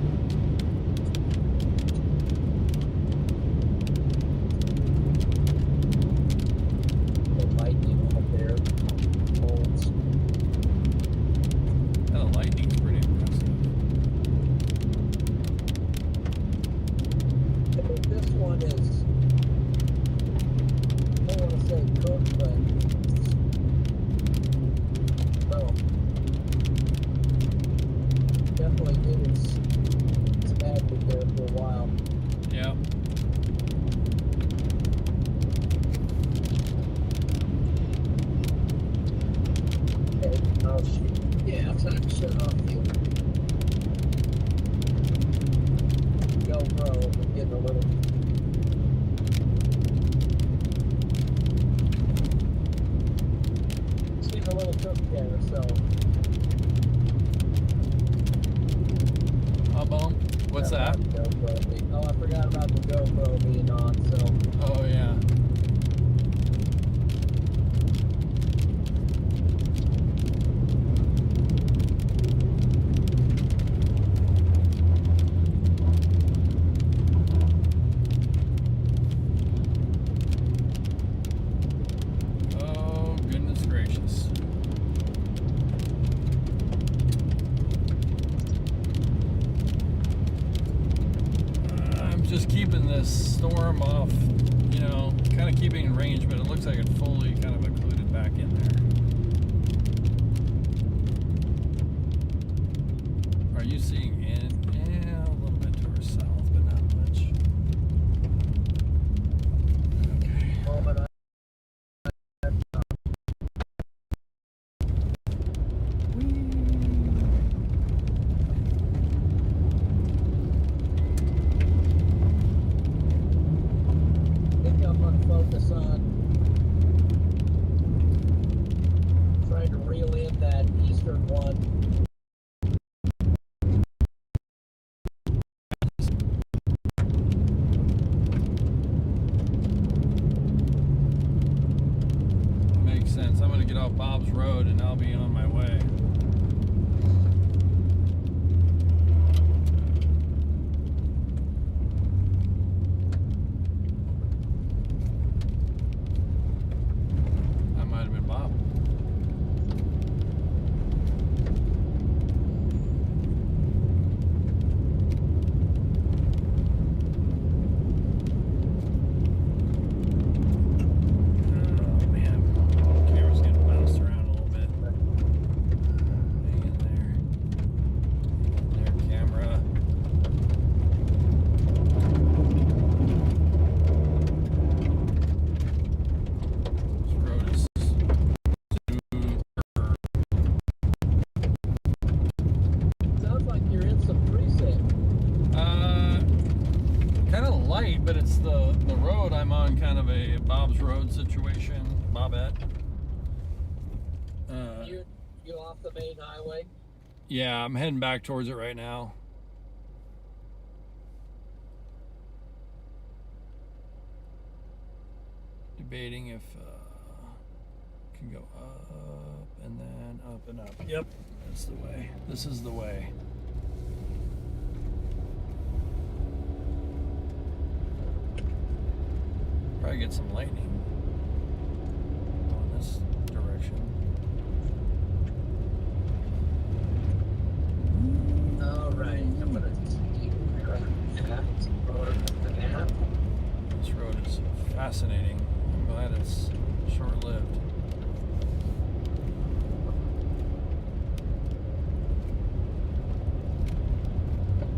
The lightning up there. Bolts. That lightning's pretty impressive. I think this one is, I don't want to say cooked, but well, definitely needs some active there for a while. Yeah. Okay, oh shoot. Yeah, time to shut off the GoPro. I'm getting a little. Seems a little cooked there, so. Boom. What's that? Oh, I forgot about the GoPro being on, so. Oh yeah. just keeping this storm off, you know, kind of keeping in range, but it looks like it fully kind of occluded back in there. Are you seeing in? Yeah, a little bit to our south, but not much. Okay. Moment I think I'm going to focus on trying to reel in that eastern one. Makes sense. I'm going to get off Bob's Road and I'll be on my way. That might have been Bob. Oh man, camera's getting bounced around a little bit. Hang in there. There, camera. This road is super. Sounds like you're in some precinct. Kind of light, but it's the road I'm on, kind of a Bob's Road situation. Bobette. You off the main highway? Yeah, I'm heading back towards it right now. Debating if can go up and then up and up. Yep, that's the way. This is the way. Probably get some lightning going this direction. All right, I'm going to This road is fascinating. I'm glad it's short-lived.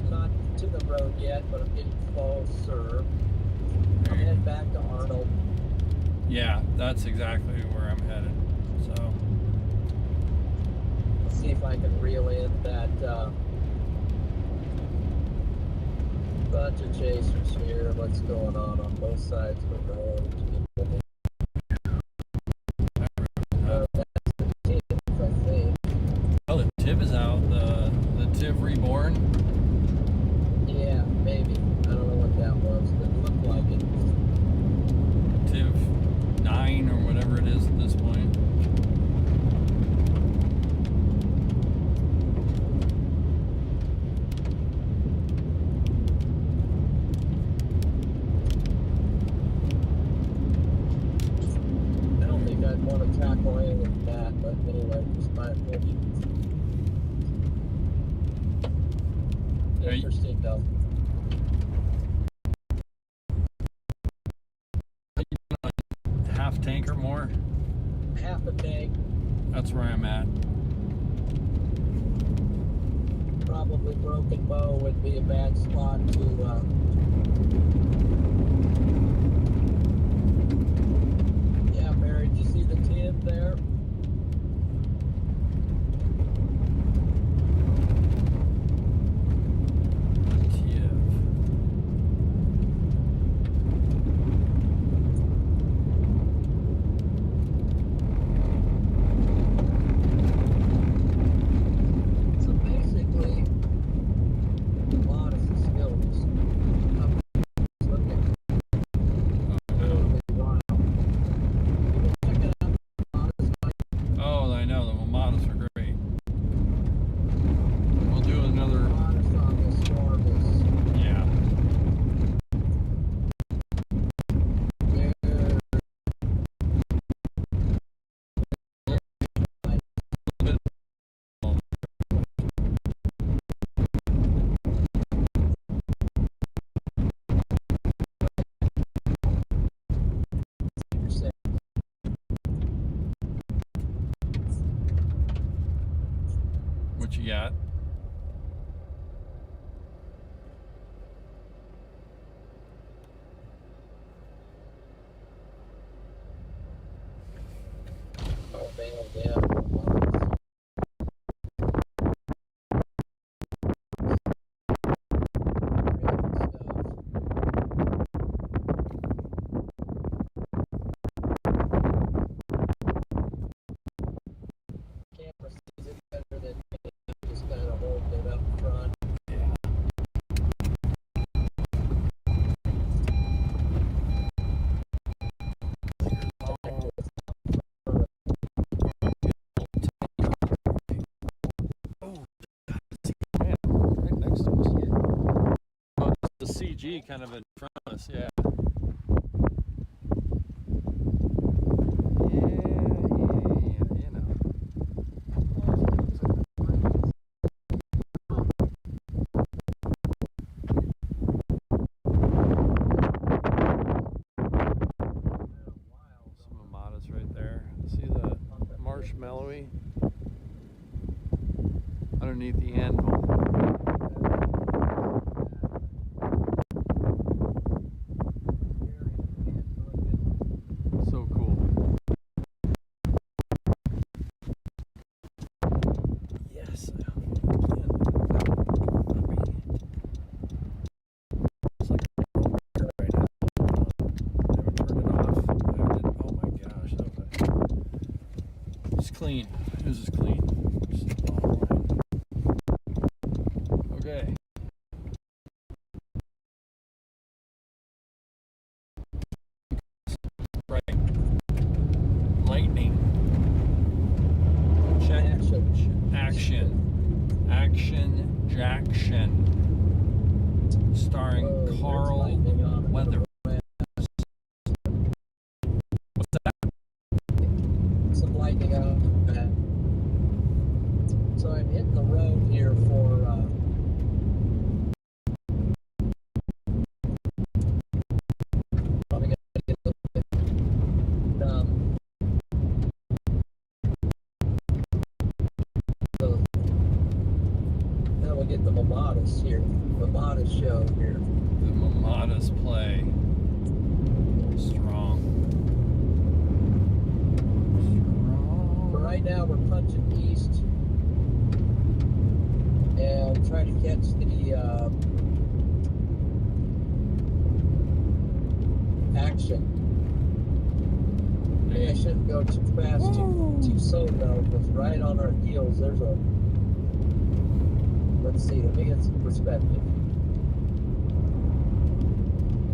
Not to the road yet, but I'm getting closer. I'm heading back to Arnold. Yeah, that's exactly where I'm headed. So, Let's see if I can reel in that bunch of chasers here. What's going on both sides of the road? That's the TIV, I think. oh, the TIV is out. The TIV Reborn. Yeah, maybe. I don't know what that was, but it looked like it. TIV 9 or whatever it is at this point. I don't think I'd want to tackle anything with that, but anyway, just my opinion. Are you- Interesting though. Half tank or more. Half a tank, That's where I'm at. probably broken bow would be a bad spot to yeah, Barry, did you see the TIV there? TIV. So basically, a lot of facilities. Let What you got? Oh man, yeah. Camera sees it better than me. Just kind of holding it up front. Right next to us. Oh, the CG kind of in front of us, yeah. Right there. See the marshmallowy underneath the anvil. So cool. Yes. It's like right now. I haven't turned it off. Oh my gosh. It's clean. This is clean. Okay. Right. Lightning. Check. Action. Jackson. Starring Carl Weather. What's that? Some lightning out. So I'm hitting the road here for probably gonna get a little bit so now we get the Mamadas here. Mamadas show here. The Mamadas play. Strong. But right now we're punching east and trying to catch the action. Maybe I shouldn't go too fast, too slow though, because right on our heels there's a, let's see, let me get some perspective.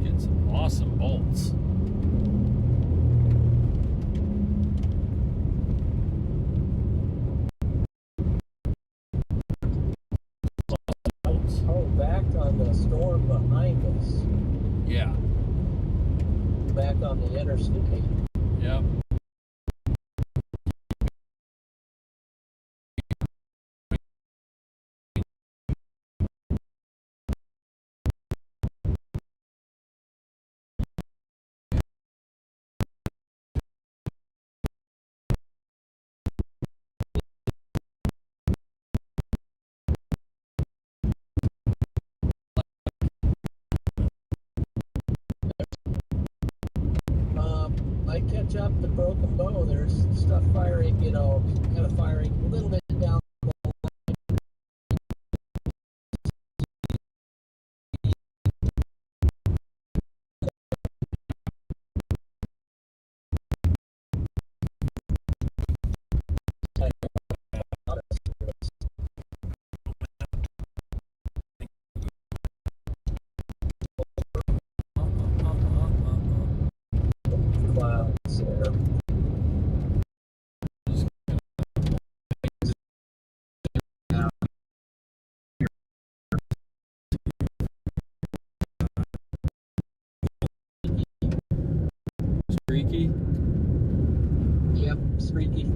Get some awesome bolts. Oh, back on the storm behind us. Yeah. Back on the interstate. Yep. I catch up the broken bow. There's stuff firing, you know, kind of firing a little bit down the clouds there. Streaky. Yep, streaky.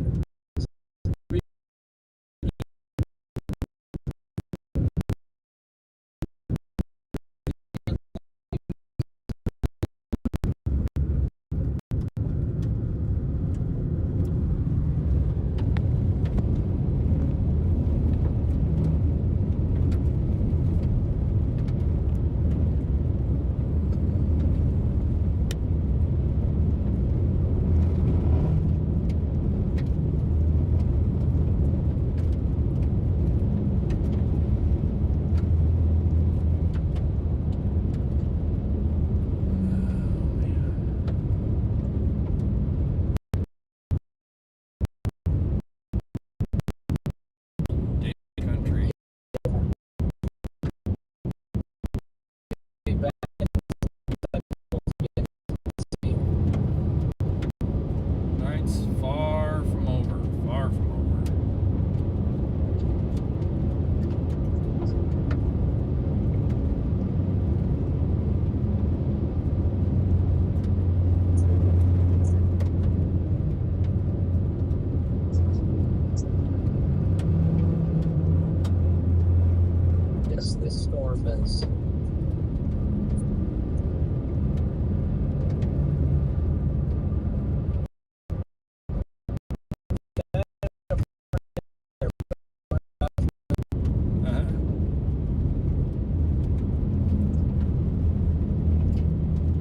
this storm is.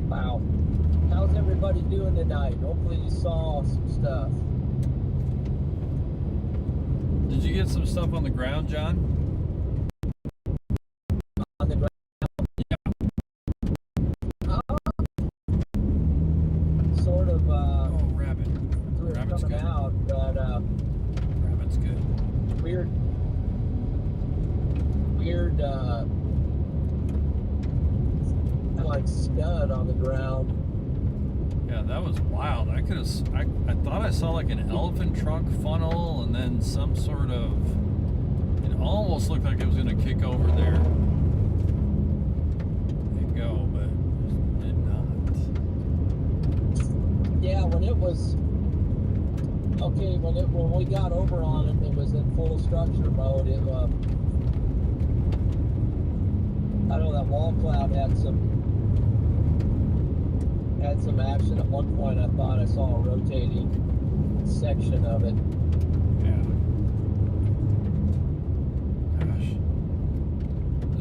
Wow. How's everybody doing tonight? Hopefully you saw some stuff. Did you get some stuff on the ground, John? On the ground? Sort of, Oh, rabbit. Rabbit's coming good. out, but, Rabbit's good. weird, like stud on the ground. Yeah, that was wild. I thought I saw like an elephant trunk funnel and then some sort of, it almost looked like it was going to kick over there and go, but it did not. Yeah, when it was, okay, when we got over on it, it was in full structure mode. It, I know that wall cloud had some action. At one point I thought I saw a rotating section of it. Yeah. Gosh.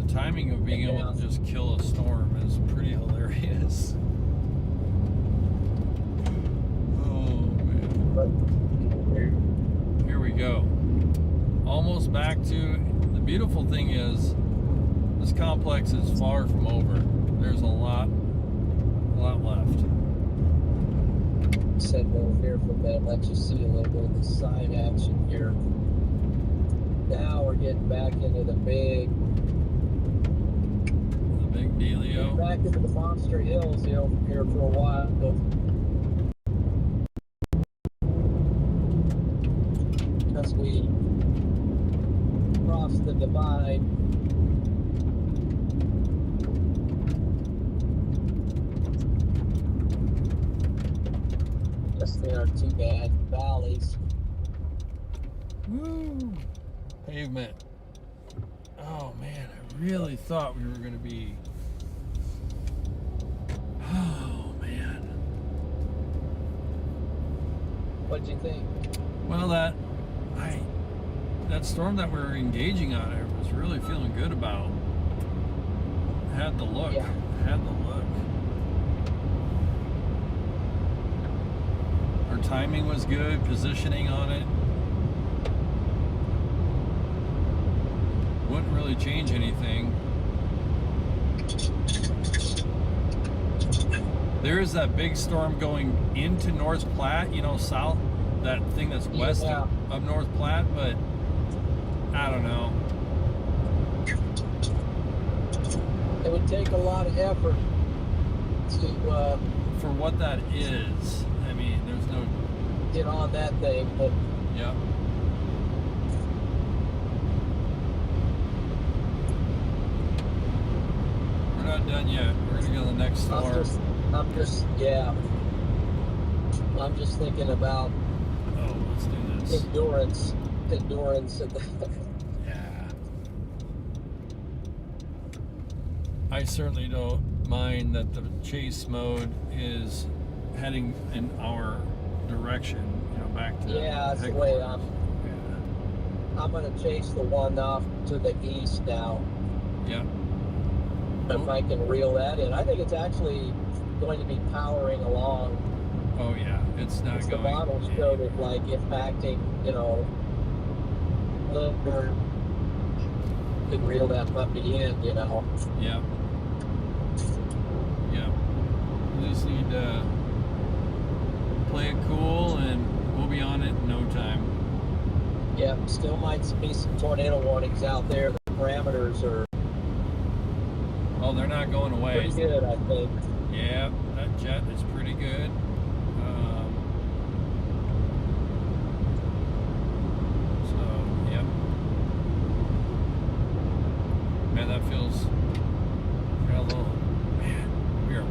The timing of being able to just kill a storm is pretty hilarious. Oh, man. Here we go. Almost back to, the beautiful thing is, this complex is far from over. There's a lot left. Said over here for a minute, let you see a little bit of the side action here. Now we're getting back into the big dealio. Back into the monster hills here for a while. As we cross the divide. There aren't too bad valleys. Woo! Pavement. Oh man, I really thought we were going to be. Oh man. What'd you think? Well, that storm that we're engaging on, I was really feeling good about. Had the look. Yeah. Had the look. Our timing was good, positioning on it. Wouldn't really change anything. There is that big storm going into North Platte, south, that thing that's west of North Platte, but I don't know. It would take a lot of effort to for what that is. I mean, there's no get on that thing, but yeah. We're not done yet. We're gonna go to the next storm. I'm just thinking about Let's do this. endurance and Yeah. I certainly don't mind that the chase mode is heading in our direction, back to that's the way I'm gonna chase the one off to the east now. Yeah. If I can reel that in. I think it's actually going to be powering along. Oh yeah, it's not The going. models showed it like impacting, liver could reel that puppy in, Yeah. Yeah. We just need to play it cool and we'll be on it in no time. Yeah, still might be some tornado warnings out there. The parameters are They're not going away. pretty good, I think. Yeah, that jet is pretty good. Yep. Man, that feels got a little, man, weird.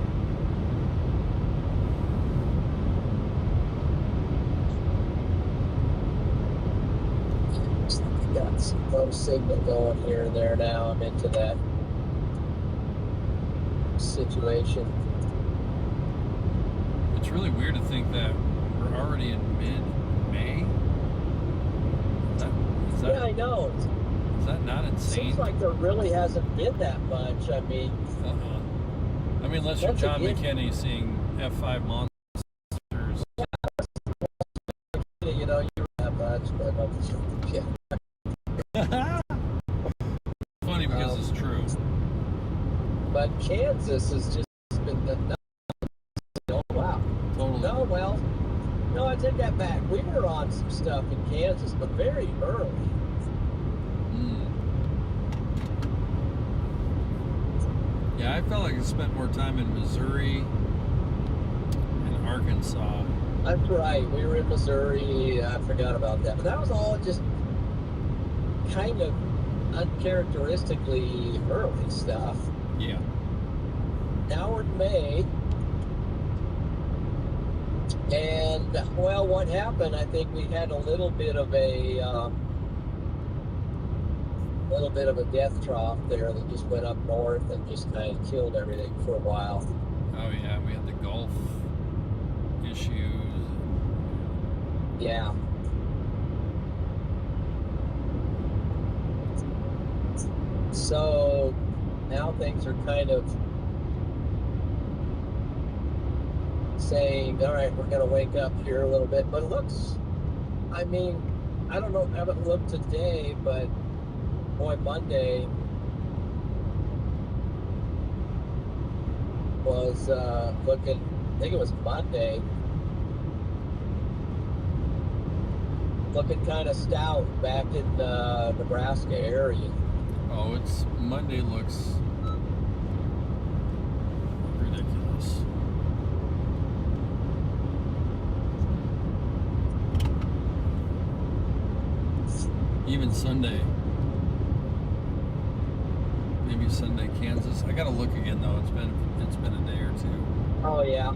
Got some no signal going here and there now. I'm into that situation. It's really weird to think that we're already in mid-May. Yeah, I know. Is that not insane? Seems like there really hasn't been that much. I mean, I mean, unless you're John McKinney seeing F5 monsters. You know, you don't have much, but yeah. Funny because it's true. But Kansas has just been the oh wow. Totally. No, well, no, I take that back. We were on some stuff in Kansas, but very early. Yeah, I felt like I spent more time in Missouri and Arkansas. That's right. We were in Missouri. I forgot about that. But that was all just kind of uncharacteristically early stuff. Yeah. Now we're in May. And, well, what happened, I think we had a little bit of a death trough there that just went up north and just kind of killed everything for a while. Oh, yeah. We had the Gulf issues. Yeah. So now things are kind of saying, all right, we're going to wake up here a little bit. But it looks, I mean, I don't know, I haven't looked today, but boy, Monday was looking, I think it was Monday, looking kind of stout back in the Nebraska area. Oh, Monday looks ridiculous. Even Sunday. Maybe Sunday, Kansas. I gotta look again though. It's been a day or two. Oh yeah.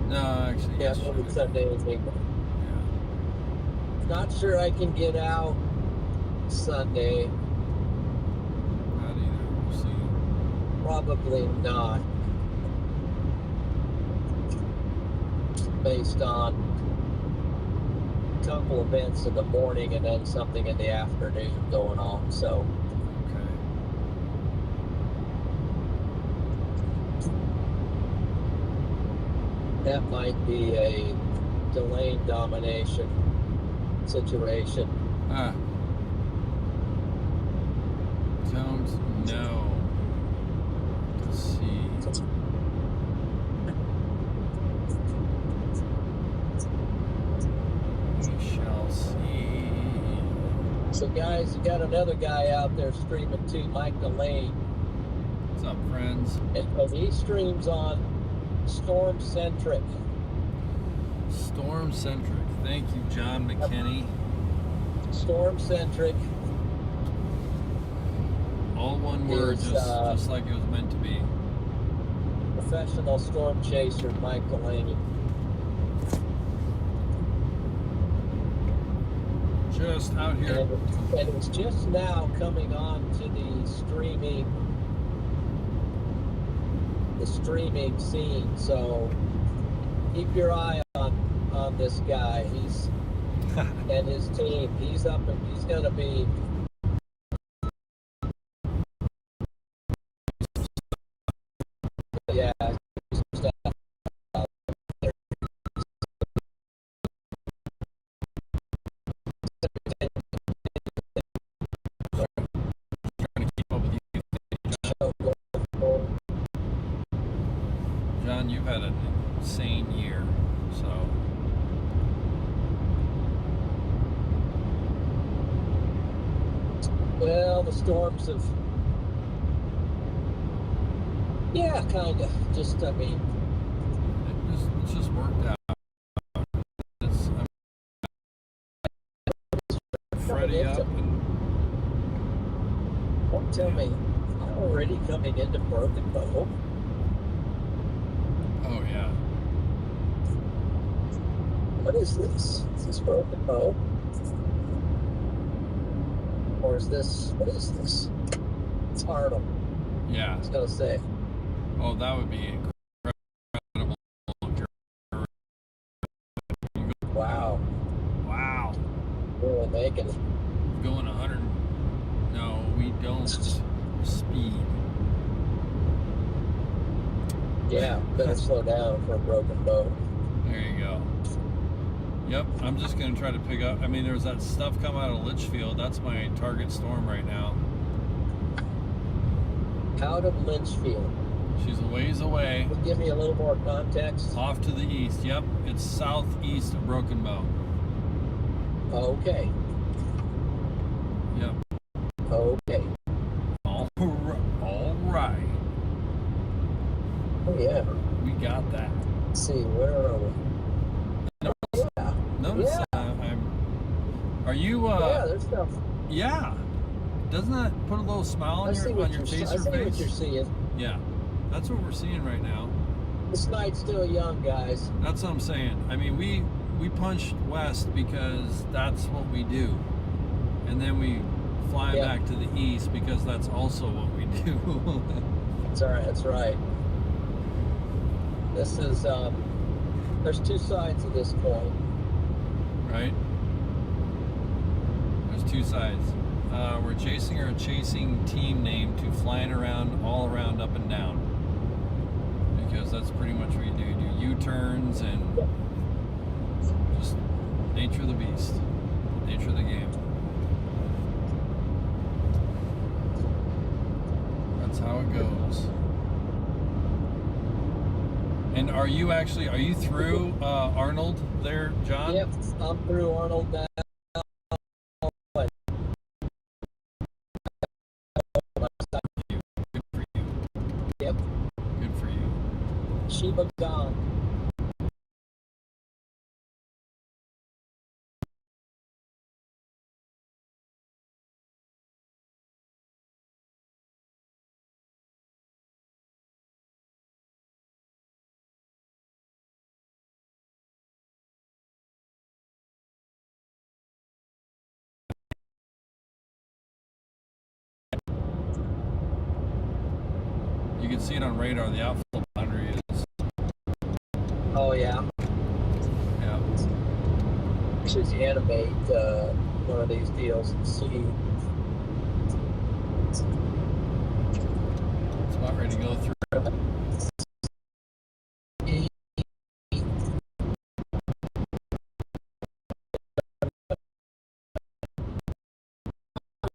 No, actually, yeah, yesterday. Sunday was big. Yeah. Not sure I can get out Sunday. Not either. We'll see. Probably not. Based on a couple events in the morning and then something in the afternoon going on. So. That might be a delayed domination situation. Don't know. Let's see. We shall see. So guys, you got another guy out there streaming too, Mike Delane. What's up, friends? And he streams on StormCentric. StormCentric. Thank you, John McKinney. StormCentric. All one word, just like it was meant to be. Professional storm chaser, Mike Delaney. Just out here. And it's just now coming on to the streaming scene, so keep your eye on this guy. He's and his team. He's up and he's gonna be yeah. John, you've had an insane year, so. Well, the storms have, yeah, kind of. Just, I mean, it's just worked out. It's Freddie up and. Don't tell me, I'm already coming into Broken Bow. Oh yeah. What is this? Is this Broken Bow? Or is this, what is this? It's Arnold. Yeah. I was going to say. Oh, that would be incredible. Wow. Wow. Really making it. Going 100. No, we don't speed. Yeah, better slow down for a broken boat. There you go. Yep, I'm just going to try to pick up. I mean, there's that stuff come out of Litchfield. That's my target storm right now. Out of Litchfield. She's a ways away. Give me a little more context. Off to the east. Yep, it's southeast of Broken Bow. Okay. Yep. Okay. All right. Oh, yeah. We got that. Let's see, where are we? Notice are you yeah, there's stuff. Yeah. Doesn't that put a little smile on your chaser face? I see what you're seeing. Yeah. That's what we're seeing right now. This night's still young, guys. That's what I'm saying. I mean, we punched west because that's what we do. And then we fly back to the east because that's also what we do. That's all right. That's right. This is there's two sides of this coin. Right? There's two sides. We're chasing our chasing team name to flying around, all around, up and down. Because that's pretty much what you do. You do U-turns and just nature of the beast. Nature of the game. That's how it goes. And are you through Arnold there, John? Yep, I'm through Arnold now. Good for you. Yep. Good for you. Sheba gone. You can see it on radar. The outflow boundary is. Oh yeah. Yeah. Should you animate one of these deals and see? It's about ready to go through.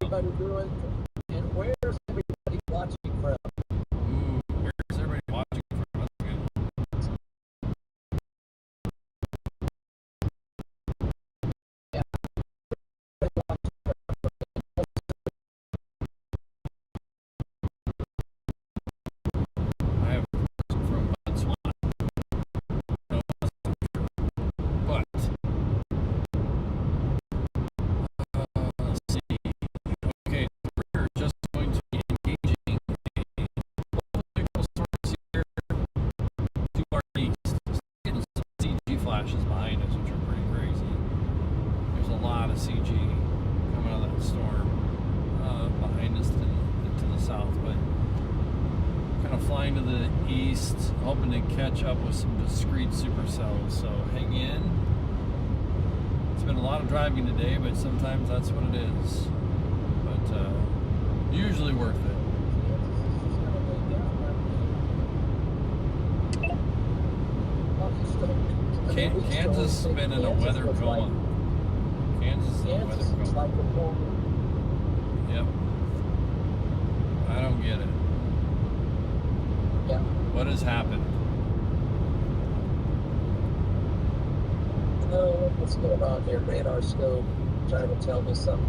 Everybody doing? And where's everybody watching from? Ooh, where's everybody watching from? That's good. I have from Botswana. No, that's not true. But let's see. Okay, we're just going to be engaging a local storms here to our east. Just getting some CG flashes behind us, which are pretty crazy. There's a lot of CG coming out of that storm behind us to the south, but kind of flying to the east, hoping to catch up with some discrete supercells. So hang in. It's been a lot of driving today, but sometimes that's what it is. But usually worth it. Kansas has been in a weather coma. Kansas is in a weather coma. Yep. I don't get it. Yeah. What has happened? What's going on here? Radar scope trying to tell me something.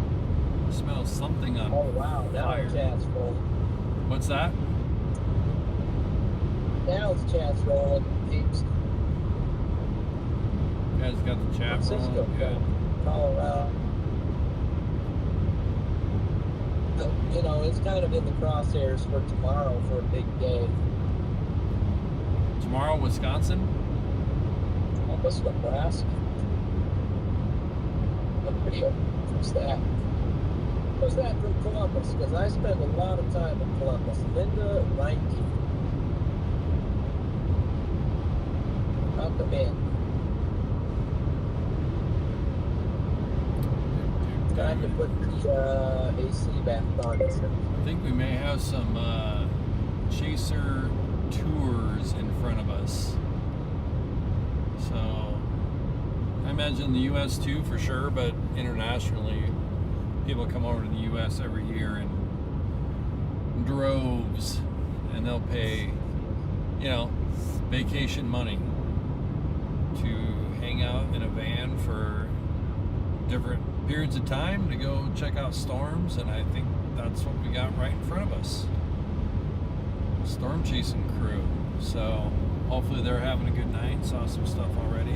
I smell something on Oh wow, now fire. the chat's rolling. What's that? Now the chat's rolling. East You guys got the chat Francisco, rolling? Good. Colorado. You know, it's kind of in the crosshairs for tomorrow for a big day. Tomorrow, Wisconsin? Almost Nebraska. What video? What's that? was that from Columbus? Because I spent a lot of time in Columbus. Linda Reinke. Up the bend. Time to put the AC back on. I think we may have some chaser tours in front of us. So I imagine the U.S. too, for sure, but internationally, people come over to the U.S. every year in droves, and they'll pay, vacation money to hang out in a van for different periods of time to go check out storms, and I think that's what we got right in front of us. Storm chasing crew. So hopefully they're having a good night, saw some stuff already,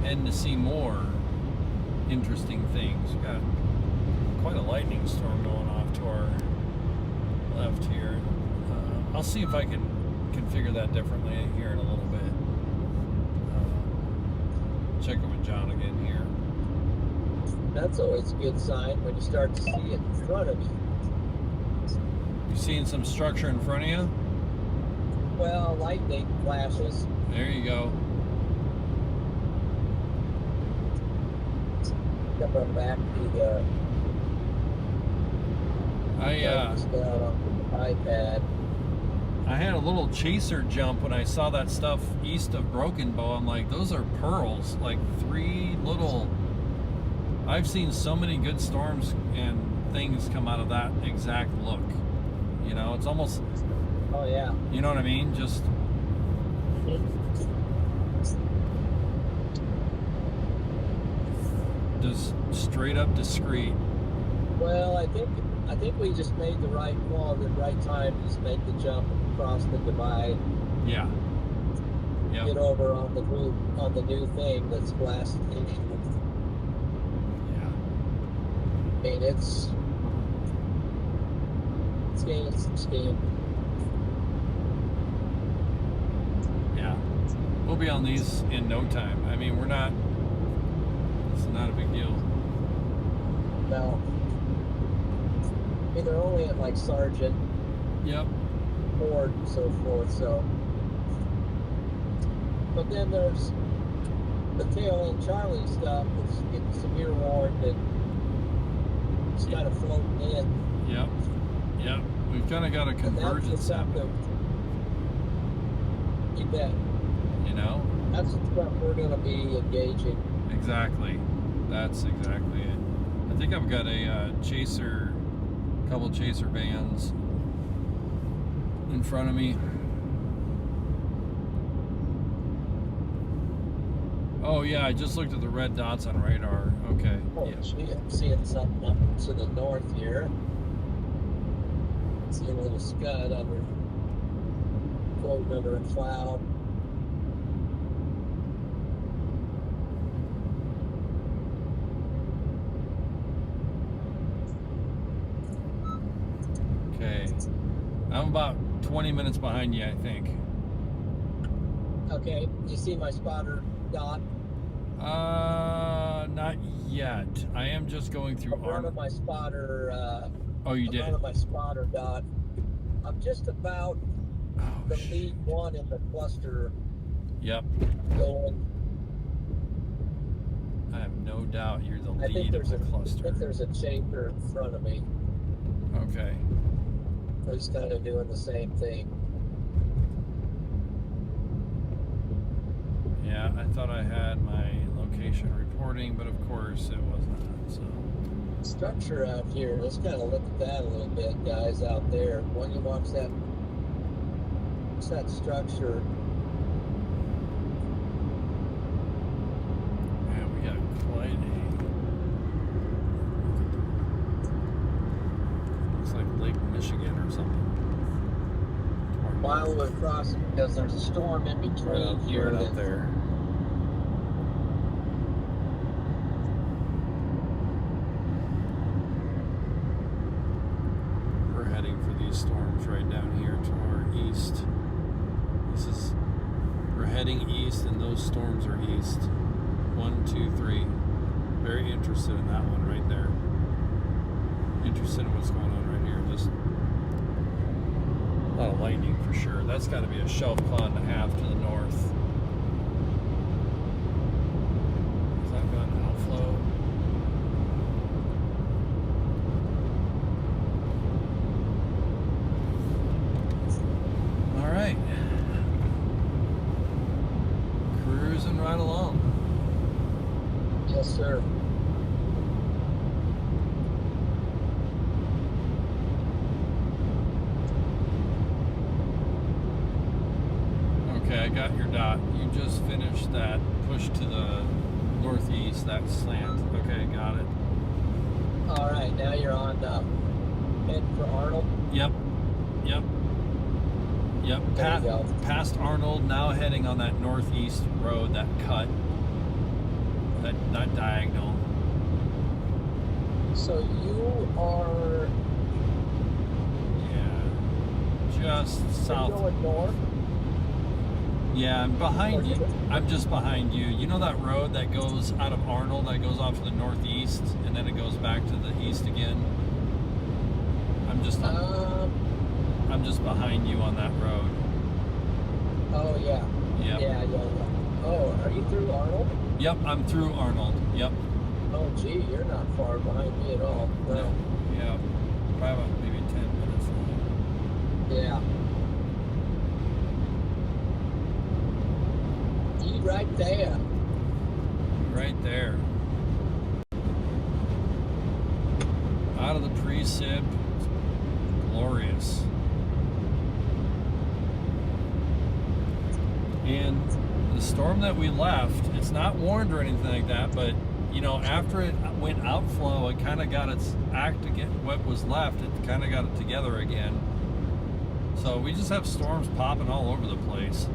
and to see more interesting things. We've got quite a lightning storm going off to our left here. I'll see if I can configure that differently here in a little bit. Check it with John again here. That's always a good sign when you start to see it in front of you. You seeing some structure in front of you? Well, lightning flashes. There you go. Coming back to the iPad. I had a little chaser jump when I saw that stuff east of Broken Bow. I'm like, those are pearls. Like 3 little. I've seen so many good storms and things come out of that exact look. It's almost. Oh yeah. You know what I mean? Just. Just straight up discreet. Well, I think we just made the right call at the right time. Just make the jump across the divide. Yeah. Yep. Get over on the new thing that's blasted in. Yeah. I mean, it's gaining some steam. Yeah. We'll be on these in no time. I mean, it's not a big deal. No. I mean, they're only at like Sergeant. Yep. Ford and so forth, so. But then there's the tail end Charlie stuff that's getting severe warned and it's kind of floating in. Yep. Yep. We've kind of got a convergence happening. You bet. That's the stuff we're going to be engaging. Exactly. That's exactly it. I think I've got a couple chaser vans in front of me. Oh yeah, I just looked at the red dots on radar. Okay. Oh, yeah. Seeing something up to the north here. See a little scud under a cloud. Okay. I'm about 20 minutes behind you, I think. Okay. You see my spotter dot? Not yet. I am just going through I'm running my spotter. Oh, you did? I'm running my spotter dot. I'm just about the lead one in the cluster. Yep. Going. I have no doubt you're the lead of the cluster. I think there's a chaser in front of me. Okay. He's kind of doing the same thing. Yeah, I thought I had my location reporting, but of course it was not. So. Structure out here. Let's kind of look at that a little bit, guys, out there. When you watch that, what's that structure? Yeah, we got quite a. Looks like Lake Michigan or something. Mile across because there's a storm in between here. Right out there. We're heading for these storms right down here to our east. We're heading east and those storms are east. 1, 2, 3. Very interested in that one right there. interested in what's going on right here. Just a lot of lightning for sure. That's got to be a shelf cloud and a half to the north. Has that got an outflow? All right. Cruising right along. Yes, sir. Okay, I got your dot. You just finished that push to the northeast, that slant. Okay, got it. All right, now you're on heading for Arnold. Yep. There you go. Past Arnold, now heading on that northeast road, that cut, that diagonal. So you are Just south. going north. Yeah, I'm behind you. I'm just behind you. You know that road that goes out of Arnold, that goes off to the northeast, and then it goes back to the east again? I'm just behind you on that road. Oh yeah. Yep. Yeah. Oh, are you through Arnold? Yep, I'm through Arnold. Yep. Oh gee, you're not far behind me at all. No. Yeah. Probably about maybe 10 minutes. Yeah. Right there. Right there. Out of the precip. Glorious. And the storm that we left, it's not warned or anything like that, but you know, after it went outflow, it kind of got its act to get what was left, it kind of got it together again. So we just have storms popping all over the place.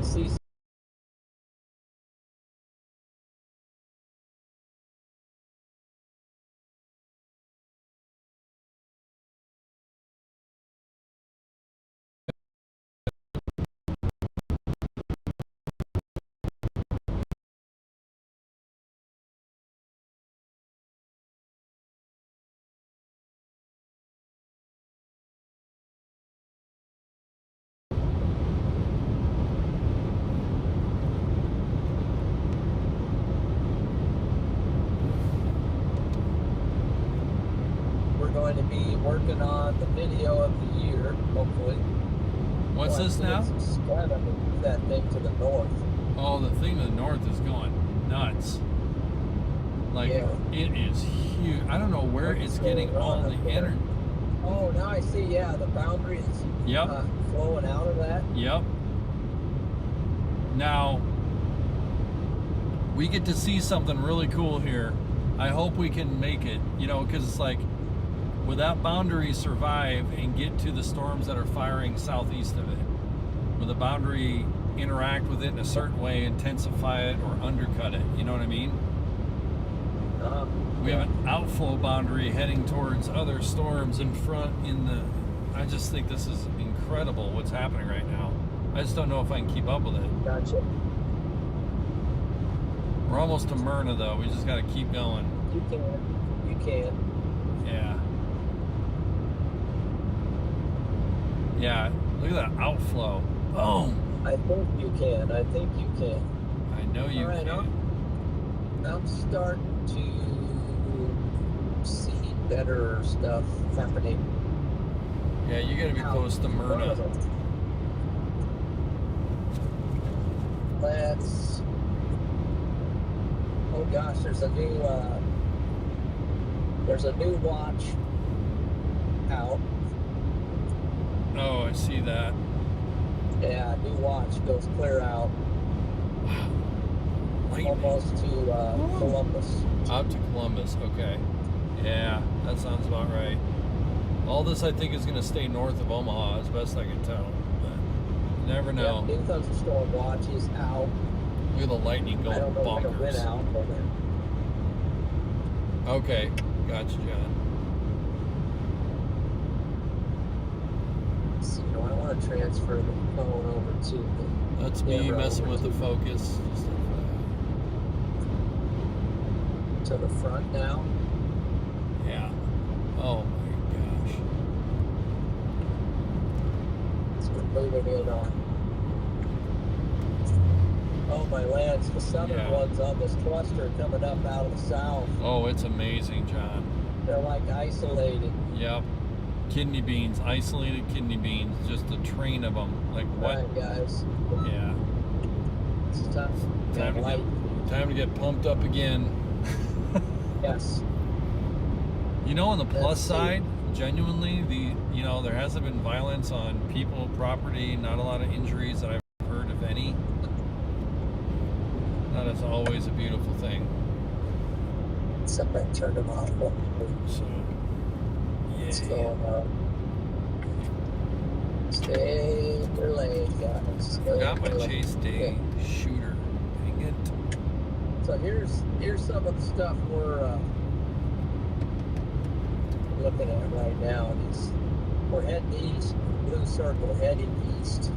See. Going to be working on the video of the year, hopefully. What's this now? Move that thing to the north. Oh, the thing to the north is going nuts. Like, yeah. It is huge. I don't know where it's getting all the energy. Oh, now I see, yeah, the boundary is flowing out of that. Yep. Now, we get to see something really cool here. I hope we can make it, you know, because it's like, will that boundary survive and get to the storms that are firing southeast of it? Will the boundary interact with it in a certain way, intensify it, or undercut it? You know what I mean? We have an outflow boundary heading towards other storms in front I just think this is incredible what's happening right now. I just don't know if I can keep up with it. Gotcha. We're almost to Myrna, though. We just got to keep going. You can. Yeah. Yeah, look at that outflow. Boom. I think you can. I know you can. I'm starting to see better stuff happening. Yeah, you gotta be close to Myrna. Oh gosh, there's a new watch out. Oh, I see that. Yeah, new watch goes clear out. Wow. lightning. almost to Columbus. Out to Columbus, okay. Yeah, that sounds about right. All this, I think, is going to stay north of Omaha, as best I can tell. But you never know. Yeah, new thunderstorm watch is out. Look at the lightning I going don't know when it went bonkers. out, but Okay, gotcha, John. let's see, I want to transfer the phone over to the That's me camera messing over with the to- focus. to the front now. Yeah. Oh my gosh. So we're moving in on. Oh my lands, the southern Yeah. ones on this cluster coming up out of the south. Oh, it's amazing, John. They're like isolated. Yep. Kidney beans, isolated kidney beans, just a train of them. Like what? Right, guys. Yeah. It's time to light. Time to get pumped up again. Yes. You know, on the plus Let's see. side, genuinely, there hasn't been violence on people, property, not a lot of injuries that I've heard, if any. That is always a beautiful thing. Somebody turned them off. So, What's yeah. going on? Stay in your lane, guys. Stay Forgot in my your lane. Chase Day shooter. Dang it. So here's some of the stuff we're looking at right now. We're heading east, blue circle heading east,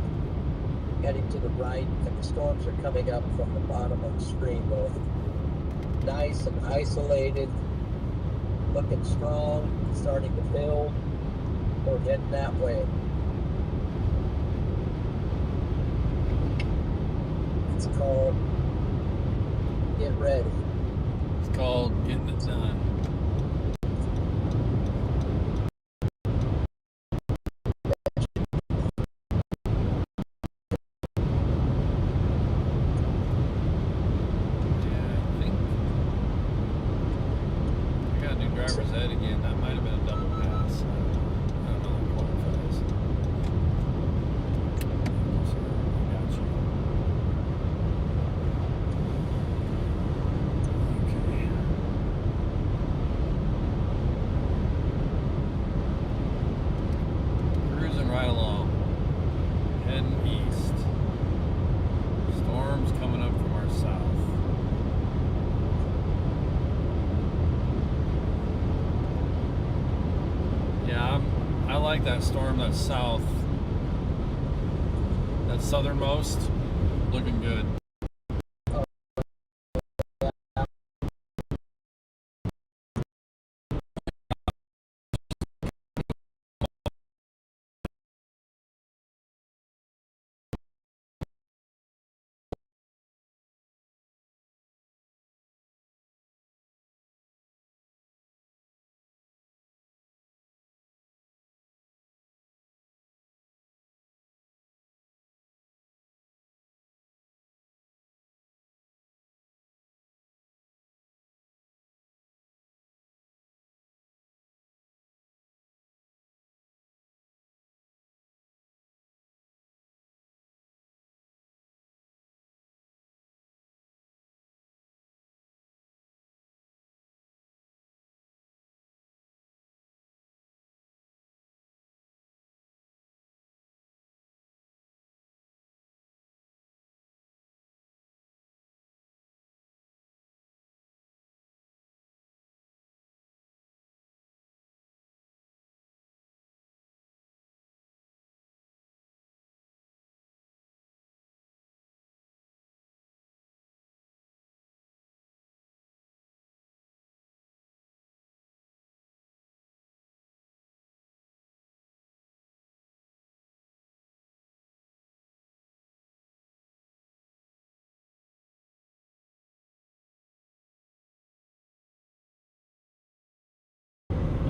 heading to the right, and the storms are coming up from the bottom of the stream. They're nice and isolated, looking strong, starting to build. We're heading that way. It's called Get Ready. It's called Getting It Done. Yeah, I think I got a new driver's ed again. That might have been a double pass. I don't know what qualifies. So, I got you. Okay. Cruising right along. Heading east. Storms coming up from our south. Yeah, I like that storm that's south. That southernmost. Looking good.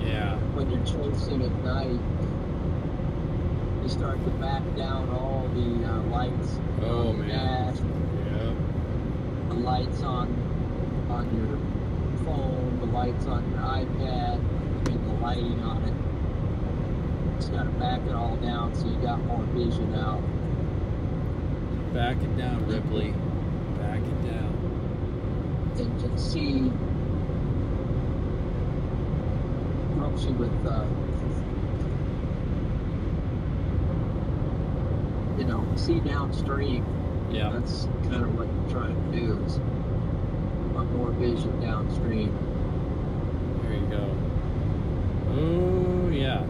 Yeah. When you're chasing at night, you start to back down all the lights Oh, on the man. dash, Yeah. the lights on your phone, the lights on your iPad, and the lighting on it. Just got to back it all down so you got more vision out. Back it down, Ripley. Back it down. and can see, helps you with, see downstream. Yeah. That's kind of what you're trying to do, is want more vision downstream. There you go. Oh, yeah.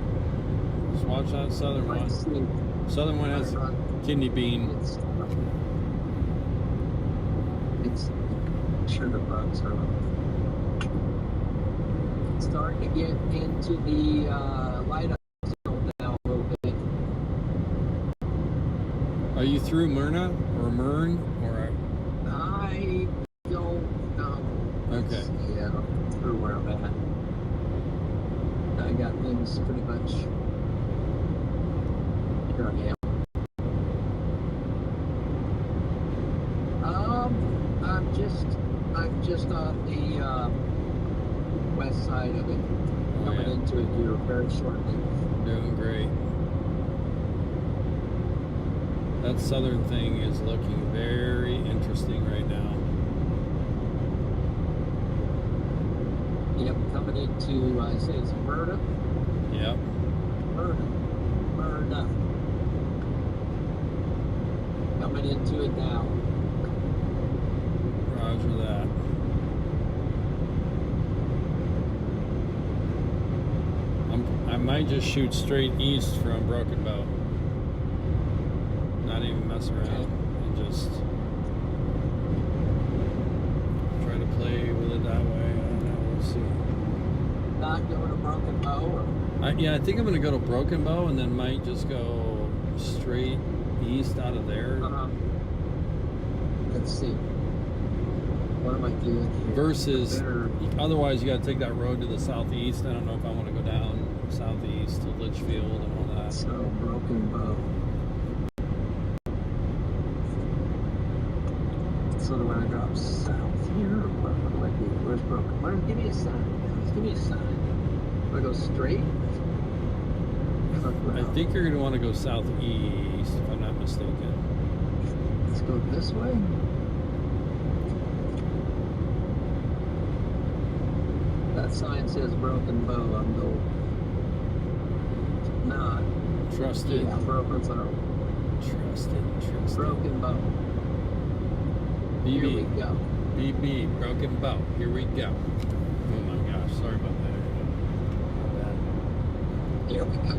Just watch that southern one. Southern one has kidney bean. It's sure the bugs are starting to get into the light up zone now a little bit. Are you through Myrna or Mern or? I don't know. Okay. Yeah, through where I'm at. I got things pretty much. Here I am. I'm just on the west side of it, coming into it here very shortly. Doing great. That southern thing is looking very interesting right now. Yep, coming into, I say it's Myrna. Yep. Myrna. Coming into it now. Roger that. I might just shoot straight east from Broken Bow. Not even mess around and just try to play with it that way. I don't know. We'll see. Not going to Broken Bow? Or? Yeah, I think I'm going to go to Broken Bow and then might just go straight east out of there. Let's see. What am I doing here? Versus, otherwise you got to take that road to the southeast. I don't know if I want to go down southeast to Litchfield and all that. So, Broken Bow. So do I drop south here? What do I do? Where's Broken Bow? Give me a sign. Give me a sign. Do I go straight? I think you're going to want to go southeast, if I'm not mistaken. Let's go this way. That sign says Broken Bow. I'm going not. Trusted. Yeah, Broken Bow. Trusted. Broken Bow. BB. Here we go. BB. Broken Bow. Here we go. Oh my gosh. Sorry about that. Here we go.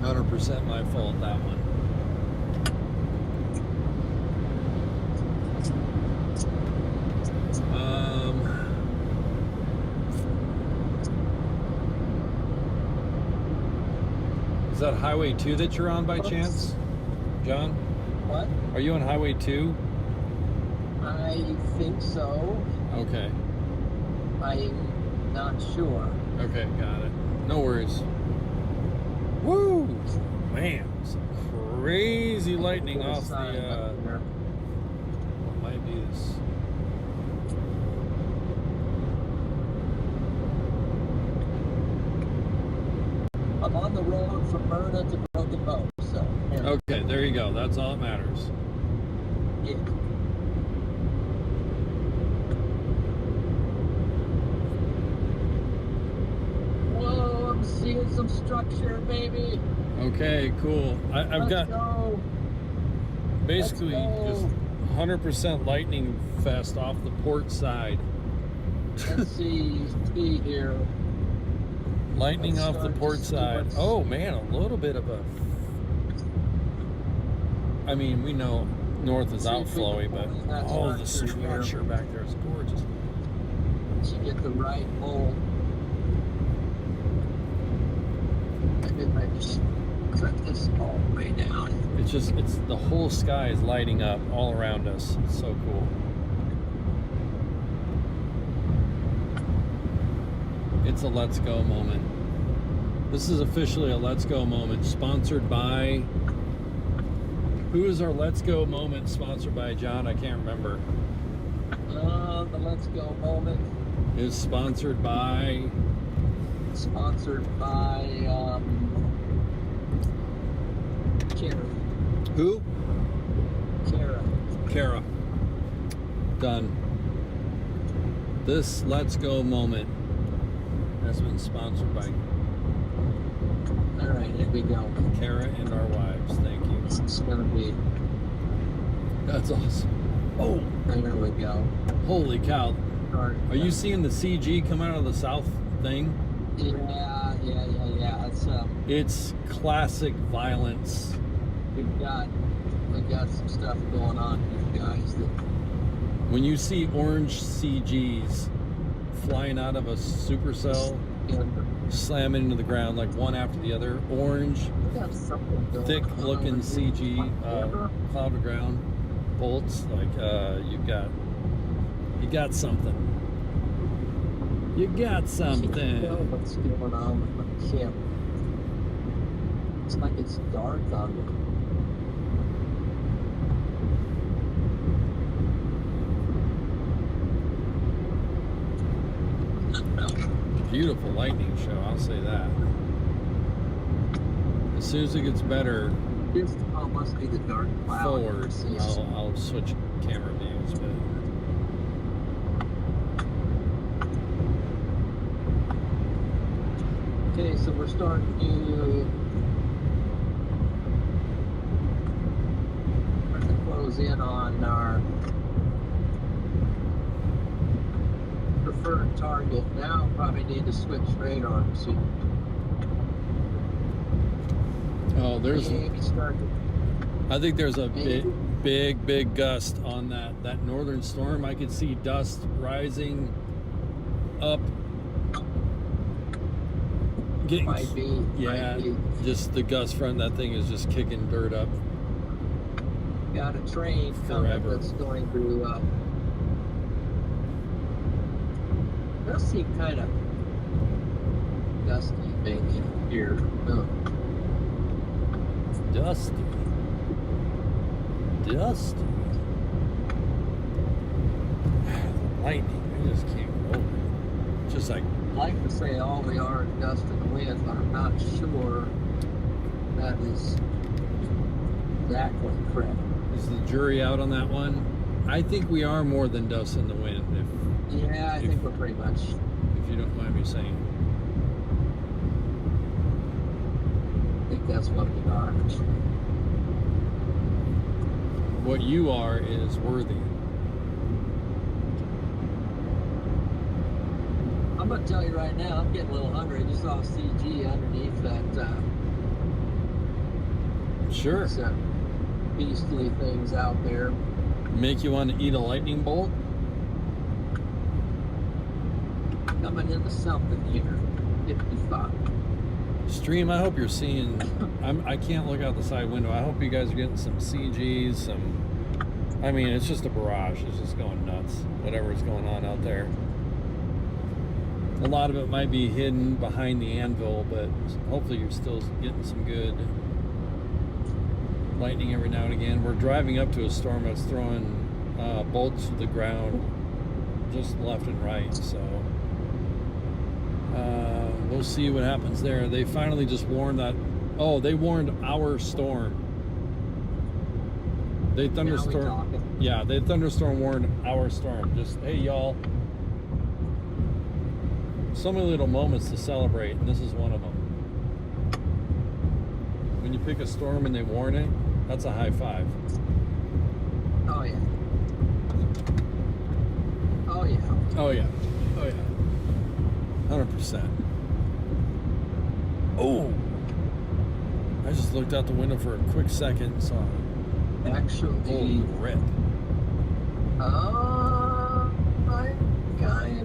100% my fault, that one. Is that Highway 2 that you're on by chance, John? What? Are you on Highway 2? I think so. Okay. I'm not sure. Okay, got it. No worries. Woo! Man, some crazy lightning off the, what might be this? I'm on the road from Myrna to Broken Bow, so. Yeah. Okay, there you go. That's all that matters. Yeah. Whoa, I'm seeing some structure, baby. Okay, cool. I've got go. basically just 100% lightning fest off the port side. Let's see here. Lightning off the port side. Oh man, a little bit of a. I mean, we know north is outflowy, but all the structure back there is gorgeous. You get the right hole. Maybe I just cut this all the way down. It's the whole sky is lighting up all around us. It's so cool. It's a let's go moment. This is officially a let's go moment, sponsored by. Who is our let's go moment sponsored by, John? I can't remember. The let's go moment Is sponsored by. Kara. Who? Kara. Kara. Done. This Let's Go moment has been sponsored by All right, here we go. Kara and our wives. Thank you. This is gonna be. That's awesome. Oh, There we go. holy cow. Start. Are you seeing the CG come out of the south thing? Yeah. It's classic violence. We've got some stuff going on here, guys. That When you see orange CGs flying out of a supercell, slamming into the ground like one after the other, orange, we got something going thick on looking over here. CG cloud to ground bolts, like you got something. You got something. What's going on with my camera? It's like it's dark on me. Beautiful lightning show, I'll say that. As soon as it gets better This must be the dark cloud. forward, I'll switch camera views. But Okay, so we're starting to close in on our preferred target. Now probably need to switch radar. See, oh, there's. maybe start to I think there's a big gust on that northern storm. I could see dust rising up. Getting, might be. just the gust front. That thing is just kicking dirt up. Got a train coming Forever. that's going to. Does seem kind of dusty maybe here. No. Dusty. Lightning. I just can't go over it. Just like. I like to say all we are is dust and wind, but I'm not sure that is exactly correct. Is the jury out on that one? I think we are more than dust in the wind, Yeah, I think we're pretty much. if you don't mind me saying. I think that's what we are. What you are is worthy. I'm gonna tell you right now, I'm getting a little hungry. I just saw CG underneath that Sure. some beastly things out there. Make you want to eat a lightning bolt? Coming into something here. 55. Stream, I hope you're seeing. I can't look out the side window. I hope you guys are getting some CGs, I mean, it's just a barrage. It's just going nuts. Whatever's going on out there. A lot of it might be hidden behind the anvil, but hopefully you're still getting some good lightning every now and again. We're driving up to a storm that's throwing bolts to the ground just left and right, so we'll see what happens there. They finally just warned that. Oh, they warned our storm. They thunderstorm. Yeah, they thunderstorm warned our storm. Just, hey y'all. So many little moments to celebrate, and this is one of them. When you pick a storm and they warn it, that's a high five. Oh yeah. Oh yeah. Oh yeah. Oh yeah. 100%. Oh! I just looked out the window for a quick second and saw Actually, holy rip. my guy.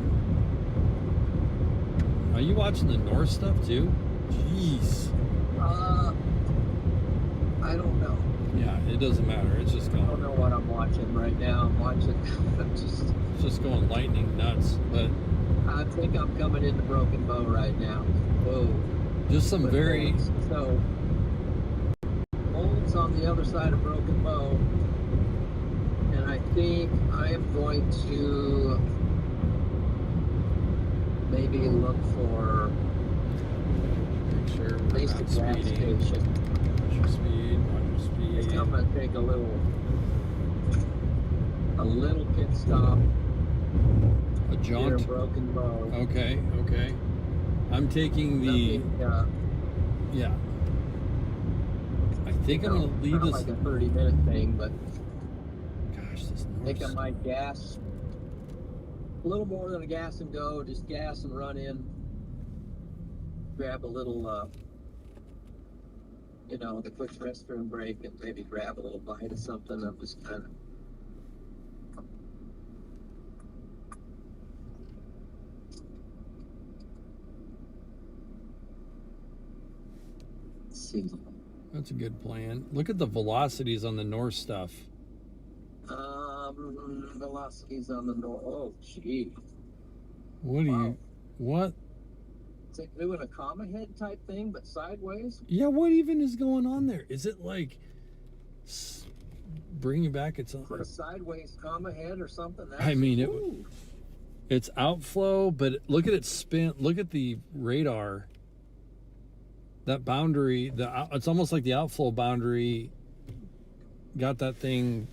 Are you watching the north stuff too? Jeez. I don't know. Yeah, it doesn't matter. It's just I don't going. know what I'm watching right now. I'm watching. It's just going lightning nuts. But I think I'm coming into Broken Bow right now. Whoa. just some But very. so. Holds on the other side of Broken Bow, and I think I am going to maybe look for Make sure we're basic not gas speeding. station. Watch your speed. Watch your I think speed. I'm gonna take a little a little pit stop. A Here in jaunt? Broken Bow. Okay. I'm taking the... Nothing, yeah. I think I'm going to leave this... like a 30-minute thing, but gosh, this I think I north... might gas a little more than a gas and go. Just gas and run in. Grab a little, the quick restroom break, and maybe grab a little bite of something. I'm just kind of... see. That's a good plan. Look at the velocities on the north stuff. Velocities on the north. Oh, gee. What? Is it doing a comma head type thing, but sideways? Yeah, what even is going on there? Is it like bringing back its own... For a sideways comma head or something? It's outflow, but look at its spin. Look at the radar. That boundary, it's almost like the outflow boundary got that thing,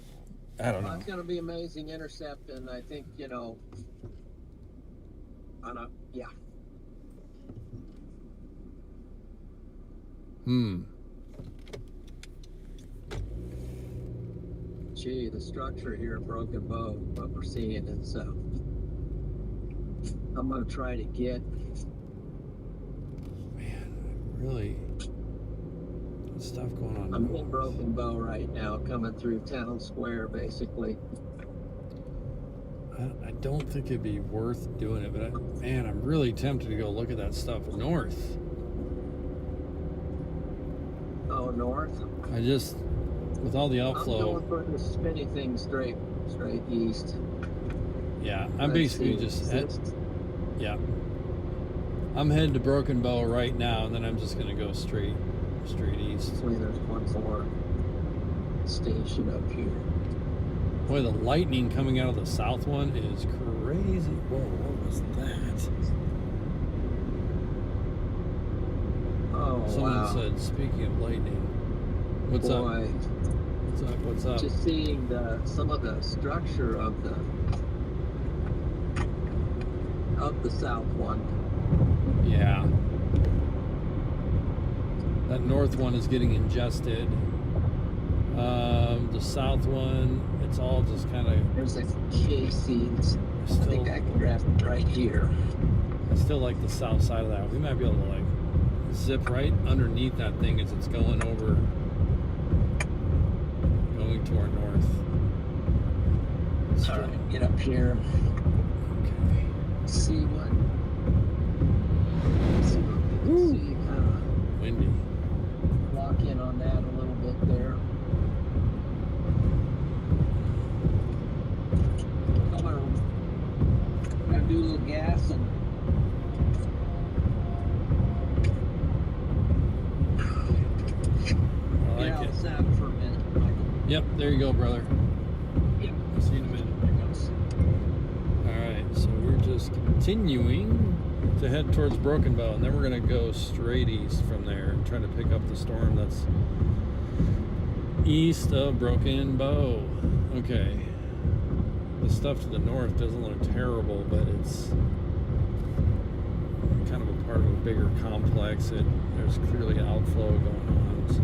I don't know. It's going to be amazing intercept, and I think, yeah. Gee, the structure here at Broken Bow, what we're seeing is, I'm going to try to get... Really stuff going on. I'm in Broken Bow right now, coming through Town Square, basically. I don't think it'd be worth doing it, but I'm really tempted to go look at that stuff north. Oh, north? With all the outflow. I'm going for the spinny thing straight east. Yeah, I'm basically just... yeah. I'm heading to Broken Bow right now, and then I'm just going to go straight east. Hopefully there's one more station up here. Boy, the lightning coming out of the south one is crazy. Whoa, what was that? Oh, Someone said, speaking of lightning, what's up? What's up? Just seeing some of the structure of the south one. Yeah. That north one is getting ingested. The south one, it's all just kind of... There's a casings. I think I can grab it right here. I still like the south side of that. We might be able to zip right underneath that thing as it's going to our north. All right, get up here. Okay. See what we can see. Kind of windy. Lock in on that a little bit there. I'm gonna do a little gas and get outside for a minute, Michael. Yep, there you go, brother. Yep. I'll see you in a minute. Alright, so we're just continuing to head towards Broken Bow, and then we're going to go straight east from there and try to pick up the storm that's east of Broken Bow. Okay. The stuff to the north doesn't look terrible, but it's kind of a part of a bigger complex. There's clearly outflow going on. So.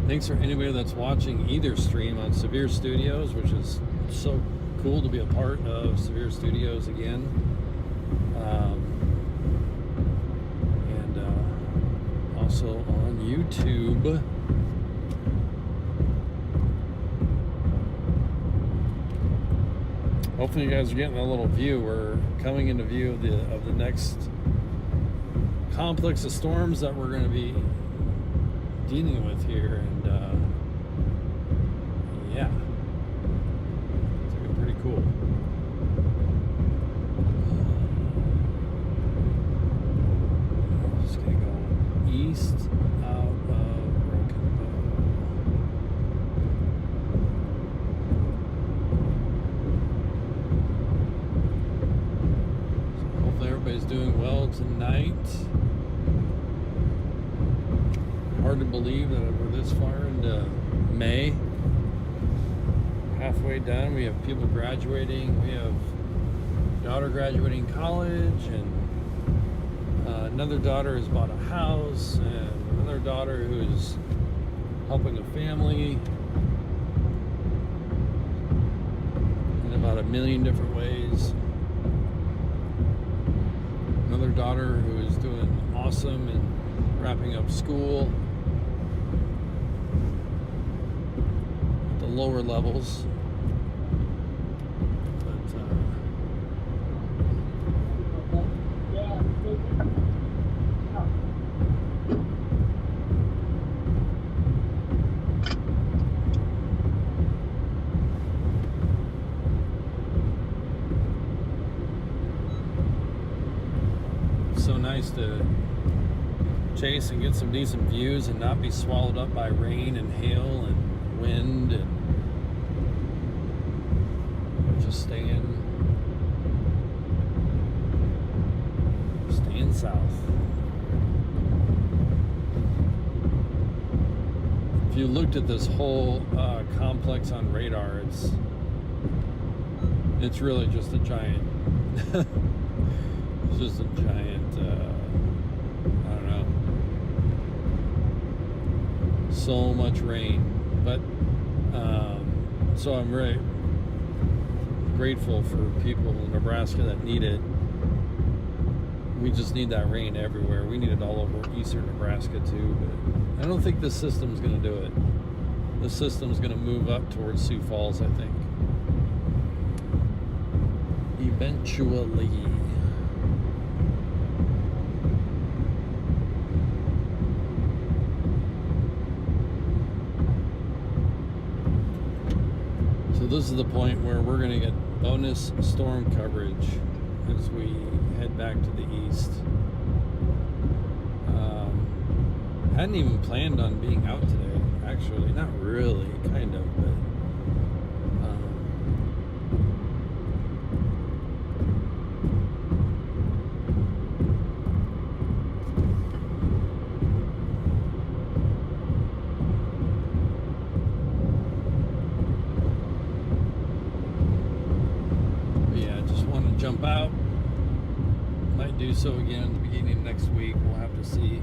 Thanks for anybody that's watching either stream on Severe Studios, which is so cool to be a part of Severe Studios again. And also on YouTube. Hopefully you guys are getting a little view. We're coming into view of the next complex of storms that we're going to be dealing with here, and yeah, it's looking pretty cool. Just gonna go east out of Broken Bow. So hopefully everybody's doing well tonight. Hard to believe that we're this far into May. Halfway done. We have people graduating. We have daughter graduating college, and another daughter has bought a house, and another daughter who's helping a family in about a million different ways. Another daughter who is doing awesome and wrapping up school at the lower levels. So nice to chase and get some decent views and not be swallowed up by rain and hail and wind, and just staying south. If you looked at this whole complex on radar, it's really just a giant it's just a giant I don't know, so much rain, but so I'm very grateful for people in Nebraska that need it. We just need that rain everywhere. We need it all over eastern Nebraska too, but I don't think this system's going to do it. This system's going to move up towards Sioux Falls, I think, eventually. So this is the point where we're going to get bonus storm coverage as we head back to the east. Hadn't even planned on being out today, actually. Not really, kind of, but yeah, I just want to jump out. Might do so again at the beginning of next week. We'll have to see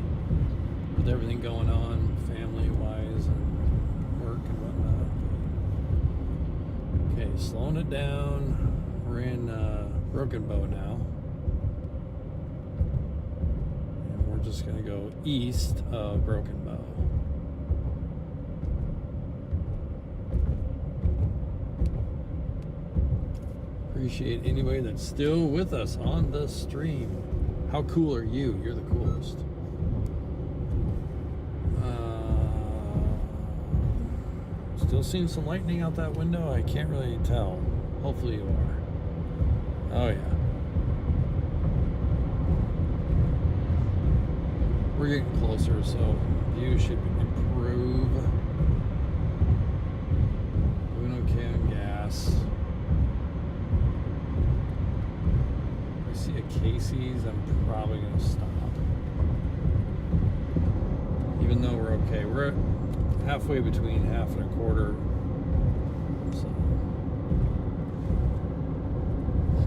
with everything going on, family-wise and work and whatnot. But, okay, slowing it down. We're in Broken Bow now. And we're just going to go east of Broken Bow. Appreciate anybody that's still with us on the stream. How cool are you? You're the coolest. Still seeing some lightning out that window? I can't really tell. Hopefully you are. Oh yeah. We're getting closer, so view should improve. Doing okay on gas. If I see a Casey's, I'm probably gonna stop. Even though we're okay. We're halfway between half and a quarter. So,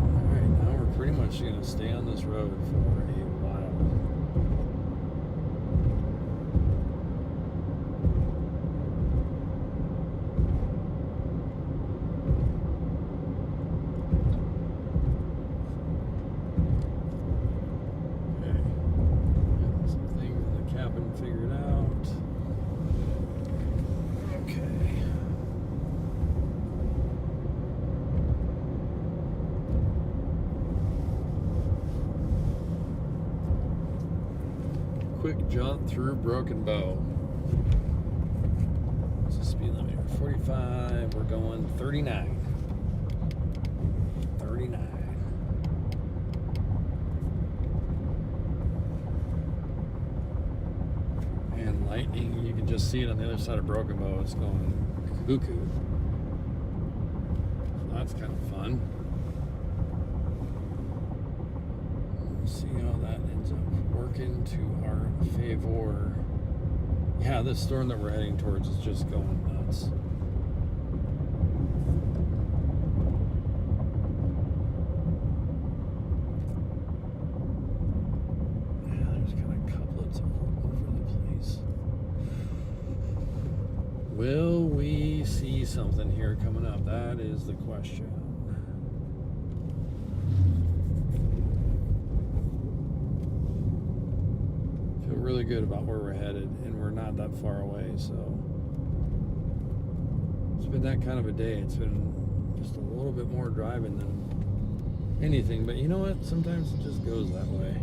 alright, now we're pretty much going to stay on this road for a while. Okay, getting some things in the cabin figured out. Quick jaunt through Broken Bow. What's the speed limit here? 45. We're going 39. 39. And lightning, you can just see it on the other side of Broken Bow. It's going cuckoo. So that's kind of fun. Let's see how that ends up working to our favor. Yeah, this storm that we're heading towards is just going nuts. lights. Yeah, there's kind of couplets all over the place. Will we see something here coming up? That is the question. Feel really good about where we're headed, and we're not that far away, so it's been that kind of a day. It's been just a little bit more driving than anything, but you know what? Sometimes it just goes that way.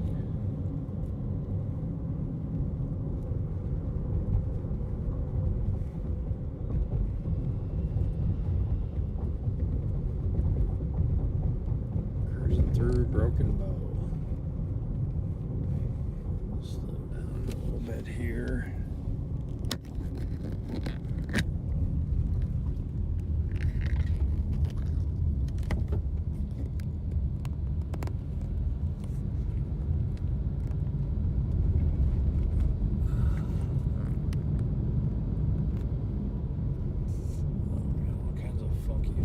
Cruising through Broken Bow. Slow down a little bit here.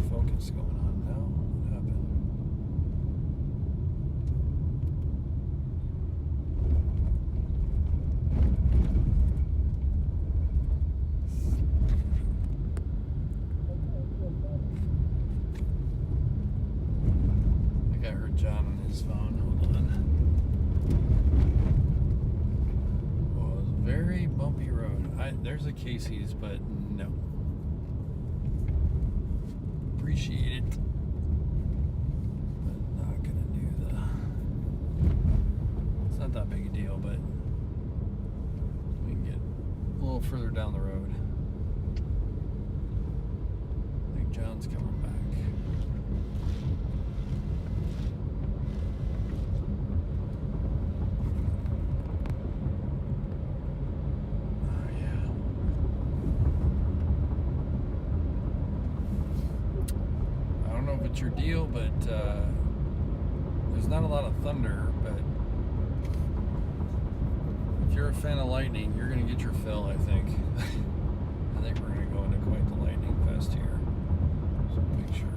Focus going on now. What happened? I think I heard John on his phone. Hold on. Oh, it was a very bumpy road. There's a Casey's, but no. Appreciate it, but not gonna do it's not that big a deal, but we can get a little further down the road. I think John's coming back. It's your deal, but there's not a lot of thunder, but if you're a fan of lightning, you're going to get your fill, I think. I think we're going to go into quite the lightning fest here. So make sure.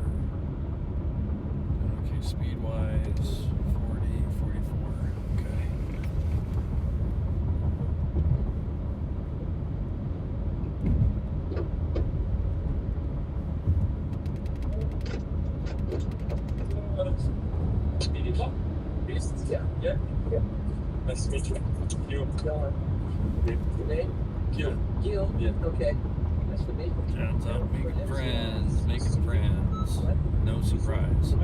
Okay, speed-wise, 40, 44. Okay. Yeah. Nice to meet you. You. Your name? Gil. Gil? Yeah. Okay. Nice to meet you. John's out making friends. No surprise.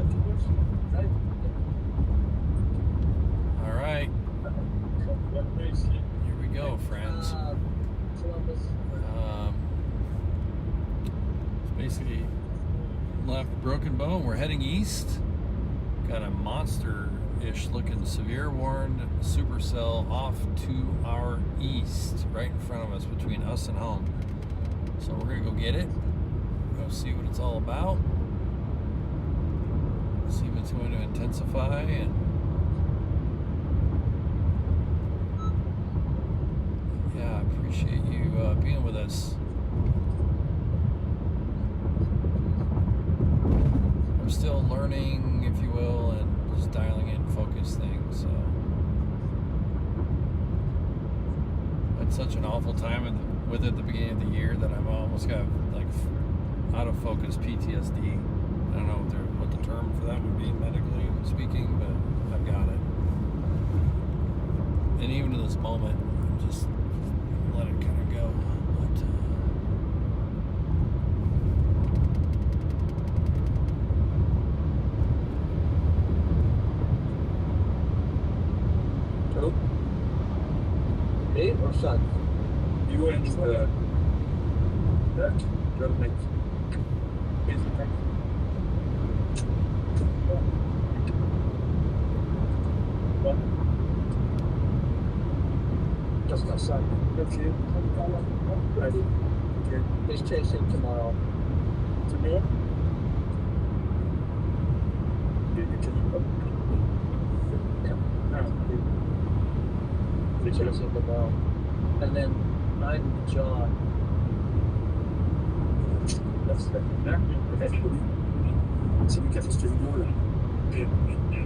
All right. Here we go, friends. Columbus. It's basically left Broken Bow. We're heading east. Got a monster-ish looking severe warned supercell off to our east, right in front of us, between us and home. So we're gonna go get it, go see what it's all about, see if it's going to intensify, and yeah, I appreciate you being with us. I'm still learning, if you will, and just dialing in focus things. So I had such an awful time with it at the beginning of the year that I've almost got like out of focus PTSD. I don't know what the term for that would be medically speaking, but I've got it. And even in this moment, I'm just let it kind of go. But Who? Me or son? You and that government. Just my son. That's you. Ready. Okay. He's chasing tomorrow. Tomorrow? You can. He's chasing tomorrow. And then I'm John. That's the si mi chiama studio la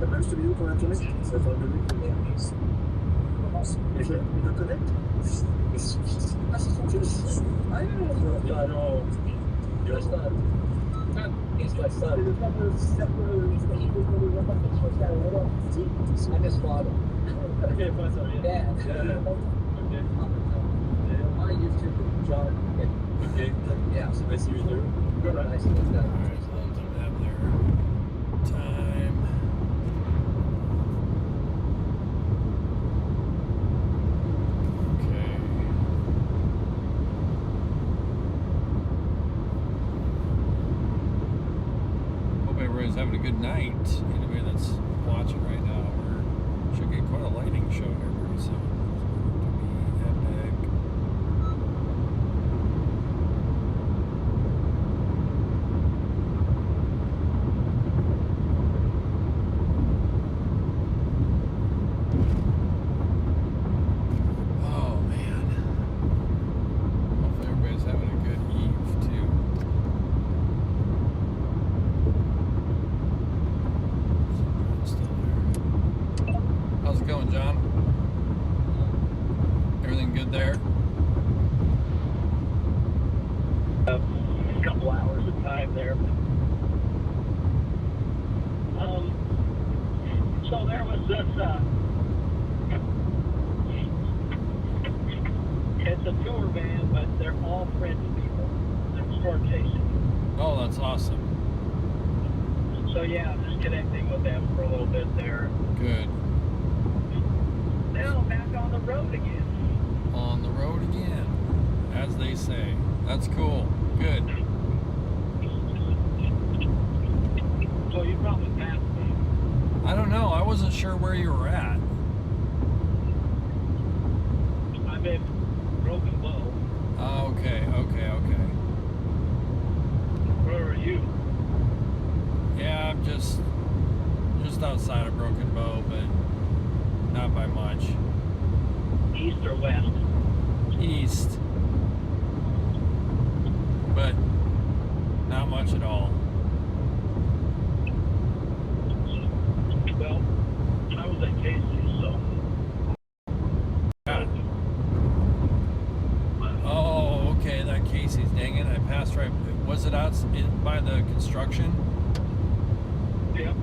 per studio con la giornata sta facendo e se mi tocca detto I know your son he's my son I'm his father. okay fine sorry Dad. okay I used to John. okay Yeah. I see you there good Nice to meet you. Alright, let them have their time. Okay. Hope everybody's having a good night. Anybody that's watching right now, we should get quite a lighting show here very soon. It's going to be epic. Oh man. Hopefully everybody's having a good eve too. Still there. How's it going, John? Everything good there? a couple hours of time there. So there was this, it's a tour van, but they're all French people. They're storm chasing. Oh, that's awesome. So yeah, I'm just connecting with them for a little bit there. Good. Now back on the road again. On the road again, as they say. That's cool. Good. So you probably passed me. I don't know. I wasn't sure where you were at. I'm in Broken Bow. Oh, okay. Where are you? Yeah, I'm just outside of Broken Bow, but not by much. East or west? East, but not much at all. Well, I was at Casey's, so. Got it. Oh, okay, that Casey's. Dang it, I passed right. Was it out by the construction? Yep.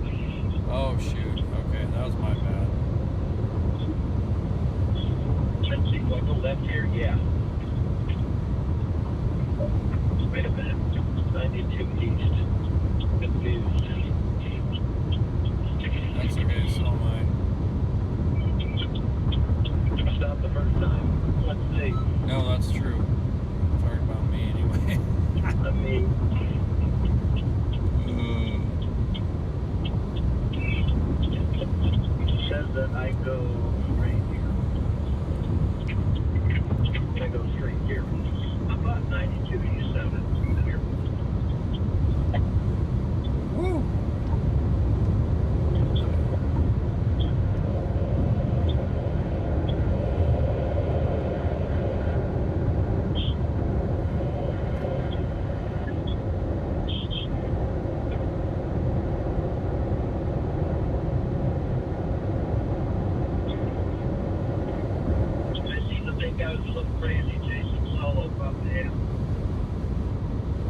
Oh, shoot. Okay, that was my bad. Let's see, going to left here, yeah. Wait a minute. 92 east. Confused. That's okay, so am I. Stop the first time. Let's see. No, that's true. Talking about me anyway. I mean, says that I go straight here. I go straight here. About 92 east, 7 here. Woo!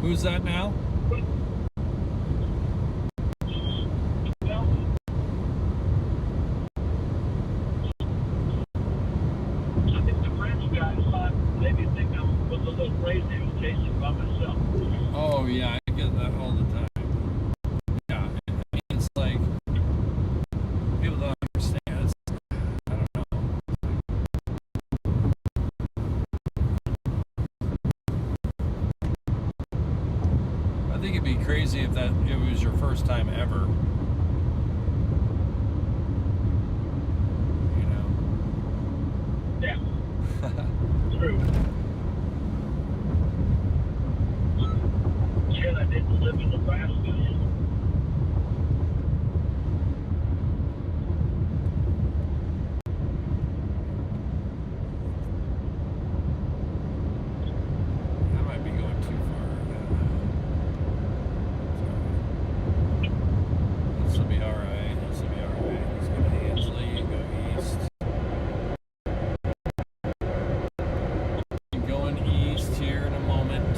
Who's that now? Well, I think the French guy thought maybe think I was a little crazy and was chasing by myself. Oh yeah, I get that all the time. Yeah, I mean, it's like people don't understand. It's, I don't know. I think it'd be crazy if that it was your first time ever. You know. Yeah. True. Shit, I didn't live in Nebraska. I might be going too far. here in a moment.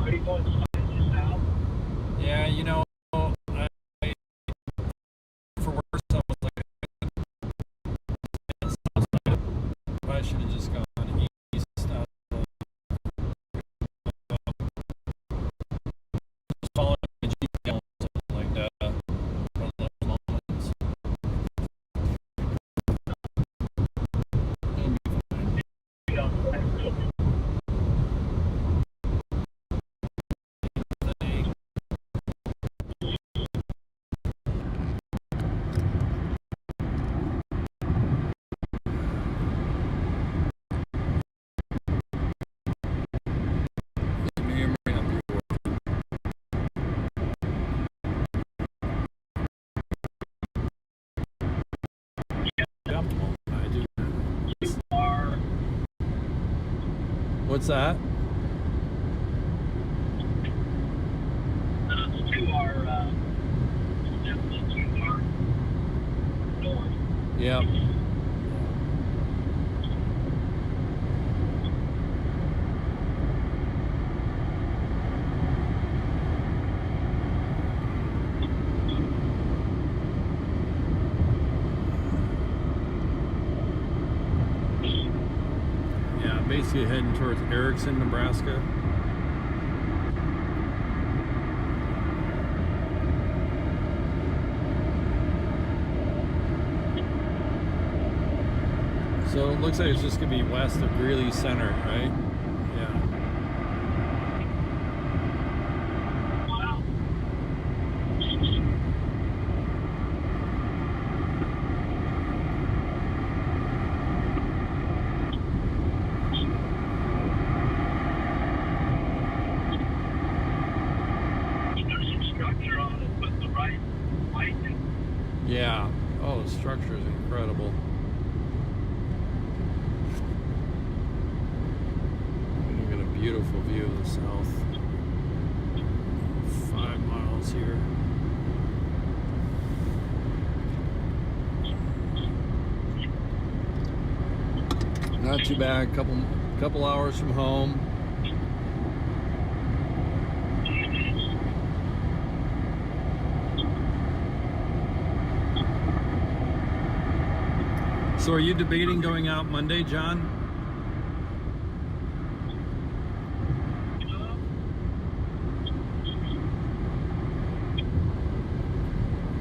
Are you going slightly south? Yeah, you know, for worse, I was like, I should have just gone east. Following a GPS or something like that. One of those moments. It'll be fine. Yeah. What's that? To our north. Yep. Yeah, basically heading towards Erickson, Nebraska. So it looks like it's just going to be west of Greeley Center, right? Yeah. Wow. There's some structure on it with the right lighting. Yeah. Oh, the structure is incredible. Look at a beautiful view of the south. 5 miles here. Not too bad. Couple hours from home. So are you debating going out Monday, John?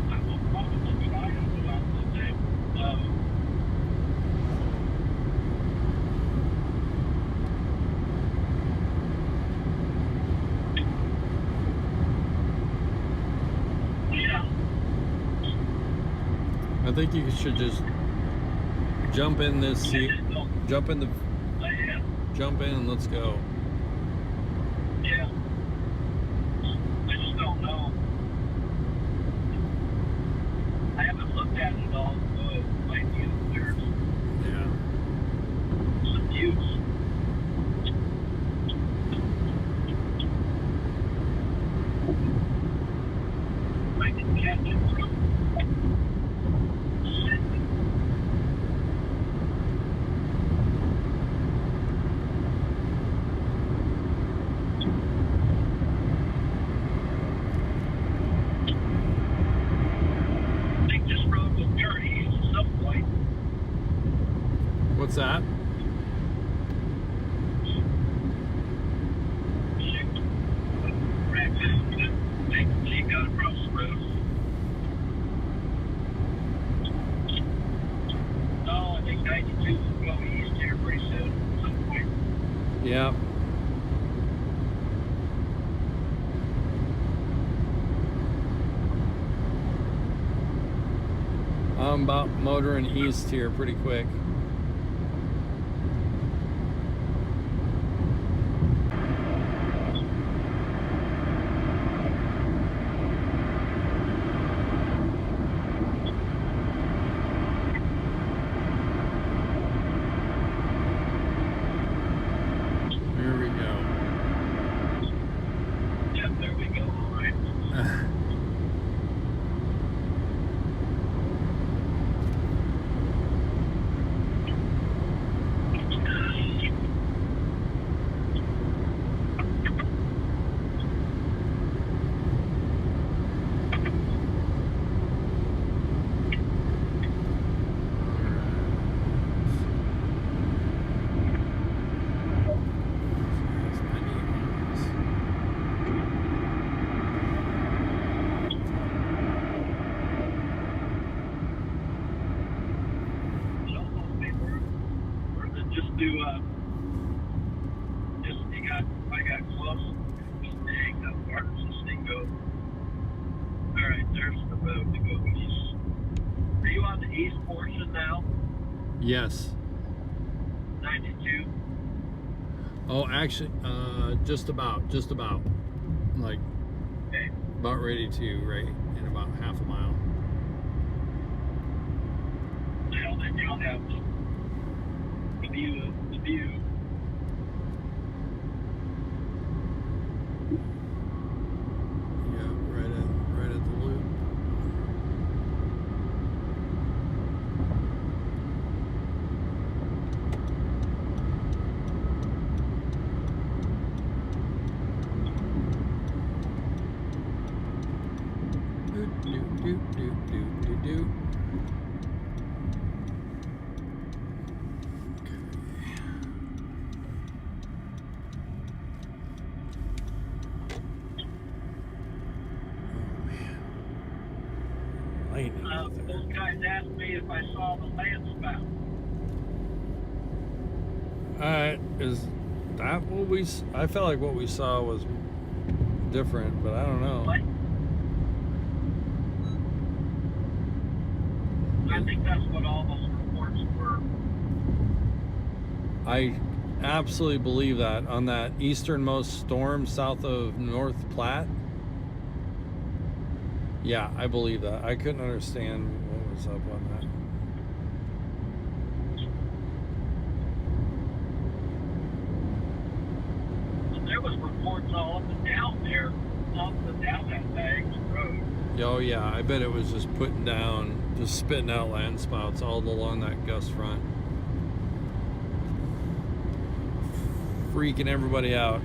I will probably try to go out today. Yeah. I think you should just jump in this seat, jump in and let's go. Yeah. I just don't know. I haven't looked at it all, so it might be there's Yeah. some views. I can catch it from I think this road will turn east at some point. What's that? She got across the road. Oh, I think 92 will go east here pretty soon at some point. Yeah. I'm about motoring east here pretty quick. Here we go. Yep, there we go. All right. to I got close. Dang, how far does this thing go? All right, there's the road to go east. Are you on the east portion now? Yes. 92. Oh, actually, just about. Like, Okay. about ready to, right, in about half a mile. Now then you'll have the view. Yeah, right at the loop. Do. Those guys asked me if I saw the land spout. Alright, is that what we... I felt like what we saw was different, but I don't know. What? I think that's what all those reports were. I absolutely believe that. On that easternmost storm south of North Platte. Yeah, I believe that. I couldn't understand what was up on that. There was reports all up and down there, up and down that diagonal road. Oh yeah, I bet it was just just spitting out land spouts all along that gust front. Freaking everybody out.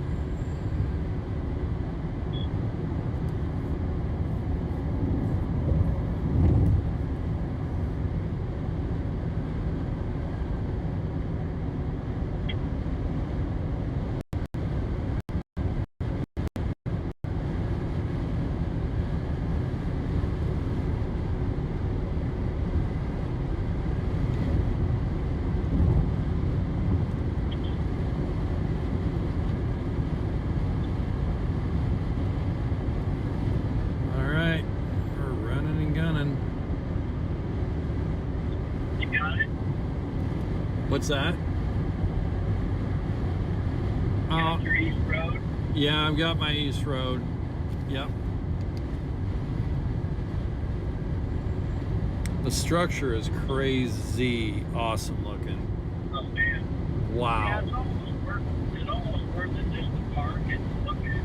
What's that? Got your east road? Yeah, I've got my east road. Yep. The structure is crazy awesome looking. Oh man. Wow. Yeah, it's almost worth it just to park and look at it.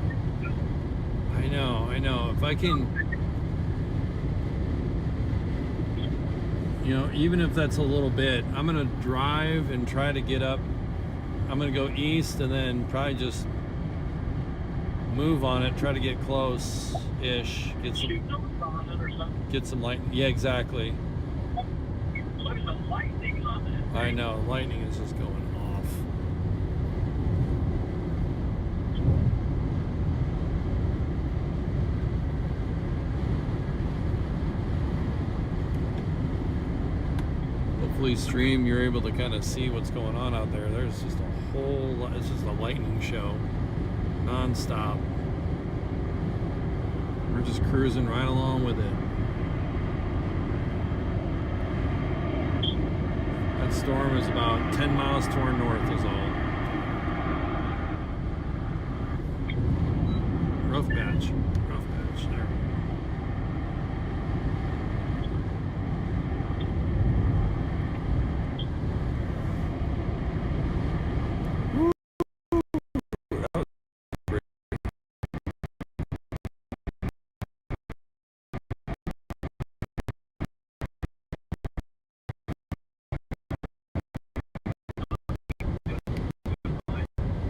I know. If I can, even if that's a little bit, I'm gonna drive and try to get up. I'm gonna go east and then probably just move on it, try to get close-ish, get some light. Yeah, exactly. There's some lightning on it. I know, lightning is just going off. Hopefully stream, you're able to kind of see what's going on out there. There's just a whole lot, it's just a lightning show, non-stop. We're just cruising right along with it. That storm is about 10 miles to our north is all. Rough patch there.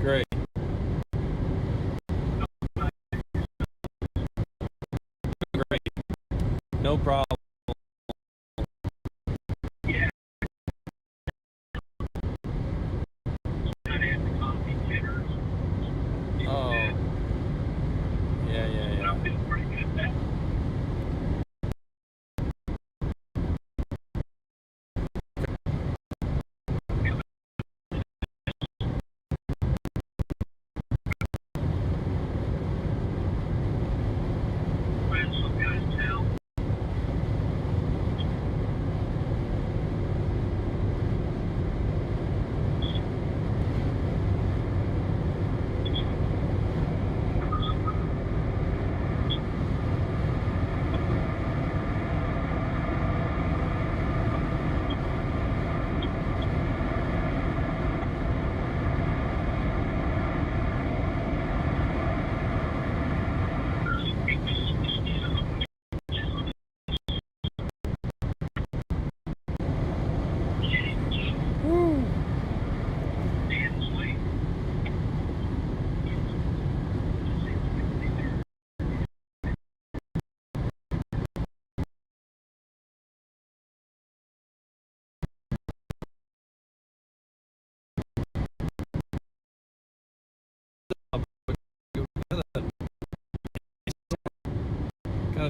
Great. Great. No problem. Yeah. Oh. Yeah. I'm feeling pretty good at that.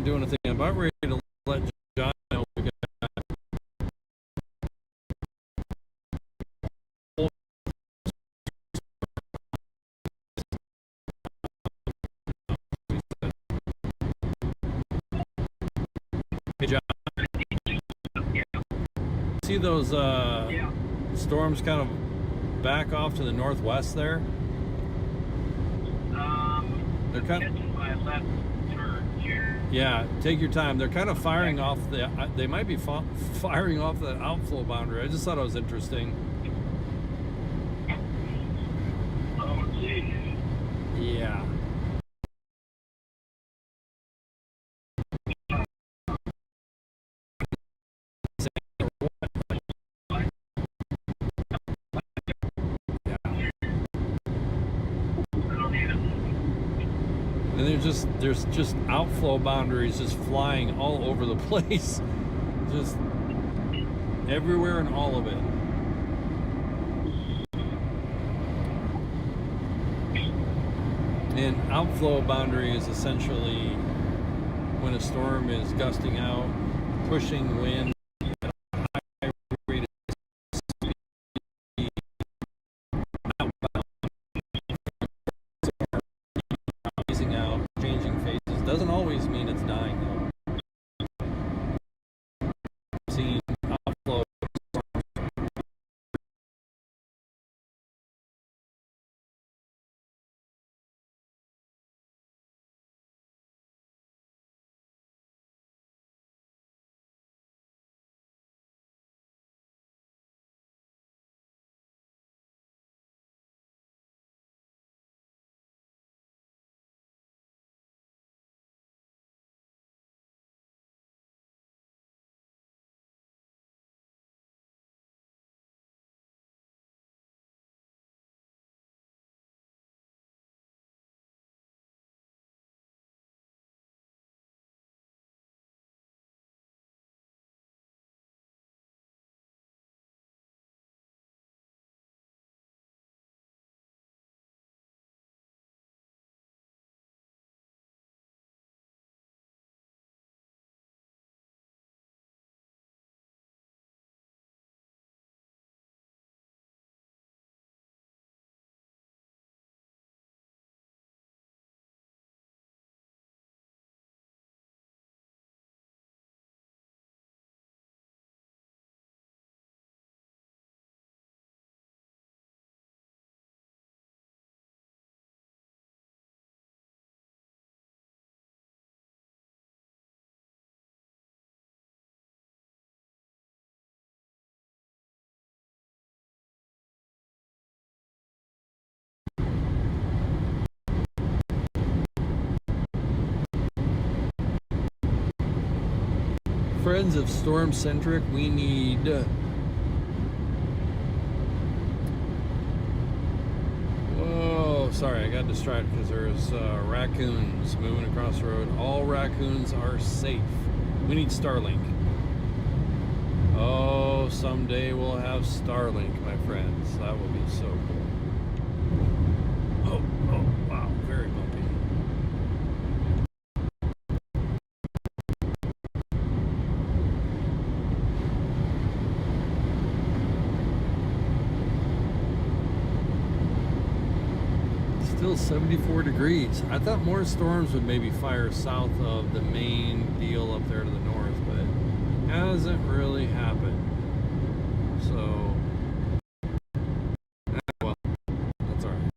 not doing anything. I'm about ready to let John know we got Hey John, see those storms kind of back off to the northwest there? They're kind of my left turn here. Yeah, take your time. They're kind of firing off they might be firing off the outflow boundary. I just thought it was interesting. Oh, geez. Yeah. And there's just outflow boundaries just flying all over the place, just everywhere and all of it. And outflow boundary is essentially when a storm is gusting out, pushing wind at a high rate of speed outbound, phasing out, changing phases. Doesn't always mean it's dying though. I've seen outflow friends of StormCentric, we need whoa, sorry, I got distracted because there's raccoons moving across the road. All raccoons are safe. We need Starlink. Oh, someday we'll have Starlink, my friends. That will be so cool. Oh, wow, very bumpy. Still 74 degrees. I thought more storms would maybe fire south of the main deal up there to the north, but hasn't really happened. So, well, that's all right.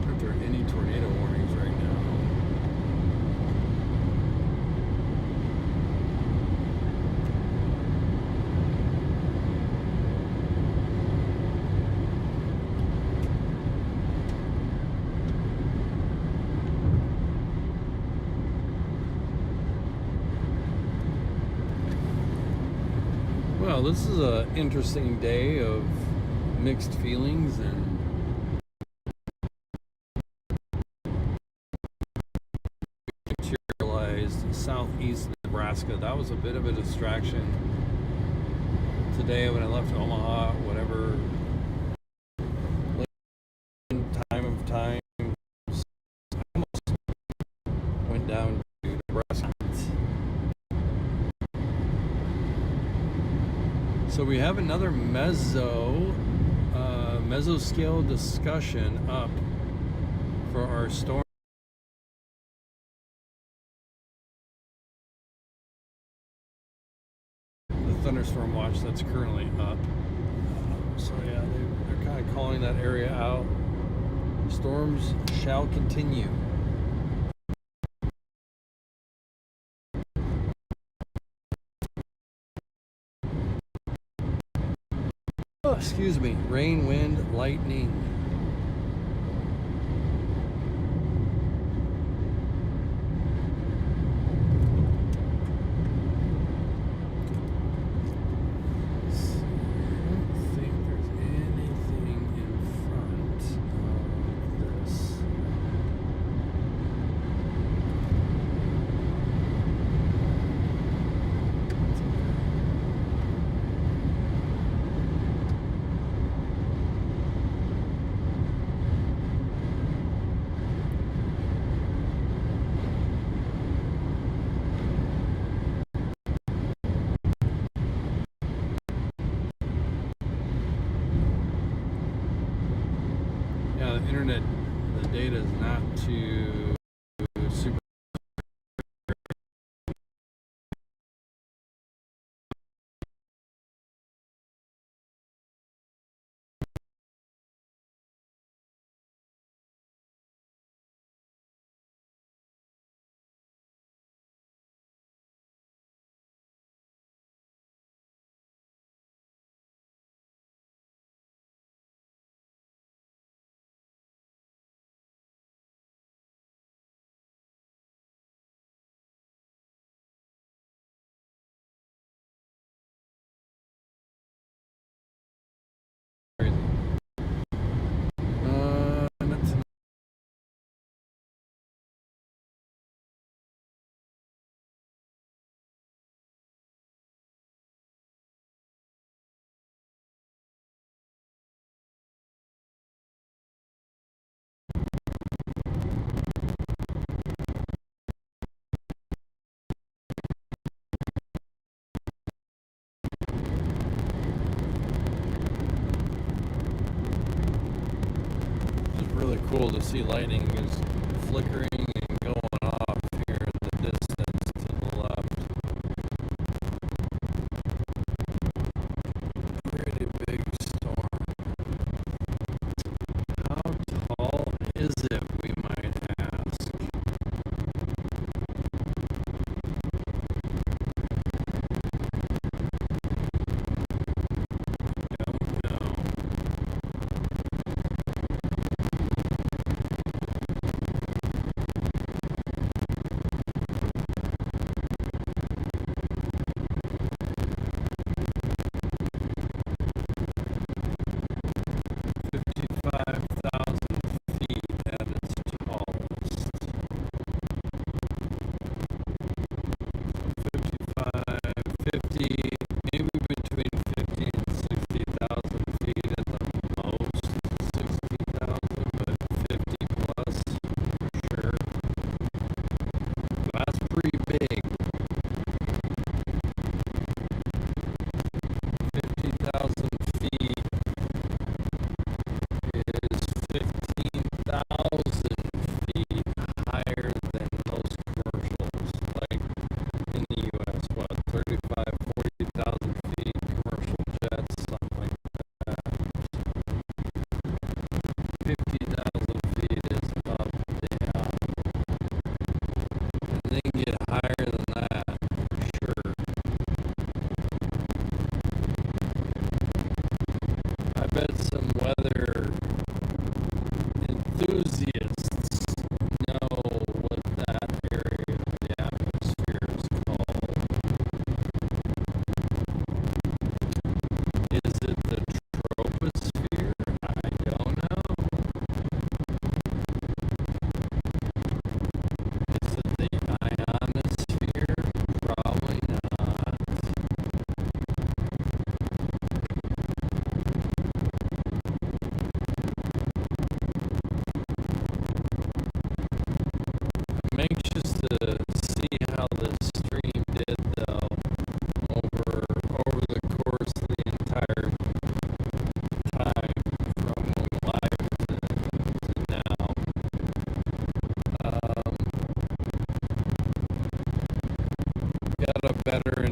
Aren't there any tornado warnings right now? Well, this is an interesting day of mixed feelings and materialized southeast Nebraska. That was a bit of a distraction today when I left Omaha, whatever times. I almost went down to Nebraska. So we have another mesoscale discussion up for our storm. The thunderstorm watch that's currently up. So yeah, they're kind of calling that area out. Storms shall continue. Oh, excuse me. Rain, wind, lightning. The internet, the data is not too super. Really cool to see lightning is flickering and going off here in the distance to the left. Pretty big storm. How tall is it, we might ask? Don't know. 5,000 feet at got a better